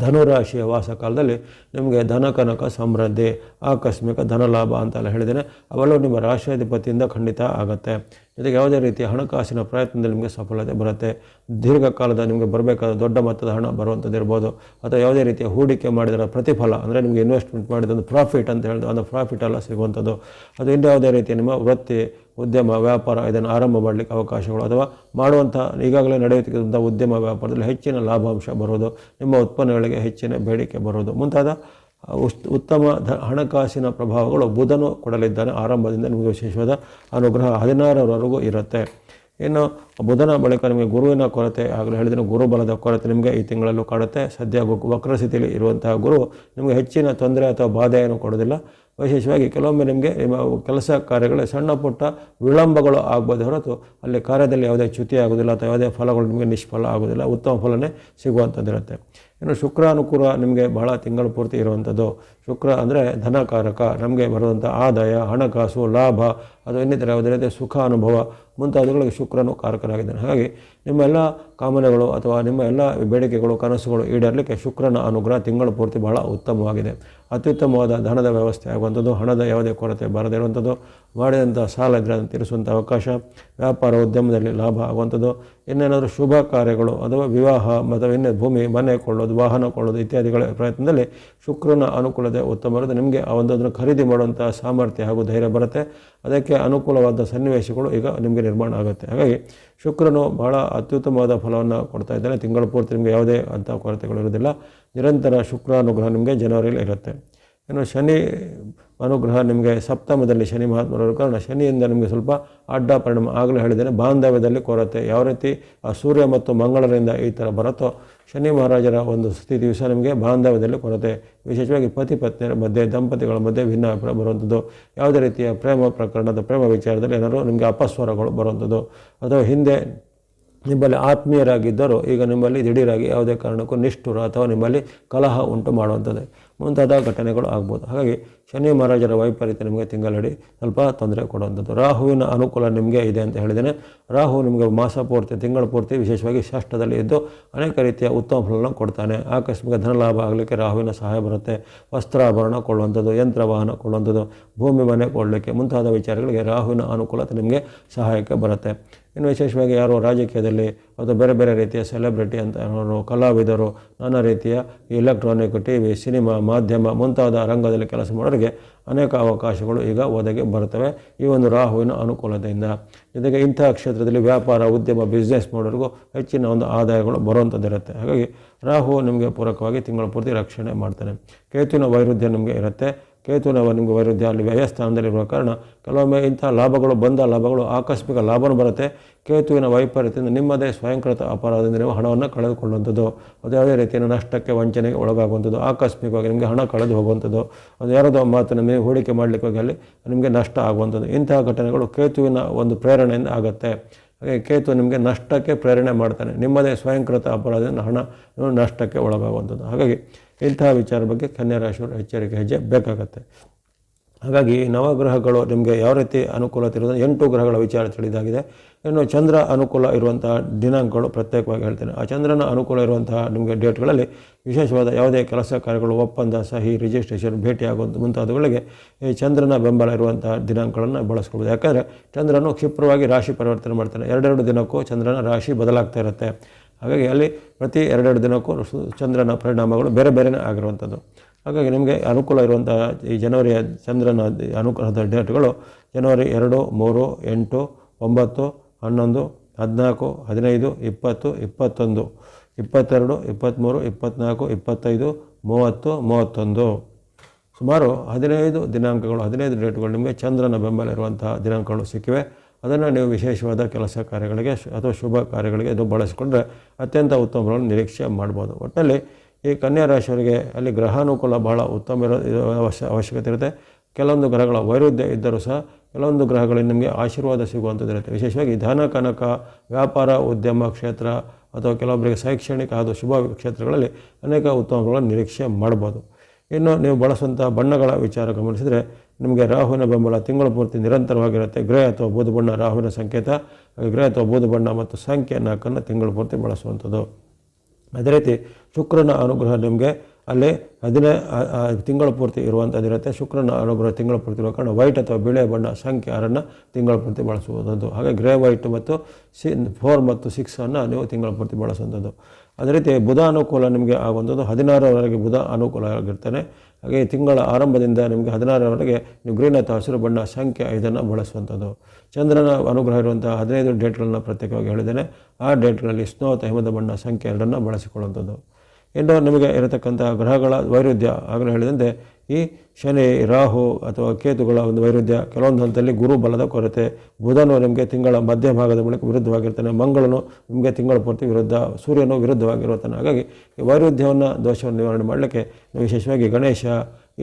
ಧನುರಾಶಿಯ ವಾಸ ಕಾಲದಲ್ಲಿ ನಿಮಗೆ ಧನ ಕನಕ ಸಮೃದ್ಧಿ, ಆಕಸ್ಮಿಕ ಧನಲಾಭ ಅಂತೆಲ್ಲ ಹೇಳಿದ್ದೇನೆ, ಅವೆಲ್ಲವೂ ನಿಮ್ಮ ರಾಶಿಯಾಧಿಪತಿಯಿಂದ ಖಂಡಿತ ಆಗುತ್ತೆ. ಜೊತೆಗೆ ಯಾವುದೇ ರೀತಿಯ ಹಣಕಾಸಿನ ಪ್ರಯತ್ನದಲ್ಲಿ ನಿಮಗೆ ಸಫಲತೆ ಬರುತ್ತೆ. ದೀರ್ಘಕಾಲದ ನಿಮಗೆ ಬರಬೇಕಾದ ದೊಡ್ಡ ಮೊತ್ತದ ಹಣ ಬರುವಂಥದ್ದು ಇರ್ಬೋದು, ಅಥವಾ ಯಾವುದೇ ರೀತಿಯ ಹೂಡಿಕೆ ಮಾಡಿದರ ಪ್ರತಿಫಲ ಅಂದರೆ ನಿಮಗೆ ಇನ್ವೆಸ್ಟ್ಮೆಂಟ್ ಮಾಡಿದ ಪ್ರಾಫಿಟ್ ಅಂತ ಹೇಳಿದ್ರು ಒಂದು ಪ್ರಾಫಿಟ್ ಎಲ್ಲ ಸಿಗುವಂಥದ್ದು, ಅದು ಇನ್ಯಾವುದೇ ರೀತಿಯ ನಿಮ್ಮ ವೃತ್ತಿ, ಉದ್ಯಮ, ವ್ಯಾಪಾರ ಇದನ್ನು ಆರಂಭ ಮಾಡಲಿಕ್ಕೆ ಅವಕಾಶಗಳು, ಅಥವಾ ಮಾಡುವಂಥ ಈಗಾಗಲೇ ನಡೆಯುತ್ತಿದ್ದಂಥ ಉದ್ಯಮ ವ್ಯಾಪಾರದಲ್ಲಿ ಹೆಚ್ಚಿನ ಲಾಭಾಂಶ ಬರೋದು, ನಿಮ್ಮ ಉತ್ಪನ್ನಗಳಿಗೆ ಹೆಚ್ಚಿನ ಬೇಡಿಕೆ ಬರೋದು ಮುಂತಾದ ಉತ್ತಮ ಹಣಕಾಸಿನ ಪ್ರಭಾವಗಳು ಬುಧನು ಕೊಡಲಿದ್ದಾನೆ. ಆರಂಭದಿಂದ ನಿಮಗೆ ವಿಶೇಷವಾದ ಅನುಗ್ರಹ 16ರವರೆಗೂ ಇರುತ್ತೆ. ಇನ್ನು ಬುಧನ ಬಳಿಕ ನಿಮಗೆ ಗುರುವಿನ ಕೊರತೆ, ಆಗಲೇ ಹೇಳಿದರೆ ಗುರುಬಲದ ಕೊರತೆ ನಿಮಗೆ ಈ ತಿಂಗಳಲ್ಲೂ ಕಾಡುತ್ತೆ. ಸದ್ಯ ವಕ್ರಸ್ಥಿತಿಯಲ್ಲಿ ಇರುವಂತಹ ಗುರು ನಿಮಗೆ ಹೆಚ್ಚಿನ ತೊಂದರೆ ಅಥವಾ ಬಾಧೆಯನ್ನು ಕೊಡೋದಿಲ್ಲ. ವಿಶೇಷವಾಗಿ ಕೆಲವೊಮ್ಮೆ ನಿಮಗೆ ನಿಮ್ಮ ಕೆಲಸ ಕಾರ್ಯಗಳ ಸಣ್ಣ ಪುಟ್ಟ ವಿಳಂಬಗಳು ಆಗ್ಬೋದು ಹೊರತು ಅಲ್ಲಿ ಕಾರ್ಯದಲ್ಲಿ ಯಾವುದೇ ಚ್ಯುತಿ ಆಗೋದಿಲ್ಲ ಅಥವಾ ಯಾವುದೇ ಫಲಗಳು ನಿಮಗೆ ನಿಷ್ಫಲ ಆಗೋದಿಲ್ಲ, ಉತ್ತಮ ಫಲನೇ ಸಿಗುವಂಥದ್ದಿರುತ್ತೆ. ಇನ್ನು ಶುಕ್ರ ಅನುಕೂಲ ನಿಮಗೆ ಬಹಳ ತಿಂಗಳು ಪೂರ್ತಿ ಇರುವಂಥದ್ದು. ಶುಕ್ರ ಅಂದರೆ ಧನಕಾರಕ, ನಮಗೆ ಬರುವಂಥ ಆದಾಯ, ಹಣಕಾಸು, ಲಾಭ, ಅದು ಇನ್ನಿತರ ಯಾವುದೇ ರೀತಿಯ ಸುಖ ಅನುಭವ ಮುಂತಾದವುಗಳಿಗೆ ಶುಕ್ರನು ಕಾರಕರಾಗಿದ್ದಾನೆ. ಹಾಗಾಗಿ ನಿಮ್ಮ ಎಲ್ಲ ಕಾಮನೆಗಳು ಅಥವಾ ನಿಮ್ಮ ಎಲ್ಲ ಬೇಡಿಕೆಗಳು, ಕನಸುಗಳು ಈಡೇರಲಿಕ್ಕೆ ಶುಕ್ರನ ಅನುಗ್ರಹ ತಿಂಗಳು ಪೂರ್ತಿ ಬಹಳ ಉತ್ತಮವಾಗಿದೆ. ಅತ್ಯುತ್ತಮವಾದ ಧನದ ವ್ಯವಸ್ಥೆ ಆಗುವಂಥದ್ದು, ಹಣದ ಯಾವುದೇ ಕೊರತೆ ಬಾರದೇ ಇರುವಂಥದ್ದು, ಮಾಡಿದಂಥ ಸಾಲ ಇದ್ದರೆ ಅದನ್ನು ತೀರಿಸುವಂಥ ಅವಕಾಶ, ವ್ಯಾಪಾರ ಉದ್ಯಮದಲ್ಲಿ ಲಾಭ ಆಗುವಂಥದ್ದು, ಇನ್ನೇನಾದರೂ ಶುಭ ಕಾರ್ಯಗಳು ಅಥವಾ ವಿವಾಹ ಅಥವಾ ಇನ್ನೇ ಭೂಮಿ ಮನೆ ಕೊಳ್ಳೋದು, ವಾಹನ ಕೊಳ್ಳೋದು ಇತ್ಯಾದಿಗಳ ಪ್ರಯತ್ನದಲ್ಲಿ ಶುಕ್ರನ ಅನುಕೂಲತೆ ಉತ್ತಮ ಇರುತ್ತೆ. ನಿಮಗೆ ಆ ಒಂದನ್ನು ಖರೀದಿ ಮಾಡುವಂಥ ಸಾಮರ್ಥ್ಯ ಹಾಗೂ ಧೈರ್ಯ ಬರುತ್ತೆ. ಅದಕ್ಕೆ ಅನುಕೂಲವಾದ ಸನ್ನಿವೇಶಗಳು ಈಗ ನಿಮಗೆ ನಿರ್ಮಾಣ ಆಗುತ್ತೆ. ಹಾಗಾಗಿ ಶುಕ್ರನು ಬಹಳ ಅತ್ಯುತ್ತಮವಾದ ಫಲವನ್ನು ಕೊಡ್ತಾ ಇದ್ದಾನೆ. ತಿಂಗಳ ಪೂರ್ತಿ ನಿಮಗೆ ಯಾವುದೇ ಅಂಥ ಕೊರತೆಗಳು ಇರೋದಿಲ್ಲ. ನಿರಂತರ ಶುಕ್ರ ಅನುಗ್ರಹ ನಿಮಗೆ ಜನವರಿಯಲ್ಲಿ ಇರುತ್ತೆ. ಇನ್ನು ಶನಿ ಅನುಗ್ರಹ ನಿಮಗೆ ಸಪ್ತಮದಲ್ಲಿ ಶನಿ ಮಹಾತ್ಮರ ಕಾರಣ ಶನಿಯಿಂದ ನಿಮಗೆ ಸ್ವಲ್ಪ ಅಡ್ಡ ಪರಿಣಾಮ. ಆಗಲೇ ಹೇಳಿದ್ದೇನೆ, ಬಾಂಧವ್ಯದಲ್ಲಿ ಕೊರತೆ ಯಾವ ರೀತಿ ಆ ಸೂರ್ಯ ಮತ್ತು ಮಂಗಳರಿಂದ ಈ ಥರ ಬರುತ್ತೋ, ಶನಿ ಮಹಾರಾಜರ ಒಂದು ಸ್ಥಿತಿ ದಿವಸ ನಿಮಗೆ ಬಾಂಧವ್ಯದಲ್ಲಿ ಕೊರತೆ, ವಿಶೇಷವಾಗಿ ಪತಿ ಪತ್ನಿಯರ ಮಧ್ಯೆ, ದಂಪತಿಗಳ ಮಧ್ಯೆ ಭಿನ್ನಾಭಿಪ್ರಾಯ ಬರುವಂಥದ್ದು, ಯಾವುದೇ ರೀತಿಯ ಪ್ರೇಮ ಪ್ರಕರಣದ ಪ್ರೇಮ ವಿಚಾರದಲ್ಲಿ ಏನಾದರೂ ನಿಮಗೆ ಅಪಸ್ವರಗಳು ಬರುವಂಥದ್ದು, ಅಥವಾ ಹಿಂದೆ ನಿಮ್ಮಲ್ಲಿ ಆತ್ಮೀಯರಾಗಿದ್ದರೂ ಈಗ ನಿಮ್ಮಲ್ಲಿ ದಿಢೀರಾಗಿ ಯಾವುದೇ ಕಾರಣಕ್ಕೂ ನಿಷ್ಠುರ ಅಥವಾ ನಿಮ್ಮಲ್ಲಿ ಕಲಹ ಉಂಟು ಮಾಡುವಂಥದ್ದು ಮುಂತಾದ ಘಟನೆಗಳು ಆಗ್ಬೋದು. ಹಾಗಾಗಿ ಶನಿ ಮಹಾರಾಜರ ವೈಪರೀತ್ಯ ನಿಮಗೆ ತಿಂಗಳಡಿ ಸ್ವಲ್ಪ ತೊಂದರೆ ಕೊಡುವಂಥದ್ದು. ರಾಹುವಿನ ಅನುಕೂಲ ನಿಮಗೆ ಇದೆ ಅಂತ ಹೇಳಿದ್ದೇನೆ. ರಾಹು ನಿಮಗೆ ಮಾಸ ಪೂರ್ತಿ, ತಿಂಗಳ ಪೂರ್ತಿ ವಿಶೇಷವಾಗಿ ಷಷ್ಠದಲ್ಲಿ ಇದ್ದು ಅನೇಕ ರೀತಿಯ ಉತ್ತಮ ಫಲವನ್ನು ಕೊಡ್ತಾನೆ. ಆಕಸ್ಮಿಕ ಧನಲಾಭ ಆಗಲಿಕ್ಕೆ ರಾಹುವಿನ ಸಹಾಯ ಬರುತ್ತೆ. ವಸ್ತ್ರಾಭರಣ ಕೊಳ್ಳುವಂಥದ್ದು, ಯಂತ್ರ ವಾಹನ ಕೊಳ್ಳುವಂಥದ್ದು, ಭೂಮಿ ಮನೆ ಕೊಳ್ಳಲಿಕ್ಕೆ ಮುಂತಾದ ವಿಚಾರಗಳಿಗೆ ರಾಹುವಿನ ಅನುಕೂಲತೆ ನಿಮಗೆ ಸಹಾಯಕ್ಕೆ ಬರುತ್ತೆ. ಇನ್ನು ವಿಶೇಷವಾಗಿ ಯಾರು ರಾಜಕೀಯದಲ್ಲಿ ಅಥವಾ ಬೇರೆ ಬೇರೆ ರೀತಿಯ ಸೆಲೆಬ್ರಿಟಿ ಅಂತ ಕಲಾವಿದರು, ನಾನಾ ರೀತಿಯ ಎಲೆಕ್ಟ್ರಾನಿಕ್, ಟಿವಿ, ಸಿನಿಮಾ, ಮಾಧ್ಯಮ ಮುಂತಾದ ರಂಗದಲ್ಲಿ ಕೆಲಸ ಮಾಡೋರಿಗೆ ಅನೇಕ ಅವಕಾಶಗಳು ಈಗ ಒದಗಿ ಬರ್ತವೆ ಈ ಒಂದು ರಾಹುವಿನ ಅನುಕೂಲತೆಯಿಂದ. ಜೊತೆಗೆ ಇಂಥ ಕ್ಷೇತ್ರದಲ್ಲಿ ವ್ಯಾಪಾರ, ಉದ್ಯಮ, ಬಿಸ್ನೆಸ್ ಮಾಡೋರಿಗೂ ಹೆಚ್ಚಿನ ಒಂದು ಆದಾಯಗಳು ಬರುವಂಥದ್ದಿರುತ್ತೆ. ಹಾಗಾಗಿ ರಾಹು ನಿಮಗೆ ಪೂರಕವಾಗಿ ತಿಂಗಳ ಪೂರ್ತಿ ರಕ್ಷಣೆ ಮಾಡ್ತಾನೆ. ಕೇತುವಿನ ವೈರುಧ್ಯ ನಿಮಗೆ ಇರುತ್ತೆ. ಕೇತುವಿನ ನಿಮಗೆ ವೈರುಧ್ಯ ಅಲ್ಲಿ ವ್ಯಯಸ್ಥಾನದಲ್ಲಿರುವ ಕಾರಣ ಕೆಲವೊಮ್ಮೆ ಇಂಥ ಲಾಭಗಳು ಬಂದ ಲಾಭಗಳು ಆಕಸ್ಮಿಕ ಲಾಭನೂ ಬರುತ್ತೆ. ಕೇತುವಿನ ವೈಪರೀತ್ಯದಿಂದ ನಿಮ್ಮದೇ ಸ್ವಯಂಕೃತ ಅಪರಾಧದಿಂದ ನೀವು ಹಣವನ್ನು ಕಳೆದುಕೊಳ್ಳುವಂಥದ್ದು, ಅದು ಯಾವುದೇ ರೀತಿಯ ನಷ್ಟಕ್ಕೆ, ವಂಚನೆಗೆ ಒಳಗಾಗುವಂಥದ್ದು, ಆಕಸ್ಮಿಕವಾಗಿ ನಿಮಗೆ ಹಣ ಕಳೆದು ಹೋಗುವಂಥದ್ದು, ಅದು ಯಾರದೋ ಮಾತನ್ನು ನೀವು ಹೂಡಿಕೆ ಮಾಡಲಿಕ್ಕೆ ಹೋಗಿ ಅಲ್ಲಿ ನಿಮಗೆ ನಷ್ಟ ಆಗುವಂಥದ್ದು, ಇಂತಹ ಘಟನೆಗಳು ಕೇತುವಿನ ಒಂದು ಪ್ರೇರಣೆಯಿಂದ ಆಗುತ್ತೆ. ಹಾಗೆ ಕೇತು ನಿಮಗೆ ನಷ್ಟಕ್ಕೆ ಪ್ರೇರಣೆ ಮಾಡ್ತಾನೆ. ನಿಮ್ಮದೇ ಸ್ವಯಂಕೃತ ಅಪರಾಧದಿಂದ ಹಣ ನಷ್ಟಕ್ಕೆ ಒಳಗಾಗುವಂಥದ್ದು. ಹಾಗಾಗಿ ಇಂತಹ ವಿಚಾರ ಬಗ್ಗೆ ಕನ್ಯಾ ರಾಶಿಯವರು ಎಚ್ಚರಿಕೆ ಹೆಜ್ಜೆ ಬೇಕಾಗತ್ತೆ. ಹಾಗಾಗಿ ನವಗ್ರಹಗಳು ನಿಮಗೆ ಯಾವ ರೀತಿ ಅನುಕೂಲತೆ ಇರೋದು 8 ಗ್ರಹಗಳ ವಿಚಾರ ತಿಳಿದಾಗಿದೆ. ಇನ್ನು ಚಂದ್ರ ಅನುಕೂಲ ಇರುವಂತಹ ದಿನಾಂಕಗಳು ಪ್ರತ್ಯೇಕವಾಗಿ ಹೇಳ್ತೇನೆ. ಆ ಚಂದ್ರನ ಅನುಕೂಲ ಇರುವಂತಹ ನಿಮಗೆ ಡೇಟ್ಗಳಲ್ಲಿ ವಿಶೇಷವಾದ ಯಾವುದೇ ಕೆಲಸ ಕಾರ್ಯಗಳು, ಒಪ್ಪಂದ, ಸಹಿ, ರಿಜಿಸ್ಟ್ರೇಷನ್, ಭೇಟಿಯಾಗುವಂಥ ಮುಂತಾದವುಗಳಿಗೆ ಈ ಚಂದ್ರನ ಬೆಂಬಲ ಇರುವಂತಹ ದಿನಾಂಕಗಳನ್ನು ಬಳಸ್ಕೊಳ್ಬೋದು. ಯಾಕಂದರೆ ಚಂದ್ರನು ಕ್ಷಿಪ್ರವಾಗಿ ರಾಶಿ ಪರಿವರ್ತನೆ ಮಾಡ್ತಾನೆ. 2 ದಿನಕ್ಕೂ ಚಂದ್ರನ ರಾಶಿ ಬದಲಾಗ್ತಾ ಇರುತ್ತೆ. ಹಾಗಾಗಿ ಅಲ್ಲಿ ಪ್ರತಿ 2 ದಿನಕ್ಕೂ ಚಂದ್ರನ ಪರಿಣಾಮಗಳು ಬೇರೆ ಬೇರೆಯೇ ಆಗಿರುವಂಥದ್ದು. ಹಾಗಾಗಿ ನಿಮಗೆ ಅನುಕೂಲ ಇರುವಂತಹ ಈ ಜನವರಿಯ ಚಂದ್ರನ ಅನುಕೂಲದ ಡೇಟ್ಗಳು ಜನವರಿ 2, 3, 8, 9, 11, 14, 15, 20, 21, 22, 23, 24, 25, 30, 31 ಸುಮಾರು 15 ದಿನಾಂಕಗಳು, 15 ಡೇಟ್ಗಳು ನಿಮಗೆ ಚಂದ್ರನ ಬೆಂಬಲ ಇರುವಂತಹ ದಿನಾಂಕಗಳು ಸಿಕ್ಕಿವೆ. ಅದನ್ನು ನೀವು ವಿಶೇಷವಾದ ಕೆಲಸ ಕಾರ್ಯಗಳಿಗೆ ಅಥವಾ ಶುಭ ಕಾರ್ಯಗಳಿಗೆ ಇದು ಬಳಸಿಕೊಂಡ್ರೆ ಅತ್ಯಂತ ಉತ್ತಮ ಫಲವನ್ನು ನಿರೀಕ್ಷೆ ಮಾಡ್ಬೋದು. ಒಟ್ಟಿನಲ್ಲಿ ಈ ಕನ್ಯಾ ರಾಶಿಯವರಿಗೆ ಅಲ್ಲಿ ಗ್ರಹಾನುಕೂಲ ಭಾಳ ಉತ್ತಮ ಅವಶ್ಯಕತೆ ಇರುತ್ತೆ. ಕೆಲವೊಂದು ಗ್ರಹಗಳ ವೈರುಧ್ಯ ಇದ್ದರೂ ಸಹ ಕೆಲವೊಂದು ಗ್ರಹಗಳಿಂದ ನಿಮಗೆ ಆಶೀರ್ವಾದ ಸಿಗುವಂಥದ್ದಿರುತ್ತೆ. ವಿಶೇಷವಾಗಿ ಧನ ಕನಕ ವ್ಯಾಪಾರ ಉದ್ಯಮ ಕ್ಷೇತ್ರ ಅಥವಾ ಕೆಲವೊಬ್ಬರಿಗೆ ಶೈಕ್ಷಣಿಕ ಹಾಗೂ ಶುಭ ಕ್ಷೇತ್ರಗಳಲ್ಲಿ ಅನೇಕ ಉತ್ತಮಗಳನ್ನು ನಿರೀಕ್ಷೆ ಮಾಡ್ಬೋದು. ಇನ್ನು ನೀವು ಬಳಸುವಂಥ ಬಣ್ಣಗಳ ವಿಚಾರ ಗಮನಿಸಿದರೆ ನಿಮಗೆ ರಾಹುವಿನ ಬೆಂಬಲ ತಿಂಗಳು ಪೂರ್ತಿ ನಿರಂತರವಾಗಿರುತ್ತೆ. ಗ್ರೇ ಅಥವಾ ಬೂದು ಬಣ್ಣ ರಾಹುವಿನ ಸಂಕೇತ. ಗ್ರೇ ಅಥವಾ ಬೂದು ಬಣ್ಣ ಮತ್ತು ಸಂಖ್ಯೆ 4 ತಿಂಗಳು ಪೂರ್ತಿ ಬಳಸುವಂಥದ್ದು. ಅದೇ ರೀತಿ ಶುಕ್ರನ ಅನುಗ್ರಹ ನಿಮಗೆ ಅಲ್ಲಿ ತಿಂಗಳ ಪೂರ್ತಿ ಇರುವಂಥದ್ದಿರುತ್ತೆ. ಶುಕ್ರನ ಅನುಗ್ರಹ ತಿಂಗಳ ಪೂರ್ತಿ ಇರುವ ಕಾರಣ ವೈಟ್ ಅಥವಾ ಬಿಳೆ ಬಣ್ಣ ಸಂಖ್ಯೆ 6 ತಿಂಗಳ ಪೂರ್ತಿ ಬಳಸುವಂಥದ್ದು. ಹಾಗೆ ಗ್ರೇ ವೈಟ್ ಮತ್ತು 4 ಮತ್ತು 6 ನೀವು ತಿಂಗಳ ಪೂರ್ತಿ ಬಳಸುವಂಥದ್ದು. ಅದೇ ರೀತಿ ಬುಧ ಅನುಕೂಲ ನಿಮಗೆ ಆಗುವಂಥದ್ದು 16ರವರೆಗೆ ಬುಧ ಅನುಕೂಲ ಆಗಿರ್ತಾನೆ. ಹಾಗೆ ತಿಂಗಳ ಆರಂಭದಿಂದ ನಿಮಗೆ 16ರವರೆಗೆ ನೀವು ಗ್ರೀನ್ ಅಥವಾ ಹಸಿರು ಬಣ್ಣ ಸಂಖ್ಯೆ 5 ಬಳಸುವಂಥದ್ದು. ಚಂದ್ರನ ಅನುಗ್ರಹ ಇರುವಂಥ 15 ಡೇಟ್ಗಳನ್ನ ಪ್ರತ್ಯೇಕವಾಗಿ ಹೇಳಿದ್ದೇನೆ. ಆ ಡೇಟ್ಗಳಲ್ಲಿ ಸ್ನೋ ಅಥವಾ ಹಿಮದ ಬಣ್ಣ ಸಂಖ್ಯೆ 2 ಬಳಸಿಕೊಳ್ಳುವಂಥದ್ದು. ಇನ್ನು ನಿಮಗೆ ಇರತಕ್ಕಂಥ ಗ್ರಹಗಳ ವೈರುಧ್ಯ ಆಗಲೇ ಹೇಳಿದಂತೆ ಈ ಶನಿ ರಾಹು ಅಥವಾ ಕೇತುಗಳ ಒಂದು ವೈರುಧ್ಯ, ಕೆಲವೊಂದು ಹಂತದಲ್ಲಿ ಗುರು ಬಲದ ಕೊರತೆ, ಬುಧನು ನಿಮಗೆ ತಿಂಗಳ ಮಧ್ಯಭಾಗದ ಬಳಿಕ ವಿರುದ್ಧವಾಗಿರ್ತಾನೆ, ಮಂಗಳನು ನಿಮಗೆ ತಿಂಗಳ ಪೂರ್ತಿ ವಿರುದ್ಧ, ಸೂರ್ಯನು ವಿರುದ್ಧವಾಗಿರುತ್ತಾನೆ. ಹಾಗಾಗಿ ಈ ವೈರುಧ್ಯವನ್ನು ದೋಷವನ್ನು ನಿವಾರಣೆ ಮಾಡಲಿಕ್ಕೆ ವಿಶೇಷವಾಗಿ ಗಣೇಶ,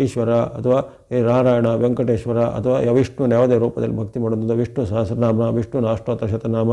ಈಶ್ವರ ಅಥವಾ ಈ ನಾರಾಯಣ, ವೆಂಕಟೇಶ್ವರ ಅಥವಾ ವಿಷ್ಣುನ ಯಾವುದೇ ರೂಪದಲ್ಲಿ ಭಕ್ತಿ ಮಾಡೋದು, ವಿಷ್ಣು ಸಹಸ್ರನಾಮ, ವಿಷ್ಣುನ ಅಷ್ಟೋತ್ತರ ಶತನಾಮ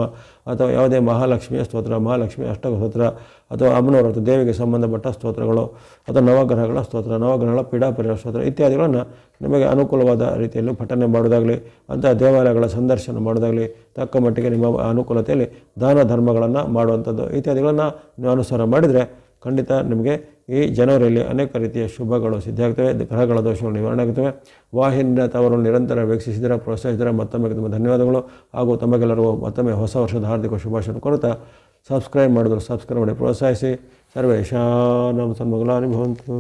ಅಥವಾ ಯಾವುದೇ ಮಹಾಲಕ್ಷ್ಮಿಯ ಸ್ತೋತ್ರ, ಮಹಾಲಕ್ಷ್ಮಿ ಅಷ್ಟಕ ಸ್ತೋತ್ರ ಅಥವಾ ಅಮ್ಮನವರ ಅಥವಾ ದೇವಿಗೆ ಸಂಬಂಧಪಟ್ಟ ಸ್ತೋತ್ರಗಳು ಅಥವಾ ನವಗ್ರಹಗಳ ಸ್ತೋತ್ರ, ನವಗ್ರಹಗಳ ಪೀಡಾಪರಿಹಾರ ಸ್ತೋತ್ರ ಇತ್ಯಾದಿಗಳನ್ನು ನಿಮಗೆ ಅನುಕೂಲವಾದ ರೀತಿಯಲ್ಲಿ ಪಠನೆ ಮಾಡೋದಾಗಲಿ, ಅಂಥ ದೇವಾಲಯಗಳ ಸಂದರ್ಶನ ಮಾಡೋದಾಗಲಿ, ತಕ್ಕ ಮಟ್ಟಿಗೆ ನಿಮ್ಮ ಅನುಕೂಲತೆಯಲ್ಲಿ ದಾನ ಧರ್ಮಗಳನ್ನು ಮಾಡುವಂಥದ್ದು ಇತ್ಯಾದಿಗಳನ್ನು ನೀವು ಅನುಸಾರ ಮಾಡಿದರೆ ಖಂಡಿತ ನಿಮಗೆ ಈ ಜನವರಿಯಲ್ಲಿ ಅನೇಕ ರೀತಿಯ ಶುಭಗಳು ಸಿದ್ಧಿಯಾಗ್ತವೆ. ಗ್ರಹಗಳ ದೋಷಗಳು ನಿವಾರಣೆ ಆಗುತ್ತವೆ. ವಾಹಿನಿಯ ತವರನ್ನು ನಿರಂತರ ವೀಕ್ಷಿಸಿದರೆ ಪ್ರೋತ್ಸಾಹಿಸಿದರೆ ಮತ್ತೊಮ್ಮೆ ತುಂಬ ಧನ್ಯವಾದಗಳು. ಹಾಗೂ ತಮಗೆಲ್ಲರಿಗೂ ಮತ್ತೊಮ್ಮೆ ಹೊಸ ವರ್ಷದ ಹಾರ್ದಿಕ ಶುಭಾಶಯ ಕೋರುತ್ತಾ ಸಬ್ಸ್ಕ್ರೈಬ್ ಮಾಡಿದ್ರು ಸಬ್ಸ್ಕ್ರೈಬ್ ಮಾಡಿ ಪ್ರೋತ್ಸಾಹಿಸಿ. ಸರ್ವೇಷಾಂ ಸನ್ಮಂಗಲಾನಿ ಭವಂತು.